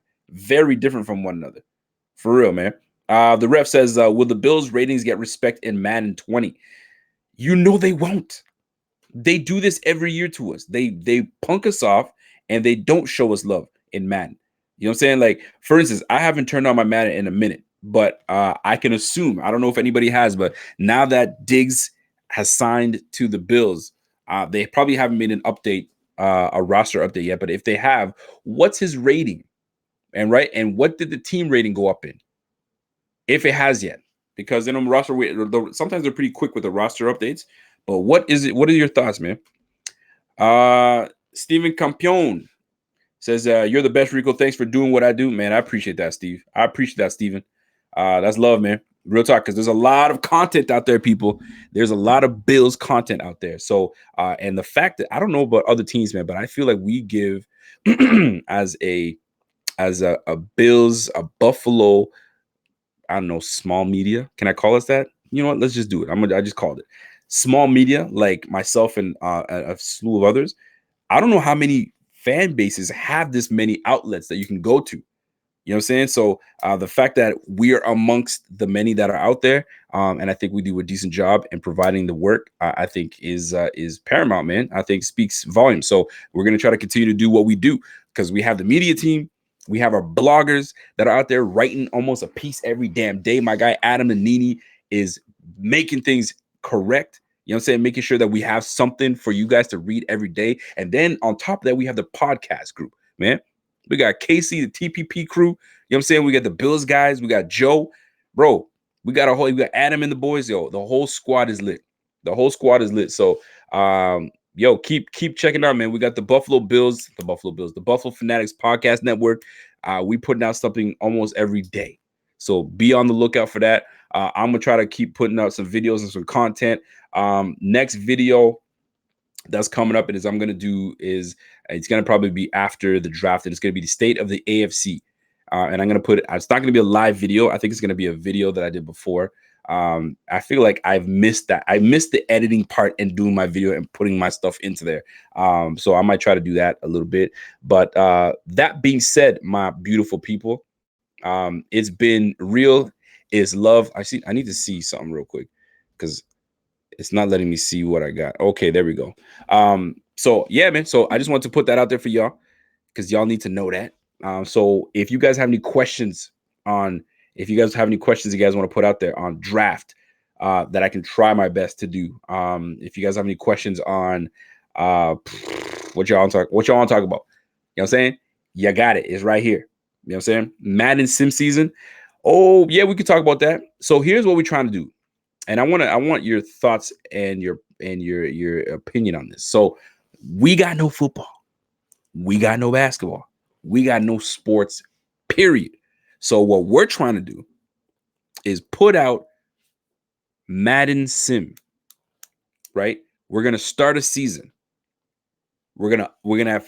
[SPEAKER 1] from one another. For real, man. The ref says, will the Bills ratings get respect in Madden 20? You know they won't. They do this every year to us. They punk us off and they don't show us love in Madden. You know what I'm saying? Like, for instance, I haven't turned on my Madden in a minute, but I can assume, I don't know if anybody has, but now that Diggs has signed to the Bills, they probably haven't made an update, a roster update yet. But if they have, what's his rating? And what did the team rating go up in? If it has yet, because in a roster, sometimes they're pretty quick with the roster updates. But what is it? What are your thoughts, man? Steven Campion says, you're the best, Rico. Thanks for doing what I do, man. I appreciate that, Steve. I appreciate that, Steven. That's love, man. Real talk, because there's a lot of content out there, people. There's a lot of Bills content out there. So, and the fact that I don't know about other teams, man, but I feel like we give as a Bills, a Buffalo, I don't know, small media. Can I call us that? You know what? Let's just do it. I just called it small media, like myself and a slew of others. I don't know how many fan bases have this many outlets that you can go to. You know what I'm saying? So the fact that we are amongst the many that are out there, and I think we do a decent job in providing the work, I think is paramount, man. I think speaks volumes. So we're going to try to continue to do what we do, because we have the media team. We have our bloggers that are out there writing almost a piece every damn day. My guy Adam Nanini is making things correct. You know what I'm saying? Making sure that we have something for you guys to read every day. And then on top of that, we have the podcast group, man. We got Casey, the TPP crew. You know what I'm saying? We got the Bills guys. We got Joe. Bro, we got Adam and the boys. Yo, the whole squad is lit. The whole squad is lit. So, yo, keep checking out, man. We got the Buffalo Fanatics Podcast Network. We putting out something almost every day. So be on the lookout for that. I'm gonna try to keep putting out some videos and some content. Next video that's coming up it's gonna probably be after the draft, and it's gonna be the state of the AFC. And I'm gonna it's not gonna be a live video. I think it's gonna be a video that I did before. I feel like I've missed that. I missed the editing part and doing my video and putting my stuff into there. So I might try to do that a little bit. But that being said, my beautiful people, it's been real. It's love. I need to see something real quick because it's not letting me see what I got. Okay, there we go. So yeah, man. So I just want to put that out there for y'all because y'all need to know that. So if you guys have any questions you guys want to put out there on draft, that I can try my best to do. If you guys have any questions on what y'all want to talk about, you know what I'm saying? You got it. It's right here. You know what I'm saying? Madden Sim season. Oh yeah, we could talk about that. So here's what we're trying to do, and I want your thoughts and your opinion on this. So we got no football, we got no basketball, we got no sports, period. So what we're trying to do is put out Madden Sim, right? We're gonna start a season. We're gonna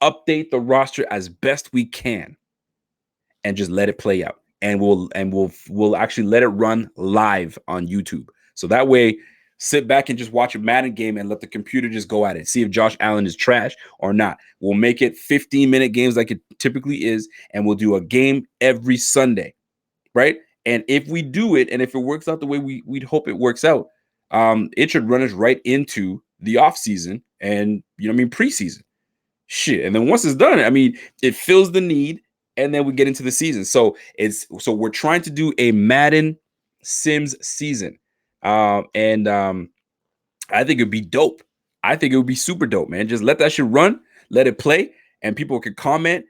[SPEAKER 1] update the roster as best we can, and just let it play out. And we'll actually let it run live on YouTube. So that way, sit back and just watch a Madden game and let the computer just go at it. See if Josh Allen is trash or not. We'll make it 15-minute games like it typically is, and we'll do a game every Sunday, right? And if we do it, and if it works out the way we'd hope it works out, it should run us right into the offseason and, preseason. Shit. And then once it's done, it fills the need, and then we get into the season. So we're trying to do a Madden Sims season. And I think it'd be dope. I think it would be super dope, man. Just let that shit run, let it play, and people can comment.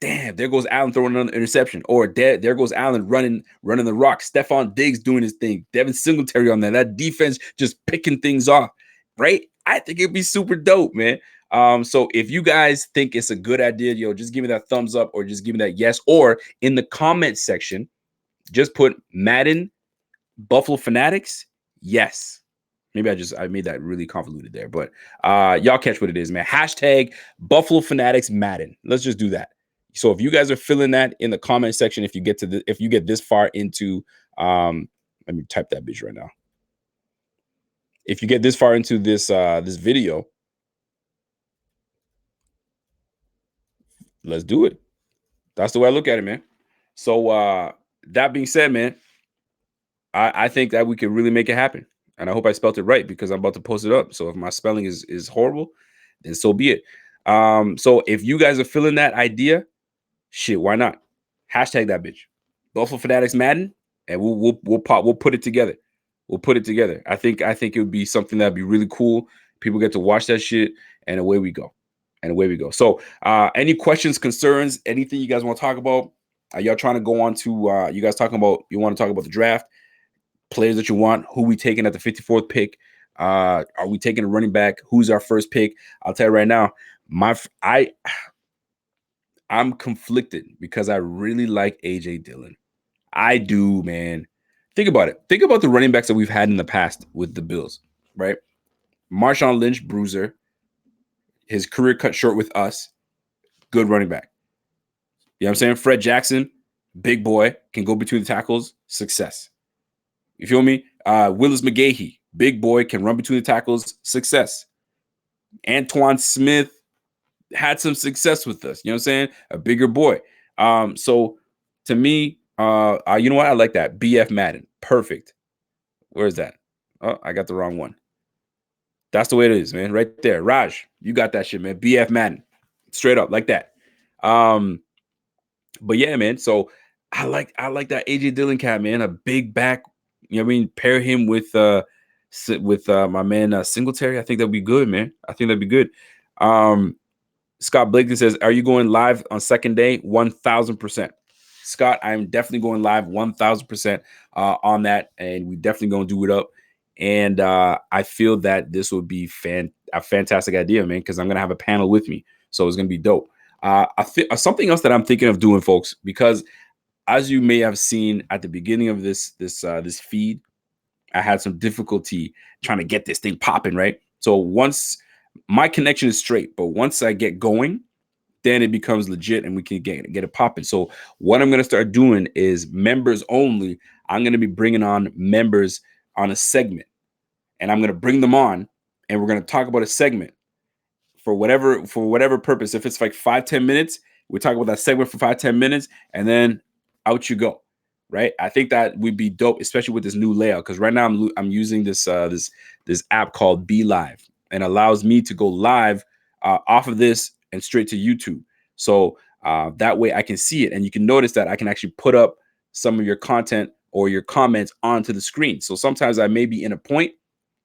[SPEAKER 1] Damn, there goes Allen throwing another interception. Or there goes Allen running the rock. Stephon Diggs doing his thing. Devin Singletary on there. That defense just picking things off, right? I think it'd be super dope, man. So if you guys think it's a good idea, just give me that thumbs up, or just give me that yes. Or in the comment section, just put Madden Buffalo Fanatics. Yes. Maybe I made that really convoluted there, but y'all catch what it is, man. Hashtag Buffalo Fanatics Madden. Let's just do that. So if you guys are feeling that in the comment section, if you get this far into, let me type that bitch right now. If you get this far into this video, let's do it. That's the way I look at it, man. So that being said, man, I think that we could really make it happen. And I hope I spelled it right, because I'm about to post it up. So if my spelling is horrible, then so be it. So if you guys are feeling that idea, shit, why not? Hashtag that bitch. Buffalo Fanatics Madden, and we'll put it together. We'll put it together. I think it would be something that'd be really cool. People get to watch that shit, and away we go. So any questions, concerns, anything you guys want to talk about? Are y'all trying to go on to you want to talk about the draft, players that you want, who we taking at the 54th pick? Are we taking a running back? Who's our first pick? I'll tell you right now, I'm conflicted because I really like AJ Dillon. I do, man. Think about it. Think about the running backs that we've had in the past with the Bills, right? Marshawn Lynch, bruiser. His career cut short with us. Good running back. You know what I'm saying? Fred Jackson, big boy, can go between the tackles. Success. You feel me? Willis McGahee, big boy, can run between the tackles. Success. Antoine Smith had some success with us. You know what I'm saying? A bigger boy. So to me, you know what? I like that. BF Madden. Perfect. Where is that? Oh, I got the wrong one. That's the way it is, man. Right there. Raj, you got that shit, man. BF Madden. Straight up like that. But yeah, man. So I like that AJ Dillon cat, man. A big back, You know what I mean? Pair him with my man Singletary. I think that'd be good, man. I think that'd be good. Scott Blakely says, "Are you going live on second day?" 1,000%. Scott, I'm definitely going live 1,000% on that, and we definitely gonna do it up. And I feel that this would be a fantastic idea, man, because I'm gonna have a panel with me, so it's gonna be dope. Something else that I'm thinking of doing, folks, because as you may have seen at the beginning of this feed, I had some difficulty trying to get this thing popping, right? So once my connection is straight, but once I get going, then it becomes legit and we can get it popping. So what I'm going to start doing is members only. I'm going to be bringing on members on a segment, and I'm going to bring them on, and we're going to talk about a segment for whatever purpose. If it's like 5-10 minutes, we talk about that segment for 5-10 minutes, and then out you go. Right? I think that would be dope, especially with this new layout. Because right now I'm using this app called Be Live, and allows me to go live off of this and straight to YouTube. So that way I can see it, and you can notice that I can actually put up some of your content or your comments onto the screen. So sometimes I may be in a point,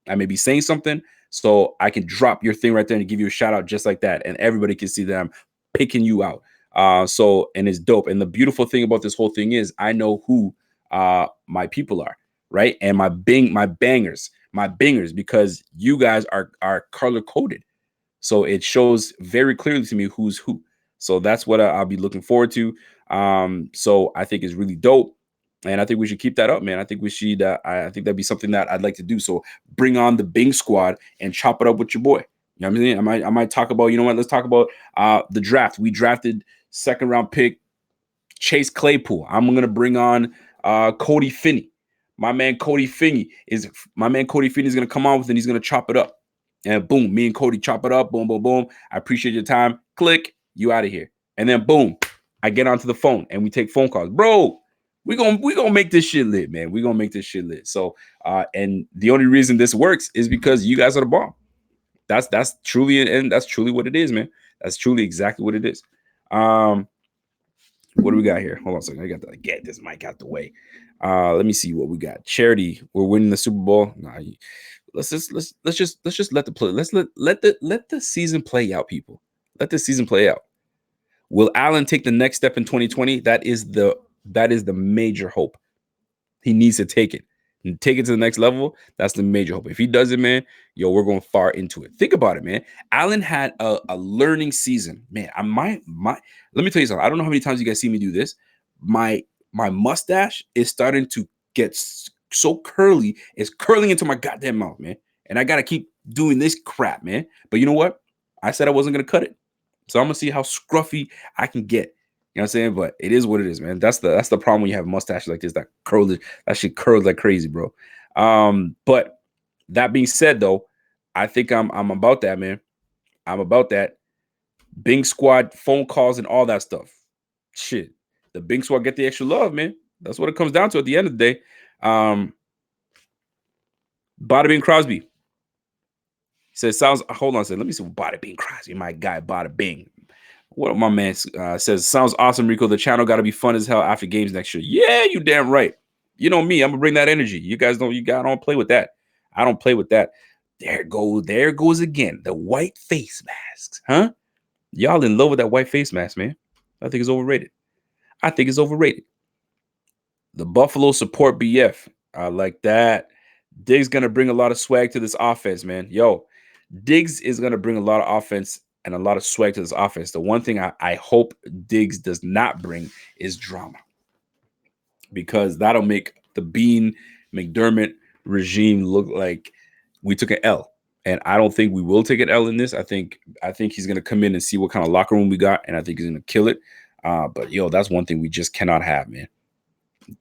[SPEAKER 1] I may be saying something, so I can drop your thing right there and give you a shout out just like that, and everybody can see that I'm picking you out. And it's dope. And the beautiful thing about this whole thing is I know who my people are, right? And my bangers, because you guys are color coded. So it shows very clearly to me who's who. So that's what I'll be looking forward to. So I think it's really dope. And I think we should keep that up, man. I think we should. I think that'd be something that I'd like to do. So bring on the Bing squad and chop it up with your boy. You know what I'm saying? I might talk about, you know what? Let's talk about the draft. We drafted second round pick Chase Claypool. I'm going to bring on Cody Finney. My man Cody Finney is going to come on with it, and he's going to chop it up. And boom, me and Cody chop it up. Boom, boom, boom. I appreciate your time. Click, you out of here. And then boom, I get onto the phone and we take phone calls. Bro, we gonna make this shit lit, man. We gonna make this shit lit. So and the only reason this works is because you guys are the bomb. That's truly what it is, man. That's truly exactly what it is. What do we got here? Hold on a second. I got to get this mic out the way. Let me see what we got. Charity, we're winning the Super Bowl. Nah, let's just let the season play out, people. Let the season play out. Will Allen take the next step in 2020? That is the major hope. He needs to take it and take it to the next level. That's the major hope. If he does it, man, we're going far into it. Think about it, man. Allen had a learning season, man. Let me tell you something. I don't know how many times you guys see me do this. My mustache is starting to get so curly. It's curling into my goddamn mouth, man. And I gotta keep doing this crap, man. But you know what? I said I wasn't gonna cut it, so I'm gonna see how scruffy I can get. You know what I'm saying? But it is what it is, man. That's the problem when you have mustaches like this. That shit curls like crazy, bro. But that being said, though, I think I'm about that, man. I'm about that. Bing squad, phone calls, and all that stuff. Shit. The Bing squad get the extra love, man. That's what it comes down to at the end of the day. Bada Bing Crosby says, hold on a second. Let me see what Bada Bing Crosby, my guy, Bada Bing. What my man says, sounds awesome, Rico. The channel got to be fun as hell after games next year. Yeah, you damn right. You know me. I'm gonna bring that energy. You guys don't. I don't play with that. I don't play with that. There goes again. The white face masks, huh? Y'all in love with that white face mask, man? I think it's overrated. The Buffalo support BF. I like that. Diggs gonna bring a lot of swag to this offense, man. Yo, Diggs is gonna bring a lot of offense and a lot of swag to this offense. The one thing I hope Diggs does not bring is drama, because that'll make the Bean McDermott regime look like we took an L. And I don't think we will take an L in this. I think he's gonna come in and see what kind of locker room we got, and I think he's gonna kill it. But that's one thing we just cannot have, man.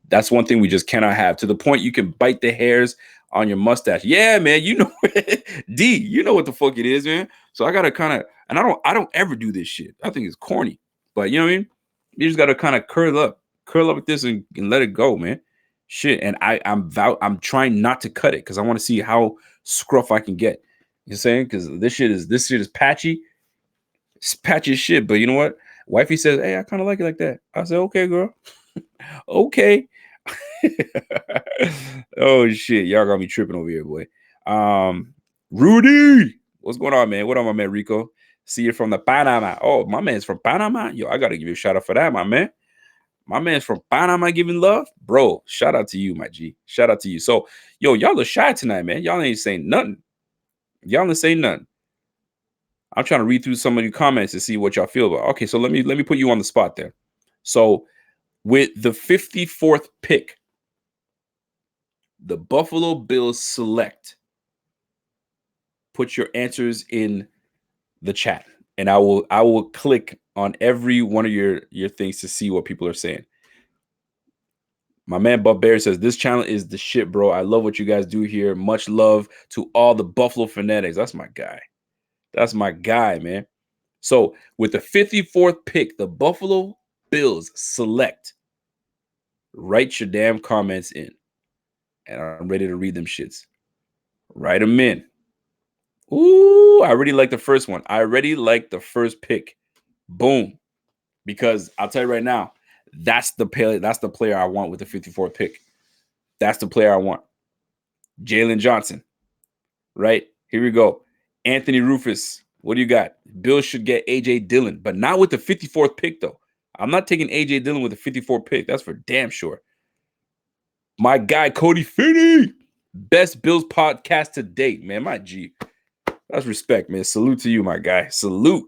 [SPEAKER 1] That's one thing we just cannot have, to the point you can bite the hairs on your mustache. Yeah, man, you know, D, you know what the fuck it is, man. So I gotta kind of, and I don't ever do this shit. I think it's corny, but you know what I mean? You just gotta kind of curl up with this and let it go, man. Shit. And I'm trying not to cut it because I want to see how scruff I can get. You know what I'm saying? Because this shit is patchy. It's patchy as shit. But you know what? Wifey says, hey, I kind of like it like that. I said, okay, girl. Okay. Oh shit, y'all got me tripping over here, boy. Rudy, what's going on, man? What up, my man Rico? See you from the Panama. Oh, my man's from Panama. Yo, I gotta give you a shout out for that, my man. My man's from Panama giving love, bro. Shout out to you, my G. Shout out to you. So, yo, y'all are shy tonight, man. Y'all ain't saying nothing. Y'all ain't saying nothing. I'm trying to read through some of your comments to see what y'all feel about. Okay, so let me put you on the spot there. So, with the 54th pick, the Buffalo Bills select. Put your answers in the chat, and I will click on every one of your things to see what people are saying. My man Buff Bear says this channel is the shit, bro. I love what you guys do here. Much love to all the Buffalo fanatics. That's my guy. That's my guy, man. So with the 54th pick, the Buffalo Bills select. Write your damn comments in, and I'm ready to read them shits. Write them in. Ooh, I already like the first one. I already like the first pick. Boom. Because I'll tell you right now, that's the player I want with the 54th pick. That's the player I want. Jalen Johnson. Right? Here we go. Anthony Rufus. What do you got? Bills should get A.J. Dillon, but not with the 54th pick, though. I'm not taking A.J. Dillon with the 54th pick. That's for damn sure. My guy, Cody Finney. Best Bills podcast to date, man. My G. That's respect, man. Salute to you, my guy. Salute.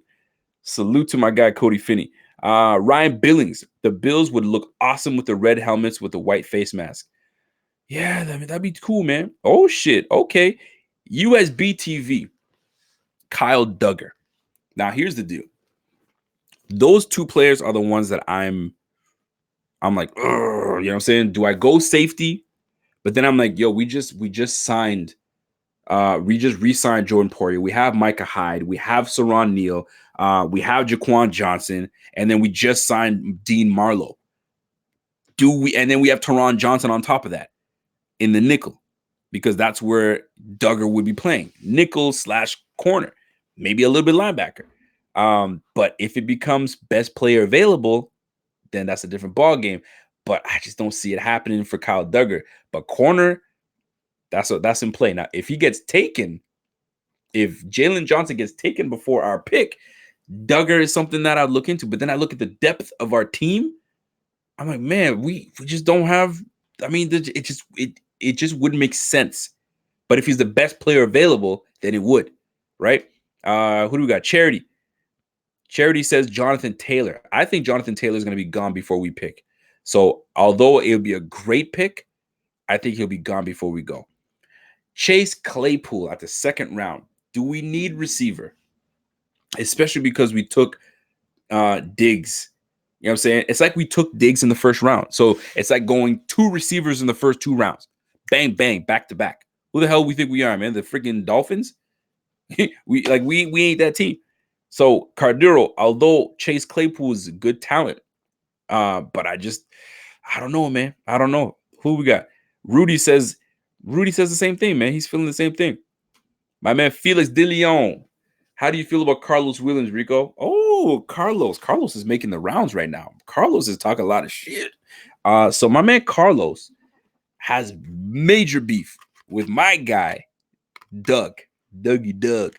[SPEAKER 1] Salute to my guy, Cody Finney. Ryan Billings. The Bills would look awesome with the red helmets with the white face mask. Yeah, that'd be cool, man. Oh, shit. Okay. USB TV. Kyle Duggar. Now, here's the deal. Those two players are the ones that I'm like, you know what I'm saying? Do I go safety? But then I'm like, yo, we just signed. We just re-signed Jordan Poirier. We have Micah Hyde. We have Saron Neal. We have Jaquan Johnson. And then we just signed Dean Marlowe. And then we have Teron Johnson on top of that in the nickel, because that's where Duggar would be playing. Nickel / corner, maybe a little bit linebacker. But if it becomes best player available, then that's a different ball game. But I just don't see it happening for Kyle Duggar. But corner, that's in play. Now, if he gets taken, if Jalen Johnson gets taken before our pick, Duggar is something that I'd look into. But then I look at the depth of our team. I'm like, man, we just don't have. I mean, it just wouldn't make sense. But if he's the best player available, then it would, right? Who do we got? Charity. Charity says Jonathan Taylor. I think Jonathan Taylor is going to be gone before we pick. So although it would be a great pick, I think he'll be gone before we go. Chase Claypool at the second round. Do we need receiver? Especially because we took Diggs. You know what I'm saying? It's like we took Diggs in the first round. So it's like going 2 receivers in the first 2 rounds. Bang, bang, back to back. Who the hell we think we are, man? The freaking Dolphins? we ain't that team. So Cardero, although Chase Claypool is a good talent, but I don't know, man. I don't know. Who we got? Rudy says the same thing, man. He's feeling the same thing. My man Felix De Leon. How do you feel about Carlos Williams, Rico? Oh, Carlos. Carlos is making the rounds right now. Carlos is talking a lot of shit. So my man Carlos has major beef with my guy, Dougie Doug.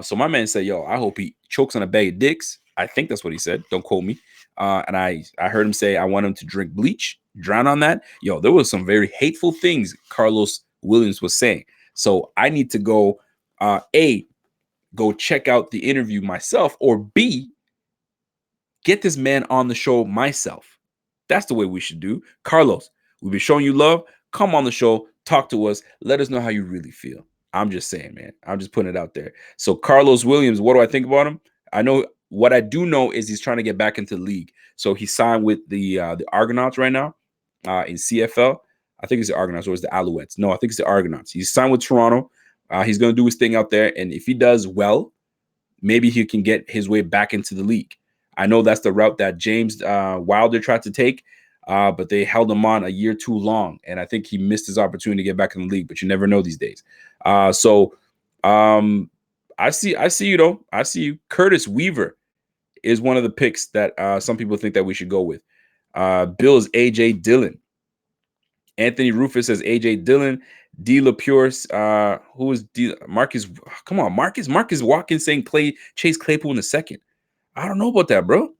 [SPEAKER 1] So my man said, yo, I hope he chokes on a bag of dicks. I think that's what he said. Don't quote me. And I heard him say, I want him to drink bleach, drown on that. Yo, there was some very hateful things Carlos Williams was saying. So I need to go, A, go check out the interview myself, or B, get this man on the show myself. That's the way we should do. Carlos, we've been showing you love. Come on the show, talk to us. Let us know how you really feel. I'm just saying, man. I'm just putting it out there. So Carlos Williams, what do I think about him? I know what I do know is he's trying to get back into the league. So he signed with the Argonauts right now in CFL. I think it's the Argonauts, or it's the Alouettes. No, I think it's the Argonauts. He's signed with Toronto. He's going to do his thing out there. And if he does well, maybe he can get his way back into the league. I know that's the route that James Wilder tried to take, but they held him on a year too long. And I think he missed his opportunity to get back in the league, but you never know these days. I see you, though. I see you. Curtis Weaver is one of the picks that some people think that we should go with. Bill's A.J. Dillon. Anthony Rufus says AJ Dillon. D. LaPure, who is D? Marcus? Come on, Marcus. Marcus Watkins saying Chase Claypool in the second. I don't know about that, bro.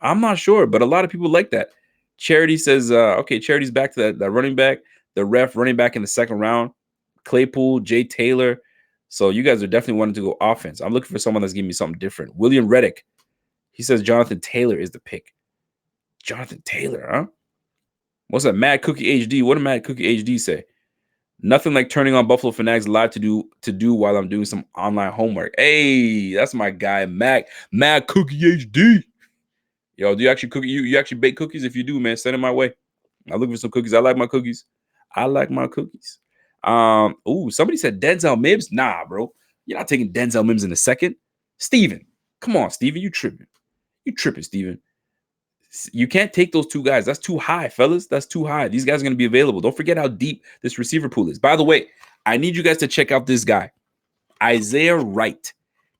[SPEAKER 1] I'm not sure, but a lot of people like that. Charity says, okay, Charity's back to that running back. The ref running back in the second round. Claypool, Jay Taylor. So you guys are definitely wanting to go offense. I'm looking for someone that's giving me something different. William Reddick. He says Jonathan Taylor is the pick. Jonathan Taylor, huh? What's that? Mad Cookie HD. What did Mad Cookie HD say? Nothing like turning on Buffalo Fanatics live to do while I'm doing some online homework. Hey, that's my guy, Mad Cookie HD. Yo, do you actually cook? You actually bake cookies? If you do, man, send it my way. I'm looking for some cookies. I like my cookies. Ooh, somebody said Denzel Mims. Nah, bro. You're not taking Denzel Mims in a second. Steven. Come on, Steven. You tripping, Steven. You can't take those two guys. That's too high, fellas. That's too high. These guys are going to be available. Don't forget how deep this receiver pool is. By the way, I need you guys to check out this guy, Isaiah Wright.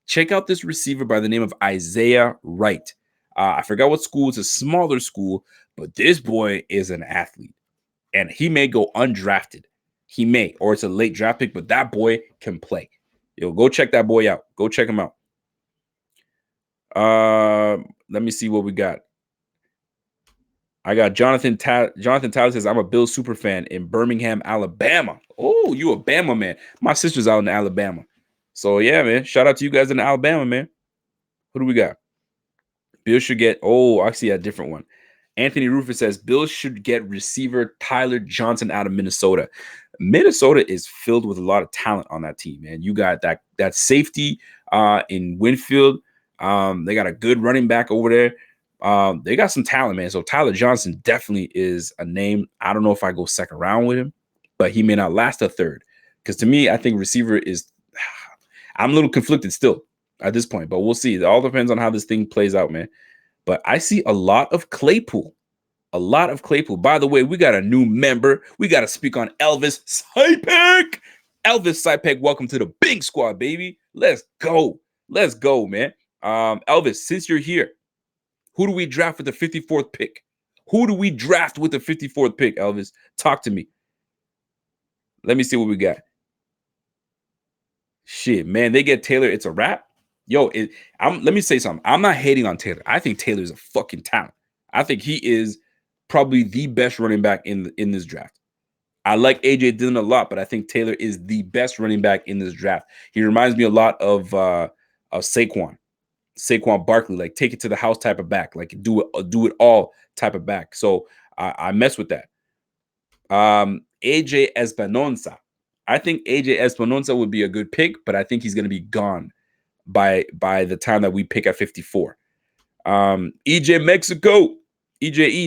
[SPEAKER 1] Check out this receiver by the name of Isaiah Wright. I forgot what school. It's a smaller school, but this boy is an athlete, and he may go undrafted. He may, or it's a late draft pick, but that boy can play. Yo, go check that boy out. Go check him out. Let me see what we got. I got Jonathan Tyler says, I'm a Bills super fan in Birmingham, Alabama. Oh, you a Bama man. My sister's out in Alabama. So, yeah, man. Shout out to you guys in Alabama, man. Who do we got? Bills should get, I see a different one. Anthony Rufus says, Bills should get receiver Tyler Johnson out of Minnesota. Minnesota is filled with a lot of talent on that team, man. You got that safety in Winfield. They got a good running back over there. They got some talent, man. So Tyler Johnson definitely is a name. I don't know if I go second round with him, but he may not last a third. Because to me, I think receiver is – I'm a little conflicted still at this point, but we'll see. It all depends on how this thing plays out, man. But I see a lot of Claypool. By the way, we got a new member. We got to speak on Elvis Sipek. Elvis Sipek, welcome to the big squad, baby. Let's go, man. Elvis, since you're here, who do we draft with the 54th pick? Elvis? Talk to me. Let me see what we got. Shit, man, they get Taylor. It's a wrap. Yo, let me say something. I'm not hating on Taylor. I think Taylor is a fucking talent. I think he is probably the best running back in this draft. I like AJ Dillon a lot, but I think Taylor is the best running back in this draft. He reminds me a lot of Saquon Barkley, like take it to the house type of back, like do it all type of back. So I mess with that. AJ Espinoza. I think AJ Espinoza would be a good pick, but I think he's going to be gone by the time that we pick at 54. EJE,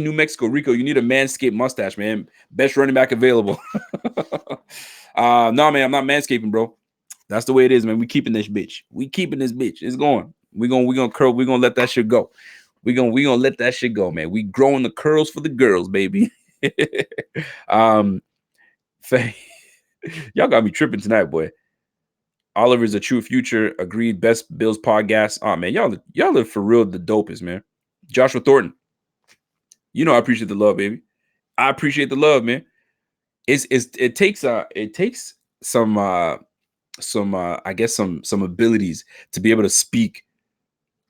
[SPEAKER 1] New Mexico. Rico, you need a Manscaped mustache, man. Best running back available. No, man, I'm not manscaping, bro. That's the way it is, man. We keeping this bitch. It's going. We're gonna curl. We're gonna let that shit go. We're gonna let that shit go, man. We growing the curls for the girls, baby. Y'all got me tripping tonight, boy. Oliver's a true future. Agreed. Best Bills podcast. Oh man, y'all are for real the dopest, man. Joshua Thornton. You know I appreciate the love, baby. I appreciate the love, man. It takes some I guess some abilities to be able to speak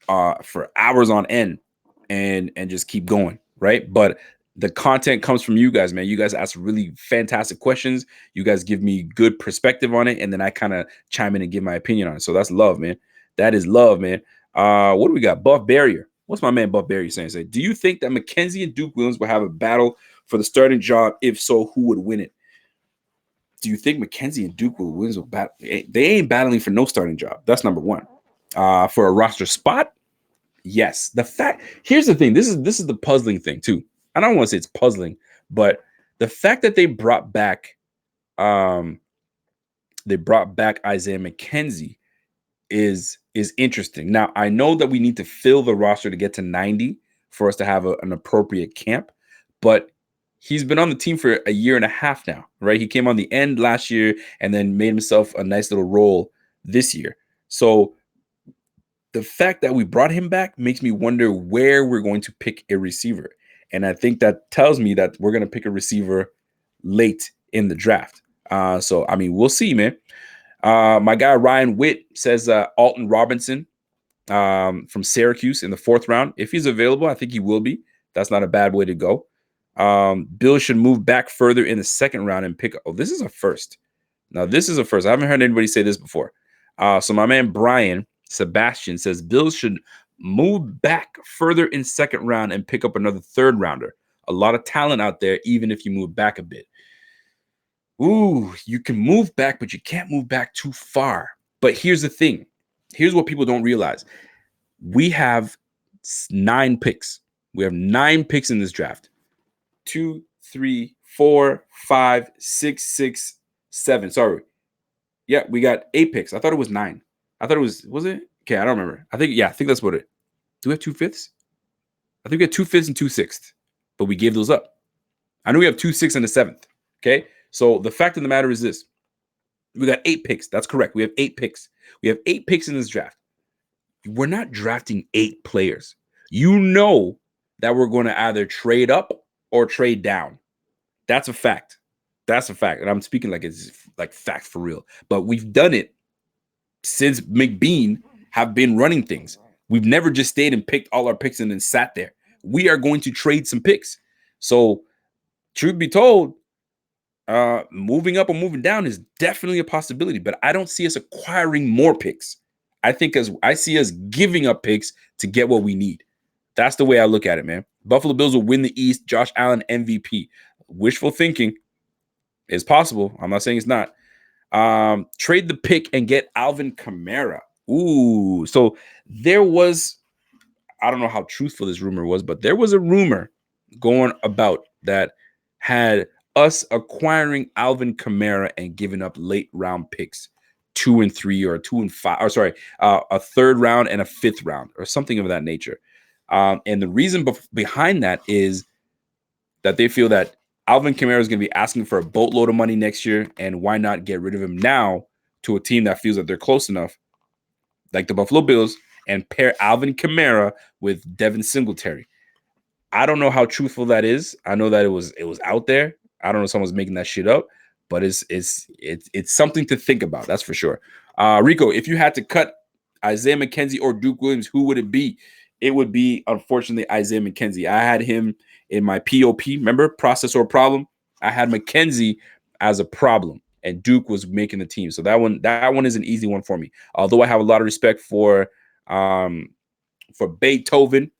[SPEAKER 1] for hours on end and just keep going, right? But the content comes from you guys, man. You guys ask really fantastic questions. You guys give me good perspective on it, and then I kind of chime in and give my opinion on it. So that's love, man. That is love, man. What do we got? Buff Barrier. What's my man Buff Barrier saying? Do you think that Mackenzie and Duke Williams will have a battle for the starting job? If so, who would win it? Do you think Mackenzie and Duke Williams will battle? They ain't battling for no starting job. That's number one. For a roster spot, yes. Here's the thing. This is the puzzling thing too. I don't want to say it's puzzling, but the fact that they brought back Isaiah McKenzie is interesting. Now, I know that we need to fill the roster to get to 90 for us to have an appropriate camp, but he's been on the team for a year and a half now, right? He came on the end last year and then made himself a nice little role this year. So the fact that we brought him back makes me wonder where we're going to pick a receiver. And I think that tells me that we're going to pick a receiver late in the draft. So, I mean, we'll see, man. My guy Ryan Witt says Alton Robinson from Syracuse in the 4th round. If he's available, I think he will be. That's not a bad way to go. Bill should move back further in the 2nd round and pick. Oh, this is a first. Now, this is a first. I haven't heard anybody say this before. So my man Brian Sebastian says Bills should move back further in 2nd round and pick up another 3rd rounder. A lot of talent out there, even if you move back a bit. Ooh, you can move back, but you can't move back too far. But here's the thing. Here's what people don't realize. We have 9 picks. We have 9 picks in this draft. 2, 3, 4, 5, 6, 7. Sorry. Yeah, we got 8 picks. I thought it was 9. I thought it was it? Okay, I don't remember. I think that's what it. Do we have 2 5ths? I think we have 2 5ths and 2 6ths, but we gave those up. I know we have 2 6ths and a 7th. Okay, so the fact of the matter is this: we got 8 picks. That's correct. We have 8 picks. We have 8 picks in this draft. We're not drafting 8 players. You know that we're going to either trade up or trade down. That's a fact. That's a fact. And I'm speaking like it's like fact for real. But we've done it since McBean have been running things. We've never just stayed and picked all our picks and then sat there. We are going to trade some picks. So, truth be told, moving up or moving down is definitely a possibility. But I don't see us acquiring more picks. I see us giving up picks to get what we need. That's the way I look at it, man. Buffalo Bills will win the East. Josh Allen MVP. Wishful thinking is possible. I'm not saying it's not. Trade the pick and get Alvin Kamara. Ooh, so there was, I don't know how truthful this rumor was, but there was a rumor going about that had us acquiring Alvin Kamara and giving up late round picks, 2 and 3 or 2 and 5, or sorry, a 3rd round and a 5th round or something of that nature. And the reason behind that is that they feel that Alvin Kamara is going to be asking for a boatload of money next year, and why not get rid of him now to a team that feels that they're close enough, like the Buffalo Bills, and pair Alvin Kamara with Devin Singletary. I don't know how truthful that is. I know that it was out there. I don't know if someone's making that shit up, but it's something to think about. That's for sure. Rico, if you had to cut Isaiah McKenzie or Duke Williams, who would it be? It would be, unfortunately, Isaiah McKenzie. I had him in my POP, remember, process or problem. I had McKenzie as a problem, and Duke was making the team. So that one is an easy one for me. Although I have a lot of respect for Beethoven,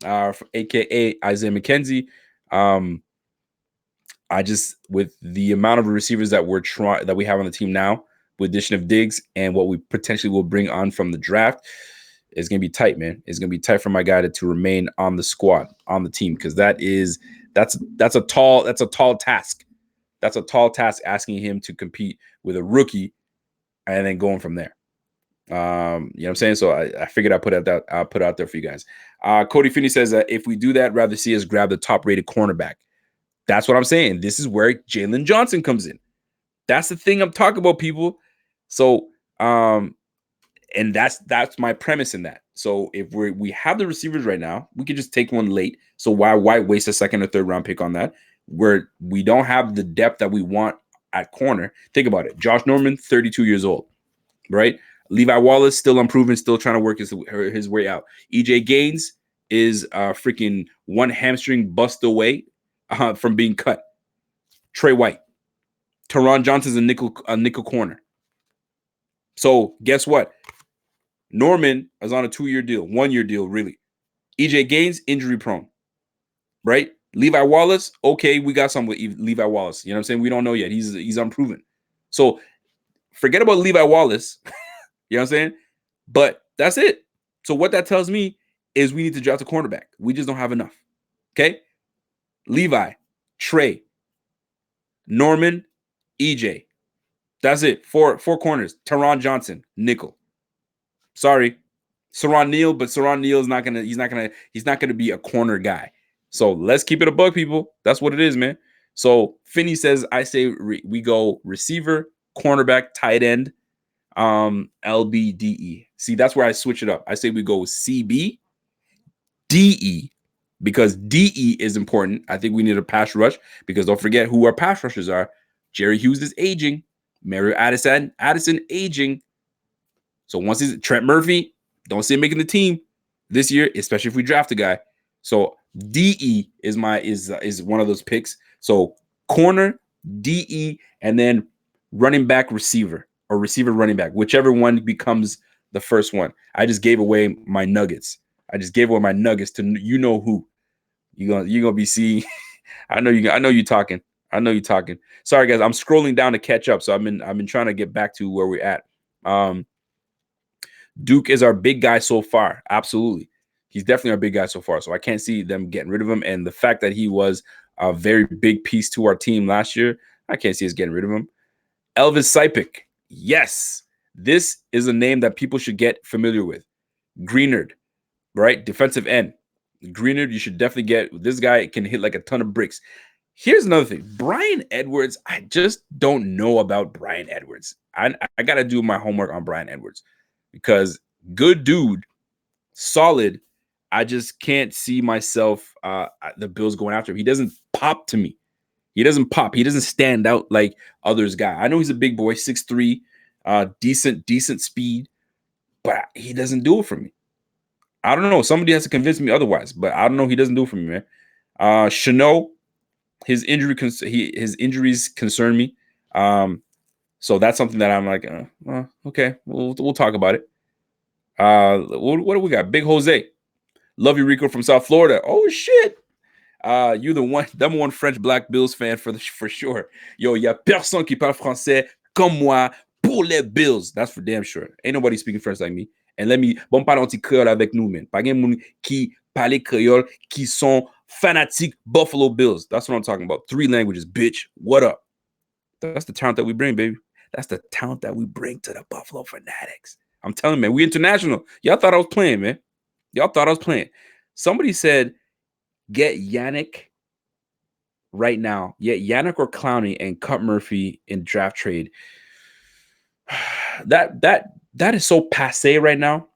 [SPEAKER 1] aka Isaiah McKenzie. I just, with the amount of receivers that we have on the team now, with addition of Diggs and what we potentially will bring on from the draft, it's gonna be tight, man. It's gonna be tight for my guy to remain on the squad, on the team, because that's a tall task. That's a tall task, asking him to compete with a rookie and then going from there. You know what I'm saying? So I figured I'll put it out there for you guys. Cody Finney says that if we do that, rather see us grab the top-rated cornerback. That's what I'm saying. This is where Jalen Johnson comes in. That's the thing I'm talking about, people. So, and that's my premise in that. So if we have the receivers right now, we could just take one late. So why waste a 2nd or 3rd round pick on that? Where we don't have the depth that we want at corner. Think about it. Josh Norman, 32 years old, right? Levi Wallace, still unproven, still trying to work his way out. EJ Gaines is freaking one hamstring bust away from being cut. Trey White. Teron Johnson's a nickel corner. So guess what? Norman is on a 2-year deal, 1-year deal, really. EJ Gaines, injury prone, right? Levi Wallace, okay, we got some with Levi Wallace. You know what I'm saying? We don't know yet. He's unproven. So forget about Levi Wallace. You know what I'm saying? But that's it. So what that tells me is we need to draft a cornerback. We just don't have enough. Okay? Levi, Trey, Norman, EJ. That's it. Four corners. Teron Johnson, nickel. Sorry, Saron Neal, but Saron Neal is he's not gonna be a corner guy. So let's keep it a buck, people. That's what it is, man. So Finney says, I say we go receiver, cornerback, tight end, LBDE. See, that's where I switch it up. I say we go CB, DE, because DE is important. I think we need a pass rush because don't forget who our pass rushers are. Jerry Hughes is aging. Mario Addison aging. So once he's Trent Murphy, don't see him making the team this year, especially if we draft a guy. So DE is one of those picks. So corner, DE, and then running back receiver or receiver running back, whichever one becomes the first one. I just gave away my nuggets. I just gave away my nuggets to you know who. You're gonna be seeing. I know you talking. Sorry guys, I'm scrolling down to catch up. So I've been trying to get back to where we're at. Duke is our big guy so far. Absolutely. He's definitely our big guy so far. So I can't see them getting rid of him. And the fact that he was a very big piece to our team last year, I can't see us getting rid of him. Elvis Sipik. Yes. This is a name that people should get familiar with. Greenard, right? Defensive end. Greenard, you should definitely get. This guy can hit like a ton of bricks. Here's another thing. Brian Edwards, I just don't know about Brian Edwards. I got to do my homework on Brian Edwards because good dude, solid. I just can't see myself, the Bills going after him. He doesn't pop to me. He doesn't pop. He doesn't stand out like others guy. I know he's a big boy, 6'3", decent speed, but he doesn't do it for me. I don't know. Somebody has to convince me otherwise, but I don't know. He doesn't do it for me, man. Chanel, his injuries concern me. So that's something that I'm like, okay, we'll talk about it. What do we got? Big Jose. Love you, Rico from South Florida. Oh shit. You're the number one French Black Bills fan for sure. Yo, y a personne qui parle français comme moi pour les Bills. That's for damn sure. Ain't nobody speaking French like me. And bon parle anti-créole avec nous, man. Pas gen moun qui parle créole qui sont fanatiques Buffalo Bills. That's what I'm talking about. 3 languages, bitch. What up? That's the talent that we bring, baby. That's the talent that we bring to the Buffalo Fanatics. I'm telling you, man, we international. Y'all thought I was playing, man. Y'all thought I was playing. Somebody said, get Yannick right now. Yeah, Yannick or Clowney and cut Murphy in draft trade. That is so passe right now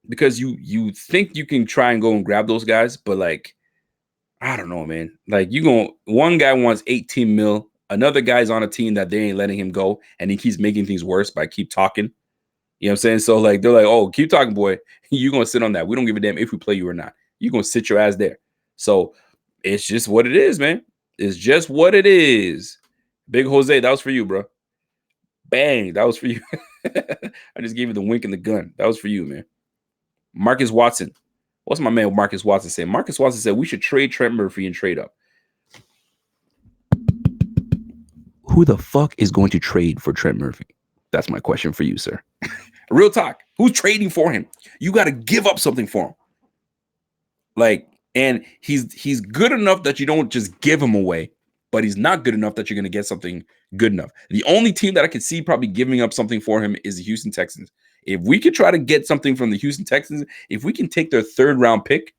[SPEAKER 1] because you think you can try and go and grab those guys, but like, I don't know, man. Like one guy wants 18 mil. Another guy's on a team that they ain't letting him go, and he keeps making things worse by keep talking. You know what I'm saying? So like they're like, oh, keep talking, boy. You're gonna sit on that. We don't give a damn if we play you or not. You're gonna sit your ass there. So it's just what it is, man. It's just what it is. Big Jose, that was for you, bro. Bang, that was for you. I just gave you the wink and the gun. That was for you, man. Marcus Watson. What's my man Marcus Watson saying? Marcus Watson said we should trade Trent Murphy and trade up. Who the fuck is going to trade for Trent Murphy? That's my question for you, sir. Real talk. Who's trading for him? You got to give up something for him. Like, and he's good enough that you don't just give him away, but he's not good enough that you're going to get something good enough. The only team that I could see probably giving up something for him is the Houston Texans. If we could try to get something from the Houston Texans, if we can take their 3rd round pick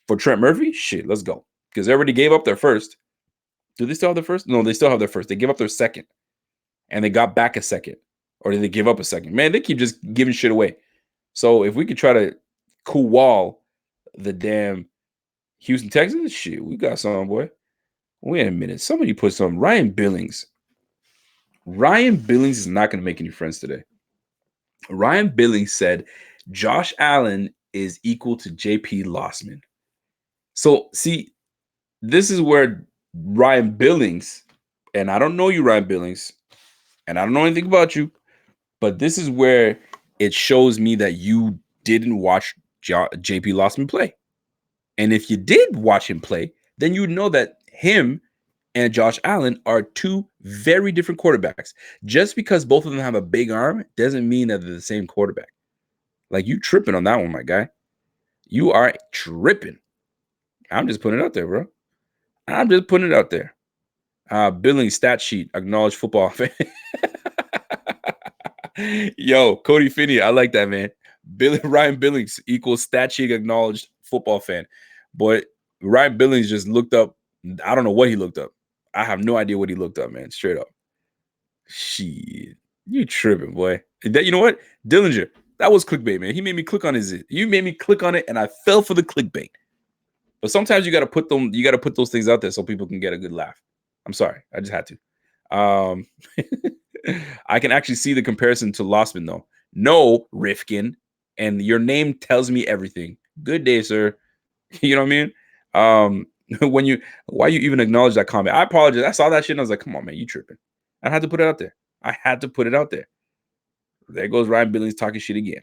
[SPEAKER 1] for Trent Murphy, shit, let's go. Because they already gave up their first. Do they still have their first? No, they still have their first. They gave up their second. And they got back a second. Or did they give up a second? Man, they keep just giving shit away. So if we could try to cool wall the damn Houston Texans, shit, we got something, boy. Wait a minute. Somebody put some. Ryan Billings. Ryan Billings is not going to make any friends today. Ryan Billings said Josh Allen is equal to JP Lossman. So, see, this is where Ryan Billings, and I don't know you, Ryan Billings, and I don't know anything about you, but this is where it shows me that you didn't watch JP Lossman play. And if you did watch him play, then you know that him and Josh Allen are 2 very different quarterbacks. Just because both of them have a big arm doesn't mean that they're the same quarterback. Like, you tripping on that one, my guy. You are tripping. I'm just putting it out there, bro. I'm just putting it out there. Billings stat sheet, acknowledged football fan. Yo, Cody Finney, I like that, man. Ryan Billings equals stat sheet acknowledged football fan. Boy, Ryan Billings just looked up. I don't know what he looked up. I have no idea what he looked up, man. Straight up. Shit. You tripping, boy. You know what? Dillinger, that was clickbait, man. He made me click on You made me click on it, and I fell for the clickbait. But sometimes you got to put them. You got to put those things out there so people can get a good laugh. I'm sorry, I just had to. I can actually see the comparison to Lossman though. No, Rifkin, and your name tells me everything. Good day, sir. You know what I mean? Why you even acknowledge that comment? I apologize. I saw that shit and I was like, come on, man, you tripping. I had to put it out there. There goes Ryan Billings talking shit again.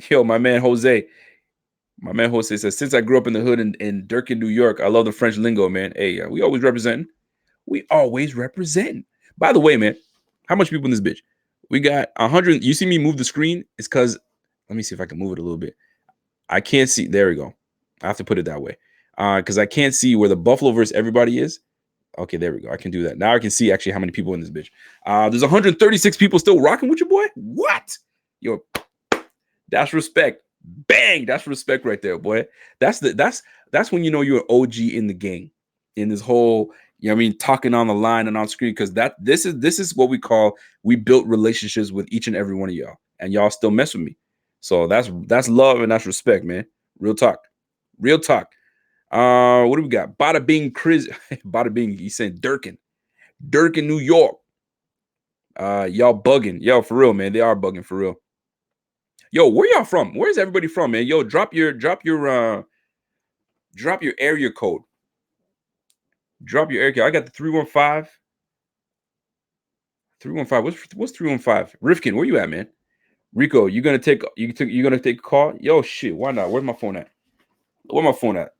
[SPEAKER 1] Yo, my man Jose says, since I grew up in the hood in Durkin, New York, I love the French lingo, man. Hey, we always representing. By the way, man, how much people in this bitch? We got 100. You see me move the screen? It's because, let me see if I can move it a little bit. I can't see. There we go. I have to put it that way. Because I can't see where the Buffalo versus everybody is. Okay, there we go. I can do that. Now I can see actually how many people in this bitch. There's 136 people still rocking with your boy. What? Yo, that's respect. Bang! That's respect right there, boy. That's when you know you're an OG in the game. In this whole, you know what I mean, talking on the line and on screen, because this is what we built relationships with each and every one of y'all, and y'all still mess with me. So that's love and that's respect, man. Real talk. What do we got? Bada Bing Chris. Bada Bing, he's saying Durkin, New York. Y'all bugging. Yo, for real, man. They are bugging for real. Yo, where y'all from? Where's everybody from, man? Yo, drop your area code. Drop your area code. I got the 315. 315. What's 315? Rifkin, where you at, man? Rico, you're gonna take a call? Yo, shit, why not? Where's my phone at?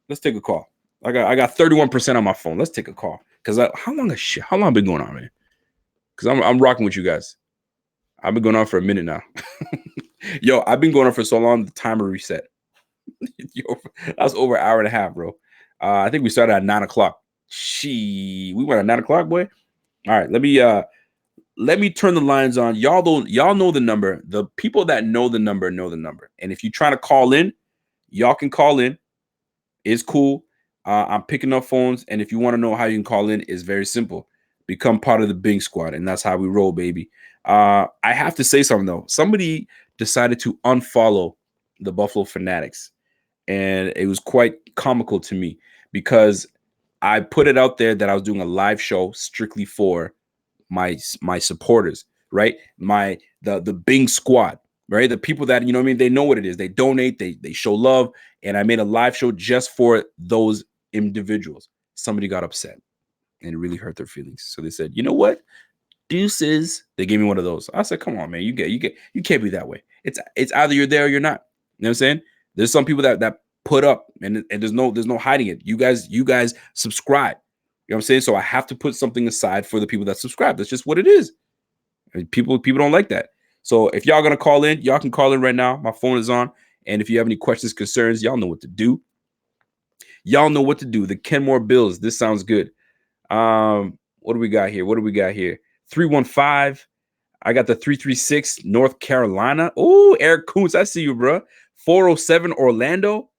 [SPEAKER 1] Let's take a call. I got 31% on my phone. Let's take a call. Cause how long been going on, man? Cause I'm rocking with you guys. I've been going on for a minute now. Yo, I've been going on for so long, the timer reset. Yo, that's over an hour and a half, bro. I think we started at 9 o'clock. We went at 9 o'clock, boy. All right, let me turn the lines on. Y'all know the number. The people that know the number know the number. And if you're trying to call in, y'all can call in. It's cool. I'm picking up phones. And if you want to know how you can call in, it's very simple. Become part of the Bing Squad. And that's how we roll, baby. I have to say something, though. Somebody decided to unfollow the Buffalo Fanatics. And it was quite comical to me because I put it out there that I was doing a live show strictly for my supporters, right? The Bing Squad, right? The people that, you know what I mean, they know what it is. They donate, they show love. And I made a live show just for those individuals. Somebody got upset and it really hurt their feelings. So they said, you know what? Deuces. They gave me one of those. I said, come on, man. You can't be that way. It's either you're there or you're not. You know what I'm saying? There's some people that put up and there's no hiding it. You guys subscribe. You know what I'm saying? So I have to put something aside for the people that subscribe. That's just what it is. I mean, people don't like that. So if y'all gonna call in, y'all can call in right now. My phone is on. And if you have any questions, concerns, y'all know what to do. The Kenmore Bills. This sounds good. What do we got here? 315. I got the 336 North Carolina. Oh, Eric Kuntz, I see you, bro. 407 Orlando.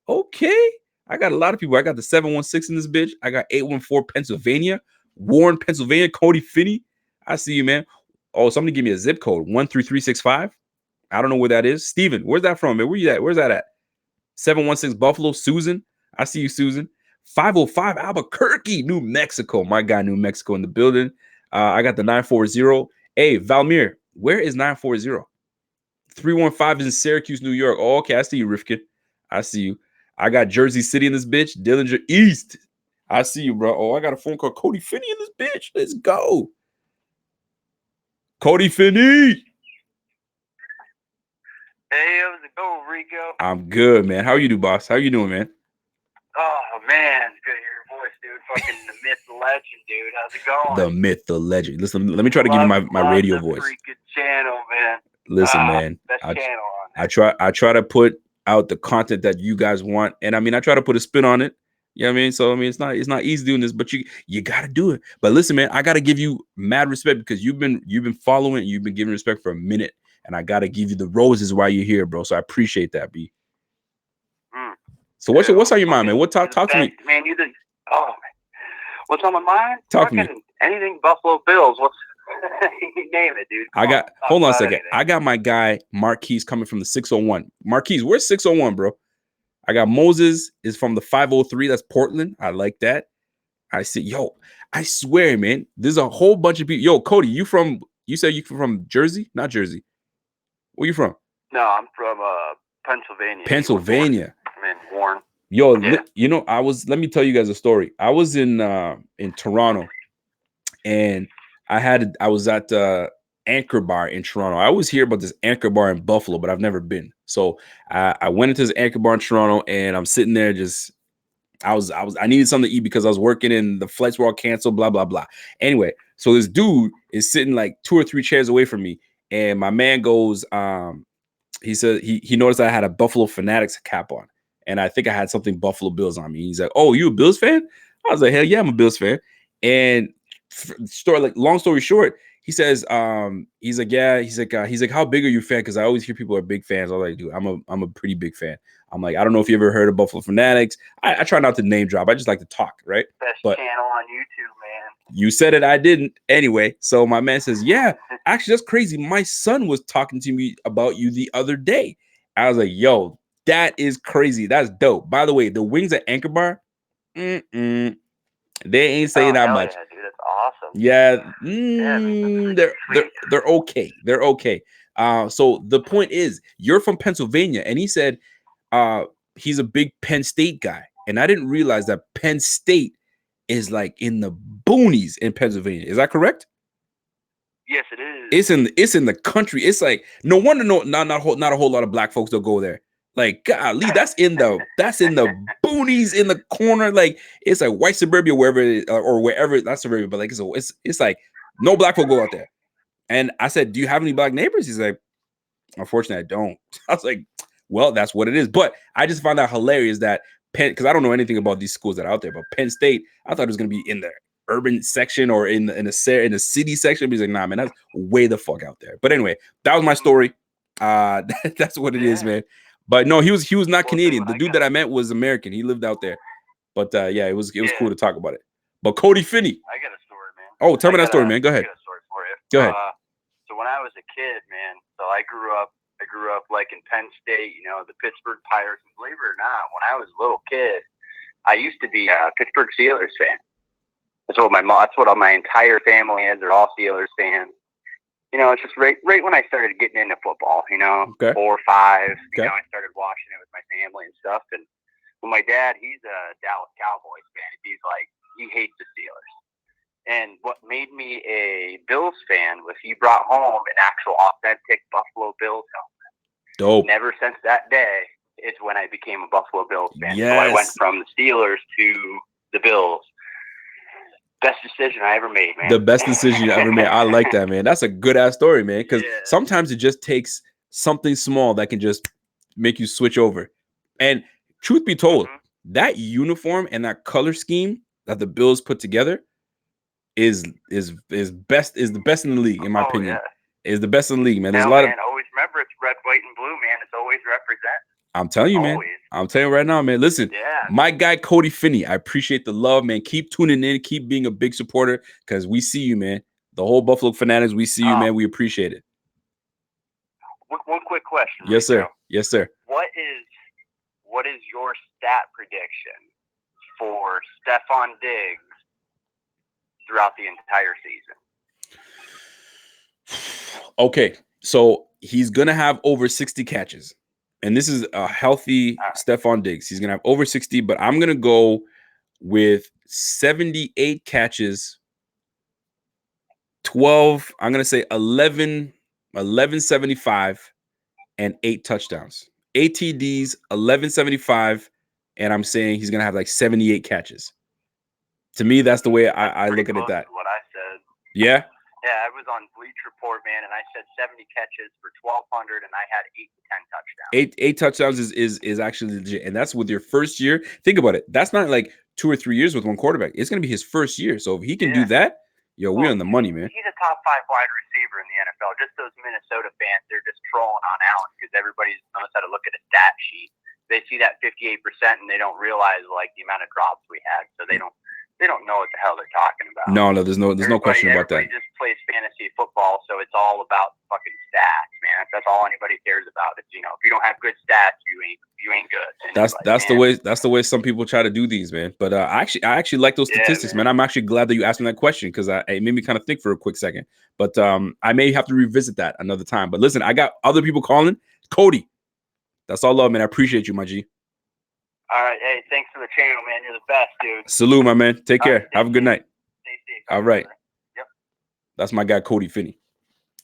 [SPEAKER 1] Okay. I got a lot of people. I got the 716 in this bitch. I got 814 Pennsylvania. Warren, Pennsylvania. Cody Finney. I see you, man. Oh, somebody give me a zip code. 13365. I don't know where that is. Steven, where's that from, man? Where you at? Where's that at? 716 Buffalo. Susan. I see you, Susan. 505 Albuquerque, New Mexico. My guy, New Mexico in the building. I got the 940. Hey, Valmir, where is 940? 315 is in Syracuse, New York. Oh, okay. I see you, Rifkin. I see you. I got Jersey City in this bitch. Dillinger East. I see you, bro. Oh, I got a phone call. Cody Finney in this bitch. Let's go. Cody Finney.
[SPEAKER 4] Hey, how's it going, Rico?
[SPEAKER 1] I'm good, man. How you do, boss? How you doing, man?
[SPEAKER 4] Oh, man. Good to hear your voice, dude. Fucking the myth, the legend, dude. How's it going?
[SPEAKER 1] The myth, the legend. Listen, let me try to give you my radio voice.
[SPEAKER 4] Freaking channel, man.
[SPEAKER 1] Listen, man.
[SPEAKER 4] Best channel on there.
[SPEAKER 1] I try to put out the content that you guys want. And I mean, I try to put a spin on it. You know what I mean? So I mean, it's not easy doing this, but you gotta do it. But listen, man, I gotta give you mad respect because you've been following, you've been giving respect for a minute, and I gotta give you the roses while you're here, bro. So I appreciate that, B. So what's on your mind, man? What talk to me?
[SPEAKER 4] Man, you did. Oh, man. What's on my mind?
[SPEAKER 1] Talk to me.
[SPEAKER 4] Anything Buffalo Bills. What's you name it, dude.
[SPEAKER 1] Hold on a second. Anything. I got my guy Marquise coming from the 601. Marquise, where's 601, bro? I got Moses is from the 503. That's Portland. I like that. I see. Yo, I swear, man, there's a whole bunch of people. Yo, Cody, you said you from Jersey? Not Jersey. Where you from?
[SPEAKER 4] No, I'm from Pennsylvania.
[SPEAKER 1] Pennsylvania.
[SPEAKER 4] I'm in Warren.
[SPEAKER 1] Yo,
[SPEAKER 4] Yeah.
[SPEAKER 1] let me tell you guys a story. I was in Toronto, and I was at Anchor Bar in Toronto. I always hear about this Anchor Bar in Buffalo, but I've never been. So I went into this Anchor Bar in Toronto, and I'm sitting there I needed something to eat because I was working and the flights were all canceled, blah, blah, blah. Anyway, so this dude is sitting like 2 or 3 chairs away from me. And my man goes, he said he noticed I had a Buffalo Fanatics cap on. And I think I had something Buffalo Bills on me. He's like, "Oh, you a Bills fan?" I was like, "Hell yeah, I'm a Bills fan." And long story short, he says, he's like, "Yeah." He's like, "How big are you a fan?" Because I always hear people are big fans. I was like, "Dude, I'm a pretty big fan." I'm like, "I don't know if you ever heard of Buffalo Fanatics." I try not to name drop. I just like to talk, right?
[SPEAKER 4] Best channel on YouTube, man.
[SPEAKER 1] You said it, I didn't. Anyway, so my man says, "Yeah, actually, that's crazy. My son was talking to me about you the other day." I was like, "Yo, that is crazy. That's dope." By the way, the wings at Anchor Bar, they ain't saying that much.
[SPEAKER 4] Yeah, dude, that's awesome.
[SPEAKER 1] Yeah, they're okay. They're okay. So the point is, you're from Pennsylvania, and he said he's a big Penn State guy, and I didn't realize that Penn State is like in the boonies in Pennsylvania. Is that correct?
[SPEAKER 4] Yes, it is.
[SPEAKER 1] It's in the country. It's like no wonder not a whole lot of black folks don't go there. Like, golly, that's in the boonies in the corner. Like, it's like white suburbia wherever it is, or wherever, not suburbia, but like it's like no black folk go out there. And I said, "Do you have any black neighbors?" He's like, "Unfortunately, I don't." I was like, "Well, that's what it is." But I just found out hilarious that because I don't know anything about these schools that are out there, but Penn State, I thought it was gonna be in the urban section or in the city section. But he's like, "Nah, man, that's way the fuck out there." But anyway, that was my story. That's what it is, man. But no, he was not Canadian. The dude that I met was American. He lived out there. But yeah, it was cool to talk about it. But Cody Finney.
[SPEAKER 4] I got a story, man.
[SPEAKER 1] Oh, tell me that story, man. Go ahead.
[SPEAKER 4] I got a story for you.
[SPEAKER 1] Go ahead.
[SPEAKER 4] So when I was a kid, man, so I grew up like in Penn State, the Pittsburgh Pirates. And believe it or not, when I was a little kid, I used to be a Pittsburgh Steelers fan. That's what all my entire family is. They're all Steelers fans. It's just right when I started getting into football,
[SPEAKER 1] Okay.
[SPEAKER 4] 4 or 5,
[SPEAKER 1] Okay.
[SPEAKER 4] I started watching it with my family and stuff. And well, my dad, he's a Dallas Cowboys fan. He hates the Steelers. And what made me a Bills fan was he brought home an actual authentic Buffalo Bills helmet.
[SPEAKER 1] Dope.
[SPEAKER 4] Never since that day is when I became a Buffalo Bills fan.
[SPEAKER 1] Yes.
[SPEAKER 4] So I went from the Steelers to the Bills. Best decision I ever made, man.
[SPEAKER 1] The best decision you ever made. I like that, man. That's a good ass story, man. Because sometimes it just takes something small that can just make you switch over. And truth be told, that uniform and that color scheme that the Bills put together is the best in the league, in my opinion.
[SPEAKER 4] Yeah.
[SPEAKER 1] Is the best in the league, man. There's
[SPEAKER 4] always remember it's red, white, and blue, man. It's always represent.
[SPEAKER 1] I'm telling you, man. I'm telling you right now, man. Listen, my guy Cody Finney, I appreciate the love, man. Keep tuning in, keep being a big supporter, because we see you, man. The whole Buffalo Fanatics, we see you, man. We appreciate it.
[SPEAKER 4] One quick question.
[SPEAKER 1] Yes, sir. Yes, sir.
[SPEAKER 4] What is your stat prediction for Stephon Diggs throughout the entire season?
[SPEAKER 1] Okay, so he's gonna have over 60 catches. And this is a healthy Stephon Diggs. He's going to have over 60, but I'm going to go with 78 catches, 12, I'm going to say 1175, and 8 touchdowns. 8 TDs, 1175, and I'm saying he's going to have like 78 catches. To me, that's the way I look at it. That
[SPEAKER 4] what I said.
[SPEAKER 1] Yeah?
[SPEAKER 4] Yeah, I was on Bleach Report, man, and I said 70 catches for 1,200, and I had 8 to 10 touchdowns. 8 touchdowns
[SPEAKER 1] is actually legit, and that's with your first year. Think about it. That's not like 2 or 3 years with one quarterback. It's going to be his first year. So if he can do that, we're on the money, man.
[SPEAKER 4] He's a top 5 wide receiver in the NFL. Just those Minnesota fans, they're just trolling on Allen because everybody knows how to look at a stat sheet. They see that 58%, and they don't realize like the amount of drops we had, so they don't know what the hell they're talking about.
[SPEAKER 1] No, there's no question about that.
[SPEAKER 4] Everybody just plays fantasy football, so it's all about fucking stats, man. That's all anybody cares about. It's if you don't have good stats, you ain't good. And
[SPEAKER 1] That's the way some people try to do these, man. But I actually like those statistics, man. I'm actually glad that you asked me that question because it made me kind of think for a quick second. But I may have to revisit that another time. But listen, I got other people calling. Cody, that's all love, man. I appreciate you, my G.
[SPEAKER 4] All right, hey, thanks for the channel, man. You're the best, dude.
[SPEAKER 1] Salute, my man. Take care.
[SPEAKER 4] Right,
[SPEAKER 1] have a good night.
[SPEAKER 4] Stay safe.
[SPEAKER 1] All right.
[SPEAKER 4] Yep.
[SPEAKER 1] That's my guy, Cody Finney.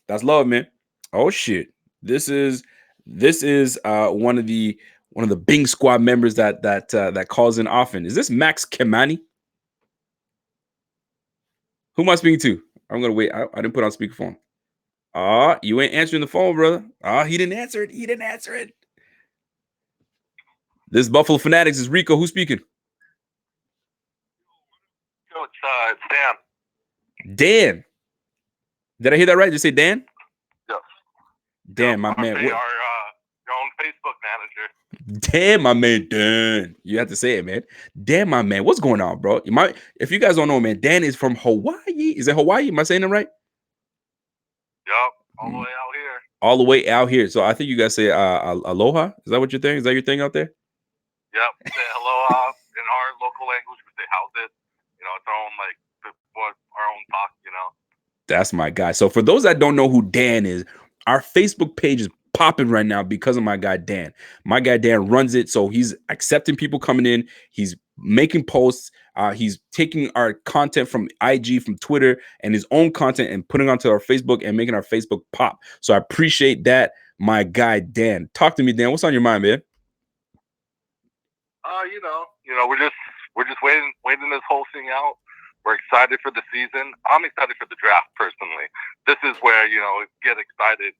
[SPEAKER 1] That's love, man. Oh shit. This is one of the Bing squad members that calls in often. Is this Max Kimani? Who am I speaking to? I'm gonna wait. I didn't put on speakerphone. You ain't answering the phone, brother. He didn't answer it. He didn't answer it. This Buffalo Fanatics is Rico. Who's speaking?
[SPEAKER 5] It's Dan.
[SPEAKER 1] Dan. Did I hear that right? Did you say Dan?
[SPEAKER 5] Yes.
[SPEAKER 1] Dan, my man.
[SPEAKER 5] Your own Facebook manager.
[SPEAKER 1] Dan, my man. Dan. You have to say it, man. Dan, my man. What's going on, bro? If you guys don't know, man, Dan is from Hawaii. Is it Hawaii? Am I saying it right?
[SPEAKER 5] Yep. All the way out here.
[SPEAKER 1] All the way out here. So I think you guys say aloha. Is that what your thing? Is that your thing out there?
[SPEAKER 5] Yep. Say aloha in our local language. We say how's it. It's our own our own talk.
[SPEAKER 1] That's my guy. So for those that don't know who Dan is, our Facebook page is popping right now because of my guy Dan. My guy Dan runs it, so he's accepting people coming in. He's making posts. He's taking our content from IG, from Twitter, and his own content and putting it onto our Facebook and making our Facebook pop. So I appreciate that, my guy Dan. Talk to me, Dan. What's on your mind, man?
[SPEAKER 5] We're just waiting this whole thing out. We're excited for the season. I'm excited for the draft personally. This is where, get excited,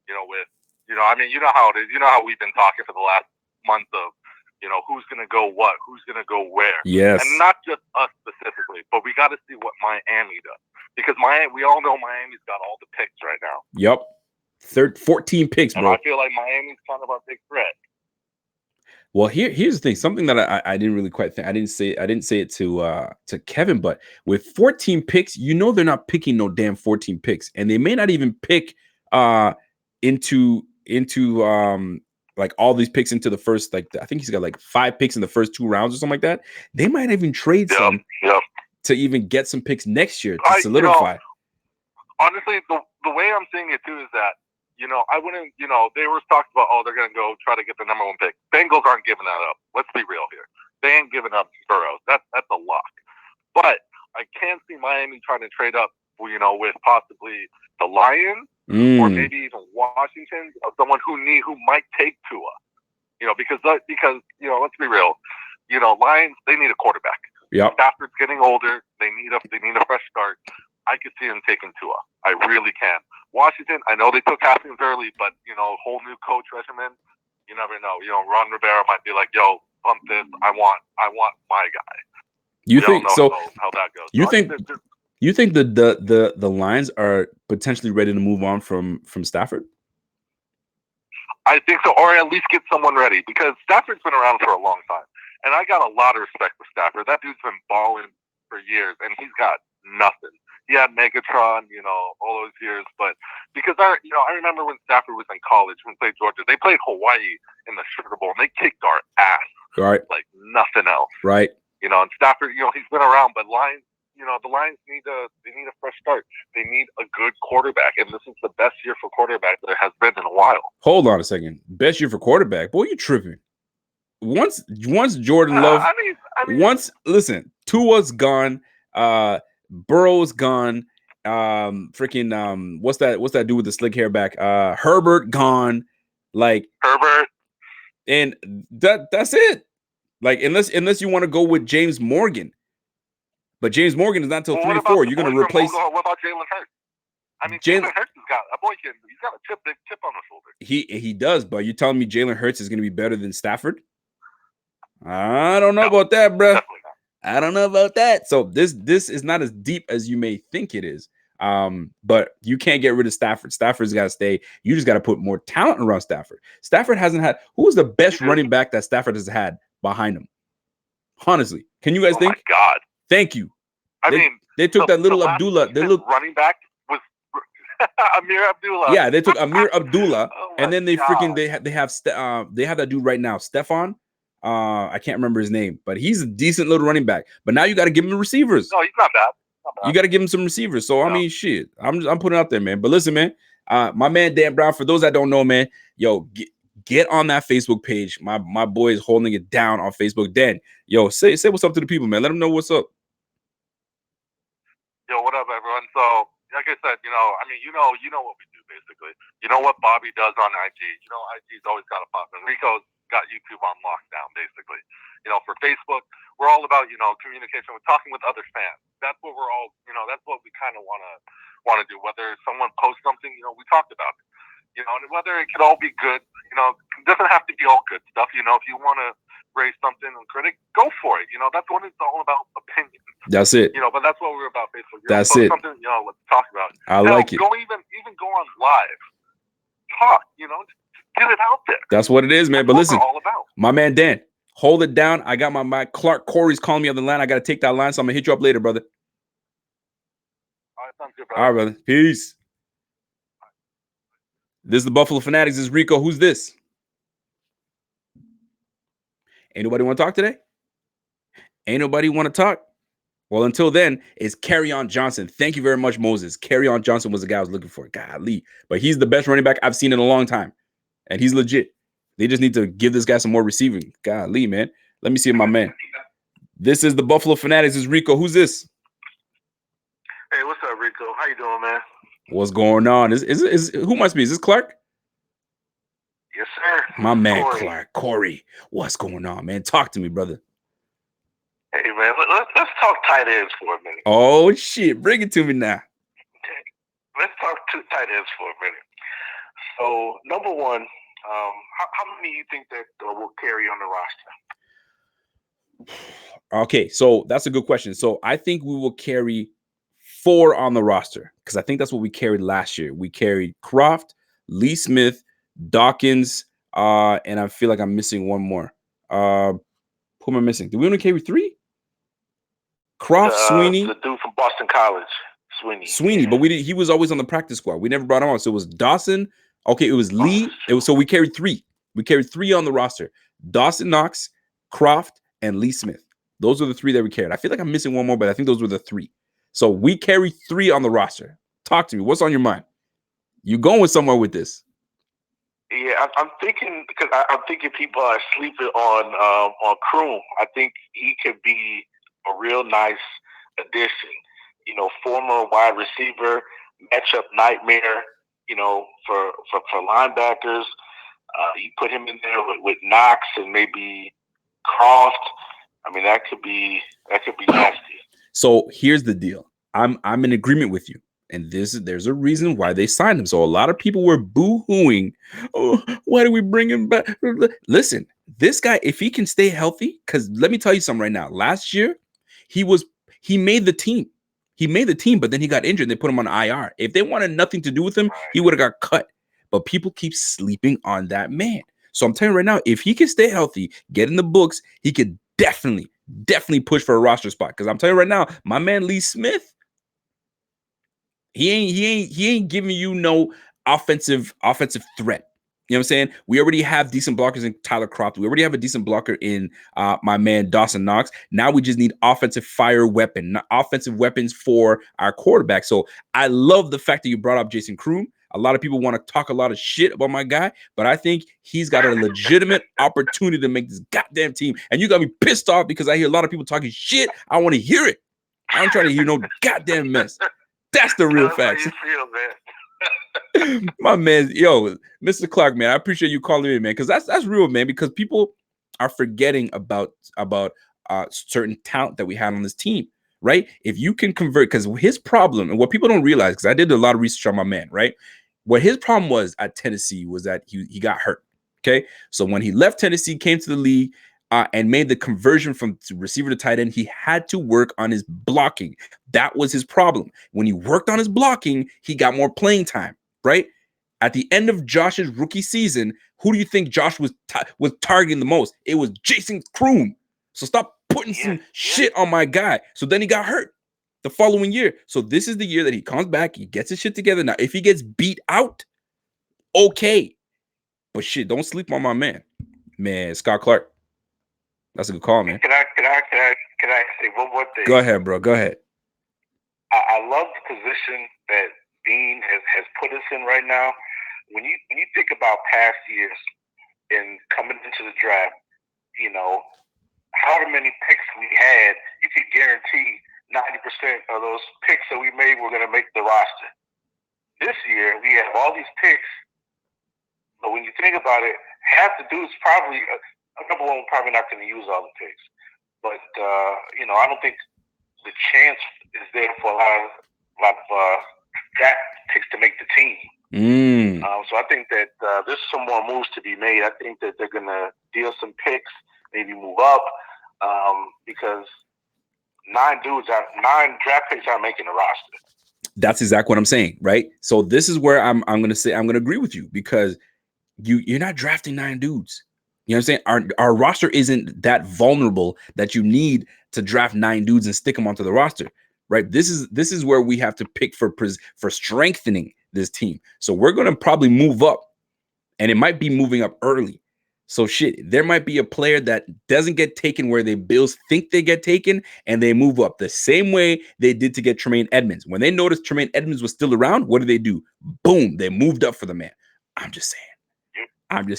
[SPEAKER 5] with, you know how it is. You know how we've been talking for the last month of, who's going to go what, who's going to go where.
[SPEAKER 1] Yes.
[SPEAKER 5] And not just us specifically, but we got to see what Miami does. Because we all know Miami's got all the picks right now.
[SPEAKER 1] Yep. 14 picks, bro.
[SPEAKER 5] And I feel like Miami's kind of our big threat.
[SPEAKER 1] Well, here's the thing. Something that I didn't really quite think. I didn't say it to Kevin, but with 14 picks, they're not picking no damn 14 picks, and they may not even pick into like all these picks into the first, like I think he's got like 5 picks in the first 2 rounds or something like that. They might even trade some to even get some picks next year to solidify.
[SPEAKER 5] Honestly, the way I'm seeing it too is that. I wouldn't, they were talked about, they're going to go try to get the number 1 pick. Bengals aren't giving that up. Let's be real here. They ain't giving up Burrows. That's a lock. But I can see Miami trying to trade up, with possibly the Lions or maybe even Washington, someone who might take Tua. Because let's be real. Lions, they need a quarterback.
[SPEAKER 1] Yep.
[SPEAKER 5] Stafford's getting older. They need a fresh start. I could see him taking Tua. I really can. Washington, I know they took Haskins early, but whole new coach regimen. You never know. Ron Rivera might be like, "Yo, bump this. I want my guy."
[SPEAKER 1] You think so?
[SPEAKER 5] How that goes?
[SPEAKER 1] You think the Lions are potentially ready to move on from Stafford?
[SPEAKER 5] I think so, or at least get someone ready because Stafford's been around for a long time, and I got a lot of respect for Stafford. That dude's been balling for years, and he's got nothing. He had Megatron, all those years. But because I remember when Stafford was in college, when we played Georgia, they played Hawaii in the Sugar Bowl, and they kicked our ass.
[SPEAKER 1] Right.
[SPEAKER 5] Like nothing else.
[SPEAKER 1] Right.
[SPEAKER 5] And Stafford, he's been around, but Lions, the Lions need a fresh start. They need a good quarterback, and this is the best year for quarterback there has been in a while.
[SPEAKER 1] Hold on a second. Best year for quarterback? Boy, you tripping. Once Jordan Love, listen, Tua's gone. Burrow's gone. What's that dude with the slick hair back? Herbert gone. Like
[SPEAKER 5] Herbert.
[SPEAKER 1] And that's it. Like unless you want to go with James Morgan. But James Morgan is not until 3-4. You're gonna replace.
[SPEAKER 5] What about Jalen Hurts? I mean, Jalen Hurts has got a he's got a big chip on his shoulder. He
[SPEAKER 1] does, but you're telling me Jalen Hurts is gonna be better than Stafford? I don't know about that, bro. I don't know about that. So this is not as deep as you may think it is. But you can't get rid of Stafford. Stafford's got to stay. You just got to put more talent around Stafford. Stafford hasn't had. Who was the best running back that Stafford has had behind him? Honestly, can you guys think?
[SPEAKER 5] My God.
[SPEAKER 1] Thank you.
[SPEAKER 5] I mean,
[SPEAKER 1] they took that little Abdullah. They look
[SPEAKER 5] running back was Amir Abdullah.
[SPEAKER 1] Yeah, they took Amir Abdullah,
[SPEAKER 5] Oh
[SPEAKER 1] and then they
[SPEAKER 5] God.
[SPEAKER 1] freaking they have that dude right now, Stefan. I can't remember his name, but he's a decent little running back. But now you got to give him receivers.
[SPEAKER 5] No, he's not bad.
[SPEAKER 1] You got to give him some receivers. So I mean, shit, I'm putting it out there, man. But listen, man, my man Dan Brown. For those that don't know, man, yo, get on that Facebook page. My boy is holding it down on Facebook. Dan, yo, say what's up to the people, man. Let them know what's up.
[SPEAKER 5] Yo, what up, everyone? So, like I said, you know what we do, basically. You know what Bobby does on IG. You know, IG's always got to pop in. Rico's got YouTube on lockdown, basically. You know, for Facebook, we're all about, you know, communication. We're talking with other fans. That's what we're all, you know, that's what we kind of want to do. Whether someone posts something, you know, we talked about it. You know, and whether it could all be good, you know, it doesn't have to be all good stuff. You know, if you want to raise something and critic, go for it. You know, that's what it's all about, opinion.
[SPEAKER 1] That's it.
[SPEAKER 5] You know, but that's what we're about, Facebook. You
[SPEAKER 1] That's
[SPEAKER 5] know,
[SPEAKER 1] it.
[SPEAKER 5] Something, you know, let's talk about it.
[SPEAKER 1] I like it.
[SPEAKER 5] Go even go on live. Talk, you know, just get it out there.
[SPEAKER 1] That's what it is, man. But listen,
[SPEAKER 5] all about.
[SPEAKER 1] My man Dan, hold it down. I got my Clark Corey's calling me on the line. I got to take that line, so I'm gonna hit you up later, brother.
[SPEAKER 5] All right, sounds good, brother.
[SPEAKER 1] All right, brother. Peace. This is the Buffalo Fanatics. This is Rico. Who's this? Ain't nobody want to talk today? Ain't nobody want to talk? Well, until then, it's Kerryon Johnson. Thank you very much, Moses. Kerryon Johnson was the guy I was looking for. Golly. But he's the best running back I've seen in a long time. And he's legit. They just need to give this guy some more receiving. Golly, man. Let me see my man. This is the Buffalo Fanatics. This is Rico. Who's this?
[SPEAKER 5] Hey, what's up, Rico? How you doing, man?
[SPEAKER 1] What's going on? Is who must be? Is this Clark?
[SPEAKER 5] Yes, sir.
[SPEAKER 1] My man,
[SPEAKER 5] Corey.
[SPEAKER 1] Clark. Corey. What's going on, man? Talk to me, brother.
[SPEAKER 5] Hey, man, let's talk tight ends for a minute.
[SPEAKER 1] Oh, shit. Bring it to me now.
[SPEAKER 5] Okay. Let's talk tight ends for a minute. So, number one, how many do you think that will carry on the roster?
[SPEAKER 1] Okay, so that's a good question. So I think we will carry 4 on the roster because I think that's what we carried last year. We carried Croft, Lee Smith, Dawkins, and I feel like I'm missing one more. Who am I missing? Did we only carry 3? Croft, Sweeney.
[SPEAKER 5] The dude from Boston College, Sweeney.
[SPEAKER 1] But he was always on the practice squad. We never brought him on. So it was Dawson. Okay, it was Lee. So we carried 3. We carried 3 on the roster. Dawson Knox, Croft, and Lee Smith. Those are the 3 that we carried. I feel like I'm missing one more, but I think those were the 3. So we carry 3 on the roster. Talk to me. What's on your mind? You going somewhere with this?
[SPEAKER 5] Yeah, I'm thinking because I'm thinking people are sleeping on Kroom. I think he could be a real nice addition. You know, former wide receiver, matchup nightmare. You know, for linebackers, you put him in there with Knox and maybe Croft. I mean, that could be nasty.
[SPEAKER 1] So here's the deal. I'm in agreement with you. And there's a reason why they signed him. So a lot of people were boo-hooing. Oh, why do we bring him back? Listen, this guy, if he can stay healthy, because let me tell you something right now. Last year, he made the team. He made the team, but then he got injured. They put him on IR. If they wanted nothing to do with him, he would have got cut. But people keep sleeping on that man. So I'm telling you right now, if he can stay healthy, get in the books, he could definitely push for a roster spot. Because I'm telling you right now, my man Lee Smith, he ain't giving you no offensive threat. You know what I'm saying? We already have decent blockers in Tyler Croft. We already have a decent blocker in my man Dawson Knox. Now we just need offensive offensive weapons for our quarterback. So I love the fact that you brought up Jason Kroom. A lot of people want to talk a lot of shit about my guy, but I think he's got a legitimate opportunity to make this goddamn team. And you got me pissed off because I hear a lot of people talking shit. I want to hear it. I don't try to hear no goddamn mess. That's the real facts.
[SPEAKER 5] How you feel, man?
[SPEAKER 1] My man, yo, Mr. Clark, man, I appreciate you calling me, man, because that's real, man, because people are forgetting about certain talent that we had on this team, right? If you can convert, because his problem, and what people don't realize, because I did a lot of research on my man, right? What his problem was at Tennessee was that he got hurt, okay? So when he left Tennessee, came to the league, and made the conversion from receiver to tight end, he had to work on his blocking. That was his problem. When he worked on his blocking, he got more playing time, right? At the end of Josh's rookie season, who do you think Josh was targeting the most? It was Jason Kroom. So stop putting some shit on my guy. So then he got hurt. the following year. So this is the year that he comes back, he gets his shit together. Now, if he gets beat out, okay. But shit, don't sleep on my man. Man, Scott Clark. That's a good call, man.
[SPEAKER 5] Can I say one more thing?
[SPEAKER 1] Go ahead, bro. Go ahead.
[SPEAKER 5] I love the position that Dean has put us in right now. When you think about past years and coming into the draft, you know, however many picks we had, you could guarantee 90% of those picks that we made were going to make the roster. This year, we have all these picks, but when you think about it, half the dudes probably, number one, probably not going to use all the picks. But, you know, I don't think the chance is there for a lot of draft picks to make the team. So I think that there's some more moves to be made. I think that they're going to deal some picks, maybe move up, because 9 draft picks aren't making the roster.
[SPEAKER 1] That's exactly what I'm saying, right? So this is where I'm going to agree with you, because you're not drafting 9 dudes. You know what I'm saying? Our roster isn't that vulnerable that you need to draft 9 dudes and stick them onto the roster, right? This is where we have to pick for strengthening this team. So we're going to probably move up, and it might be moving up early. So shit, there might be a player that doesn't get taken where the Bills think they get taken, and they move up the same way they did to get Tremaine Edmonds. When they noticed Tremaine Edmonds was still around, what do? Boom, they moved up for the man. I'm just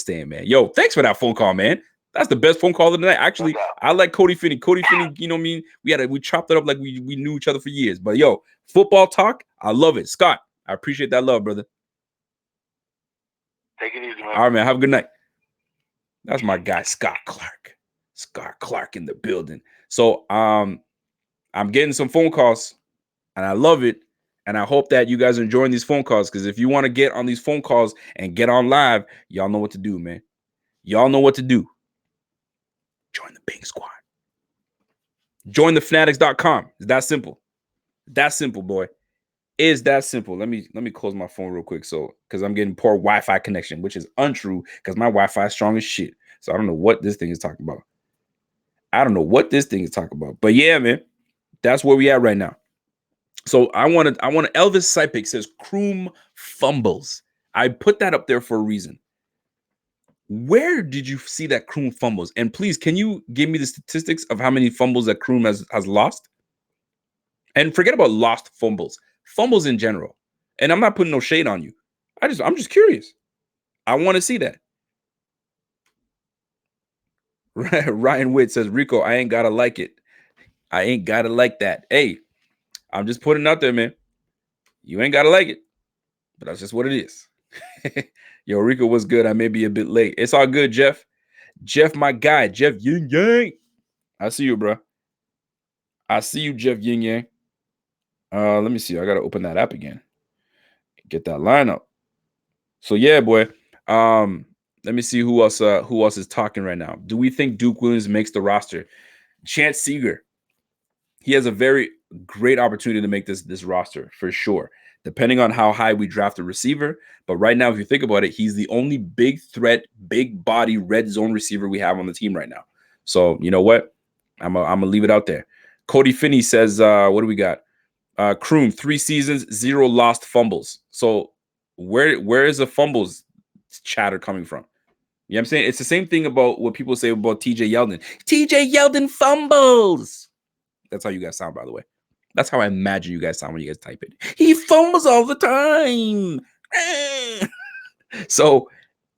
[SPEAKER 1] saying, man. Yo, thanks for that phone call, man. That's the best phone call of the night. Actually, I like Cody Finney. Cody Finney, you know what I mean? We chopped it up like we knew each other for years. But yo, football talk, I love it. Scott, I appreciate that love, brother.
[SPEAKER 5] Take it easy, man.
[SPEAKER 1] All right, man. Have a good night. That's my guy, Scott Clark. Scott Clark in the building. So I'm getting some phone calls, and I love it. And I hope that you guys are enjoying these phone calls, because if you want to get on these phone calls and get on live, y'all know what to do, man. Y'all know what to do. Join the Bing Squad. Join the fanatics.com. It's that simple. That simple, boy. Is that simple. Let me close my phone real quick, because I'm getting poor Wi-Fi connection, which is untrue, because my Wi-Fi is strong as shit. So I don't know what this thing is talking about. But yeah, man, that's where we at right now. So I want Elvis Sipik says Kroom fumbles. I put that up there for a reason. Where did you see that Kroom fumbles? And please, can you give me the statistics of how many fumbles that Kroom has lost? And forget about lost fumbles in general. And I'm not putting no shade on you. I'm just curious. I want to see that. Ryan Witt says, Rico, I ain't gotta like it. I ain't gotta like that. Hey, I'm just putting it out there, man. You ain't gotta like it, but that's just what it is. Yo, Rico, what's good? I may be a bit late. It's all good, Jeff. Jeff, my guy. Jeff Yin Yang. I see you, bro. I see you, Jeff Yin Yang. Let me see. I gotta open that app again. Get that lineup. So yeah, boy. Let me see who else is talking right now. Do we think Duke Williams makes the roster? Chance Seeger. He has a very great opportunity to make this roster for sure, depending on how high we draft a receiver. But right now, if you think about it, he's the only big threat, big body, red zone receiver we have on the team right now. So you know what? I'm gonna leave it out there. Cody Finney says, what do we got? Kroom, 3 seasons, 0 lost fumbles. So where is the fumbles chatter coming from? You know what I'm saying? It's the same thing about what people say about TJ Yeldon. TJ Yeldon fumbles. That's how you guys sound, by the way. That's how I imagine you guys sound when you guys type it. He fumbles all the time. So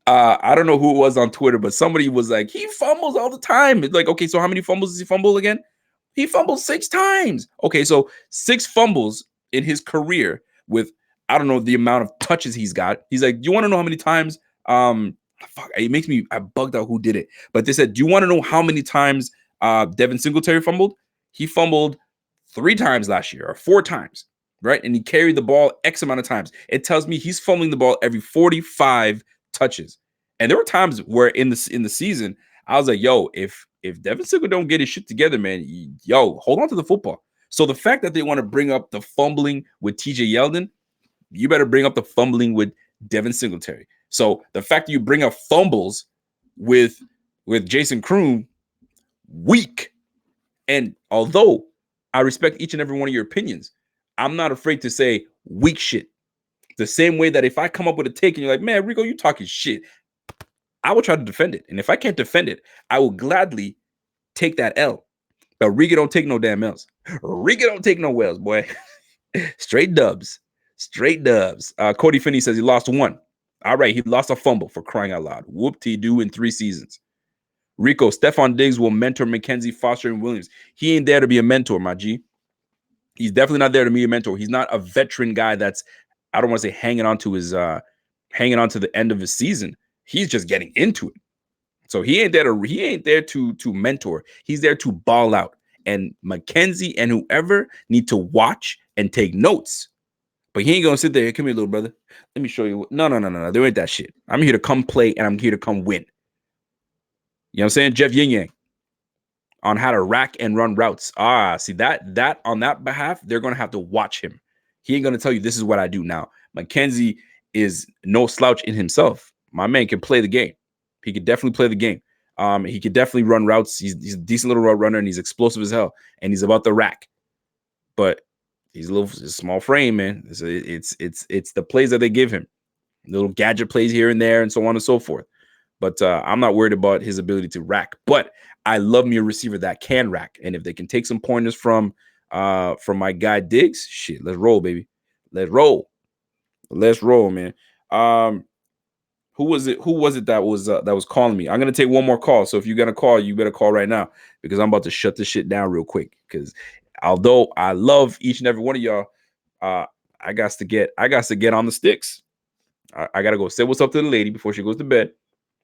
[SPEAKER 1] I don't know who it was on Twitter, but somebody was like, he fumbles all the time. It's like, okay, so how many fumbles does he fumble again? He fumbled 6 times. Okay, so 6 fumbles in his career with, I don't know, the amount of touches he's got. He's like, do you want to know how many times? It makes me, I bugged out who did it. But they said, do you want to know how many times Devin Singletary fumbled? He fumbled 3 times last year, or 4 times, right? And he carried the ball X amount of times. It tells me he's fumbling the ball every 45 touches. And there were times where in the season, I was like, yo, if Devin Singletary don't get his shit together, man, yo, hold on to the football. So the fact that they want to bring up the fumbling with TJ Yeldon, you better bring up the fumbling with Devin Singletary. So the fact that you bring up fumbles with Jason Kroom, weak. And although I respect each and every one of your opinions. I'm not afraid to say weak shit. The same way that if I come up with a take and you're like, man, Rico, you talking shit, I will try to defend it. And if I can't defend it, I will gladly take that L. But Rico don't take no damn L's. Rico don't take no L's, boy. Straight dubs. Straight dubs. Cody Finney says he lost one. All right, he lost a fumble, for crying out loud. Whoop-de-doo in 3 seasons. Rico, Stephon Diggs will mentor Mackenzie, Foster, and Williams. He ain't there to be a mentor, my G. He's definitely not there to be a mentor. He's not a veteran guy that's, I don't want to say hanging on to the end of his season. He's just getting into it. So he ain't there to mentor. He's there to ball out. And Mackenzie and whoever need to watch and take notes. But he ain't gonna sit there. Hey, come here, little brother. Let me show you. No. There ain't that shit. I'm here to come play and I'm here to come win. You know what I'm saying? Jeff Yin Yang on how to rack and run routes. See that on that behalf, they're gonna have to watch him. He ain't gonna tell you this is what I do now. Mackenzie is no slouch in himself. My man can play the game. He could definitely play the game. He could definitely run routes. He's a decent little route runner and he's explosive as hell. And he's about the rack. But he's a small frame, man. It's the plays that they give him. Little gadget plays here and there and so on and so forth. But I'm not worried about his ability to rack. But I love me a receiver that can rack. And if they can take some pointers from my guy Diggs, shit, let's roll, baby. Let's roll. Let's roll, man. Who was it that was calling me? I'm gonna take one more call. So if you're gonna call, you better call right now because I'm about to shut this shit down real quick. Because although I love each and every one of y'all, I got to get on the sticks. I gotta go say what's up to the lady before she goes to bed,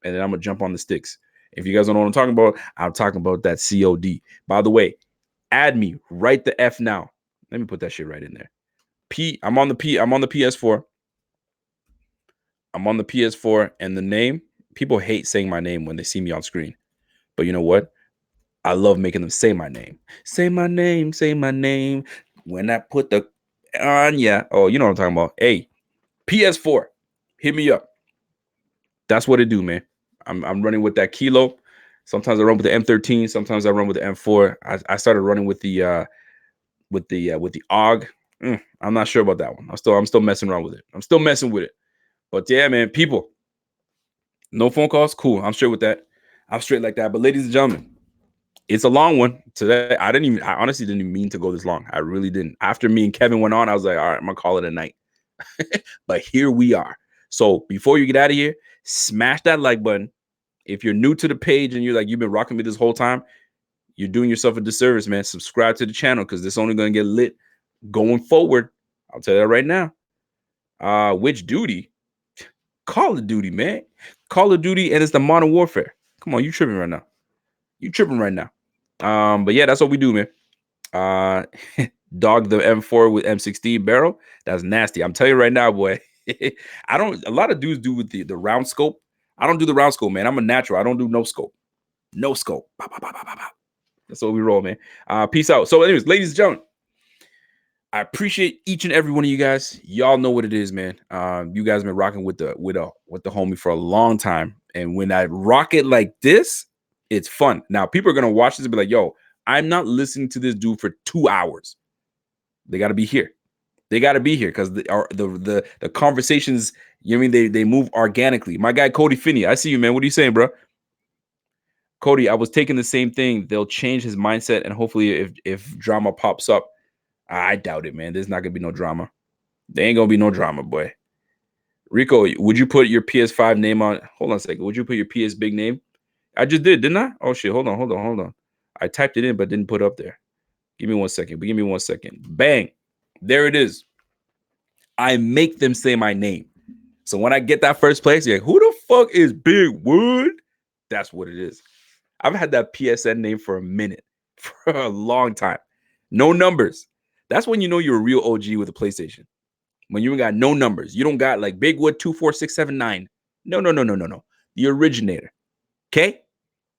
[SPEAKER 1] and then I'm gonna jump on the sticks. If you guys don't know what I'm talking about, I'm talking about that COD. By the way, add me right the F now. Let me put that shit right in there. I'm on the PS4. I'm on the PS4, and the name, people hate saying my name when they see me on screen. But you know what? I love making them say my name. Say my name, say my name. When I put the on, yeah. Oh, you know what I'm talking about. Hey, PS4, hit me up. That's what it do, man. I'm running with that Kilo. Sometimes I run with the M13. Sometimes I run with the M4. I started running with the AUG. I'm not sure about that one. I'm still messing around with it. I'm still messing with it. But yeah, man, people, no phone calls. Cool. I'm straight with that. I'm straight like that. But ladies and gentlemen, it's a long one today. I honestly didn't even mean to go this long. I really didn't. After me and Kevin went on, I was like, all right, I'm going to call it a night. But here we are. So before you get out of here, smash that like button. If you're new to the page and you've been rocking me this whole time, you're doing yourself a disservice, man. Subscribe to the channel because this only going to get lit going forward. I'll tell you that right now. Which duty? Call of Duty, man. Call of Duty, and it's the Modern Warfare. Come on, you tripping right now. But yeah, that's what we do, man. Dog the M4 with M16 barrel. That's nasty. I'm telling you right now, boy. A lot of dudes do with the round scope. I don't do the round scope, man. I'm a natural. I don't do no scope. No scope. Bah, bah, bah, bah, bah, bah. That's what we roll, man. Peace out. So anyways, ladies and gentlemen, I appreciate each and every one of you guys. Y'all know what it is, man. You guys have been rocking with the homie for a long time. And when I rock it like this, it's fun. Now, people are going to watch this and be like, yo, I'm not listening to this dude for 2 hours. They got to be here. They got to be here because the conversations, you know what I mean? They move organically. My guy, Cody Finney, I see you, man. What are you saying, bro? Cody, I was taking the same thing. They'll change his mindset. And hopefully if drama pops up, I doubt it, man. There's not going to be no drama. There ain't going to be no drama, boy. Rico, would you put your PS5 name on? Hold on a second. Would you put your PS big name? I just did, didn't I? Oh, shit. Hold on. I typed it in, but didn't put up there. Give me 1 second. Give me 1 second. Bang. There it is. I make them say my name. So when I get that first place, you're like, who the fuck is Big Wood? That's what it is. I've had that PSN name for a minute, for a long time. No numbers. That's when you know you're a real OG with a PlayStation. When you ain't got no numbers. You don't got like Big Wood 24679. No. The originator. Okay?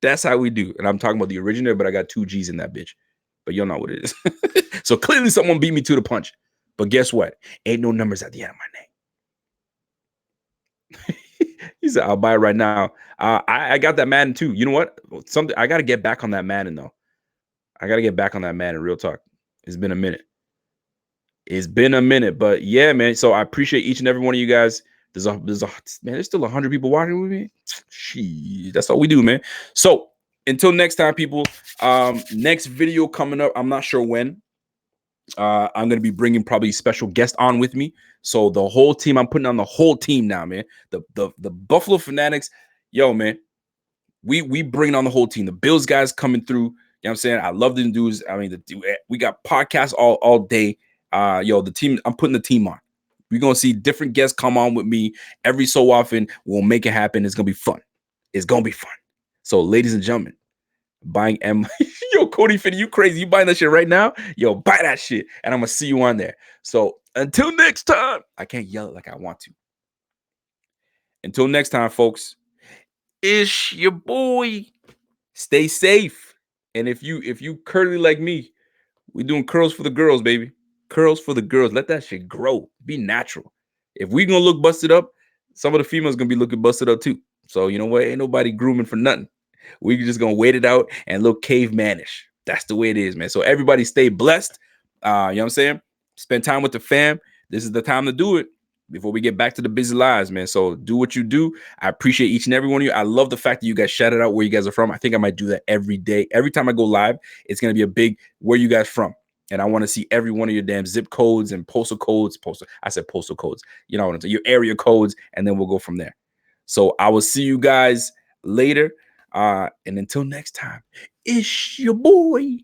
[SPEAKER 1] That's how we do. And I'm talking about the originator, but I got 2 G's in that bitch. But you'll know what it is. So clearly someone beat me to the punch. But guess what? Ain't no numbers at the end of my name. He said, I'll buy it right now. I got that Madden too. You know what? I got to get back on that Madden though. I got to get back on that Madden, real talk. It's been a minute. It's been a minute, but yeah, man. So I appreciate each and every one of you guys. There's still 100 people watching with me. Shit, that's all we do, man. So until next time, people. Next video coming up. I'm not sure when. I'm gonna be bringing probably a special guest on with me. So the whole team, I'm putting on the whole team now, man. The Buffalo Fanatics, yo, man. We bring on the whole team. The Bills guys coming through. You know what I'm saying? I love them dudes. I mean, we got podcasts all day. Yo, the team, I'm putting the team on. We're gonna see different guests come on with me every so often. We'll make it happen. It's gonna be fun. It's gonna be fun. So, ladies and gentlemen, buying M. Yo, Cody Finney, you crazy? You buying that shit right now? Yo, buy that shit, and I'm gonna see you on there. So until next time, I can't yell it like I want to. Until next time, folks, it's your boy. Stay safe, and if you curly like me, we doing curls for the girls, baby. Curls for the girls. Let that shit grow. Be natural. If we gonna look busted up, some of the females gonna be looking busted up too. So you know what? Ain't nobody grooming for nothing. We just gonna wait it out and look cavemanish. That's the way it is, man. So everybody stay blessed. You know what I'm saying? Spend time with the fam. This is the time to do it before we get back to the busy lives, man. So do what you do. I appreciate each and every one of you. I love the fact that you guys shouted out where you guys are from. I think I might do that every day. Every time I go live, it's gonna be a big where you guys from. And I want to see every one of your damn zip codes and postal codes. I said postal codes. You know what I'm saying? Your area codes, and then we'll go from there. So I will see you guys later. And until next time, it's your boy.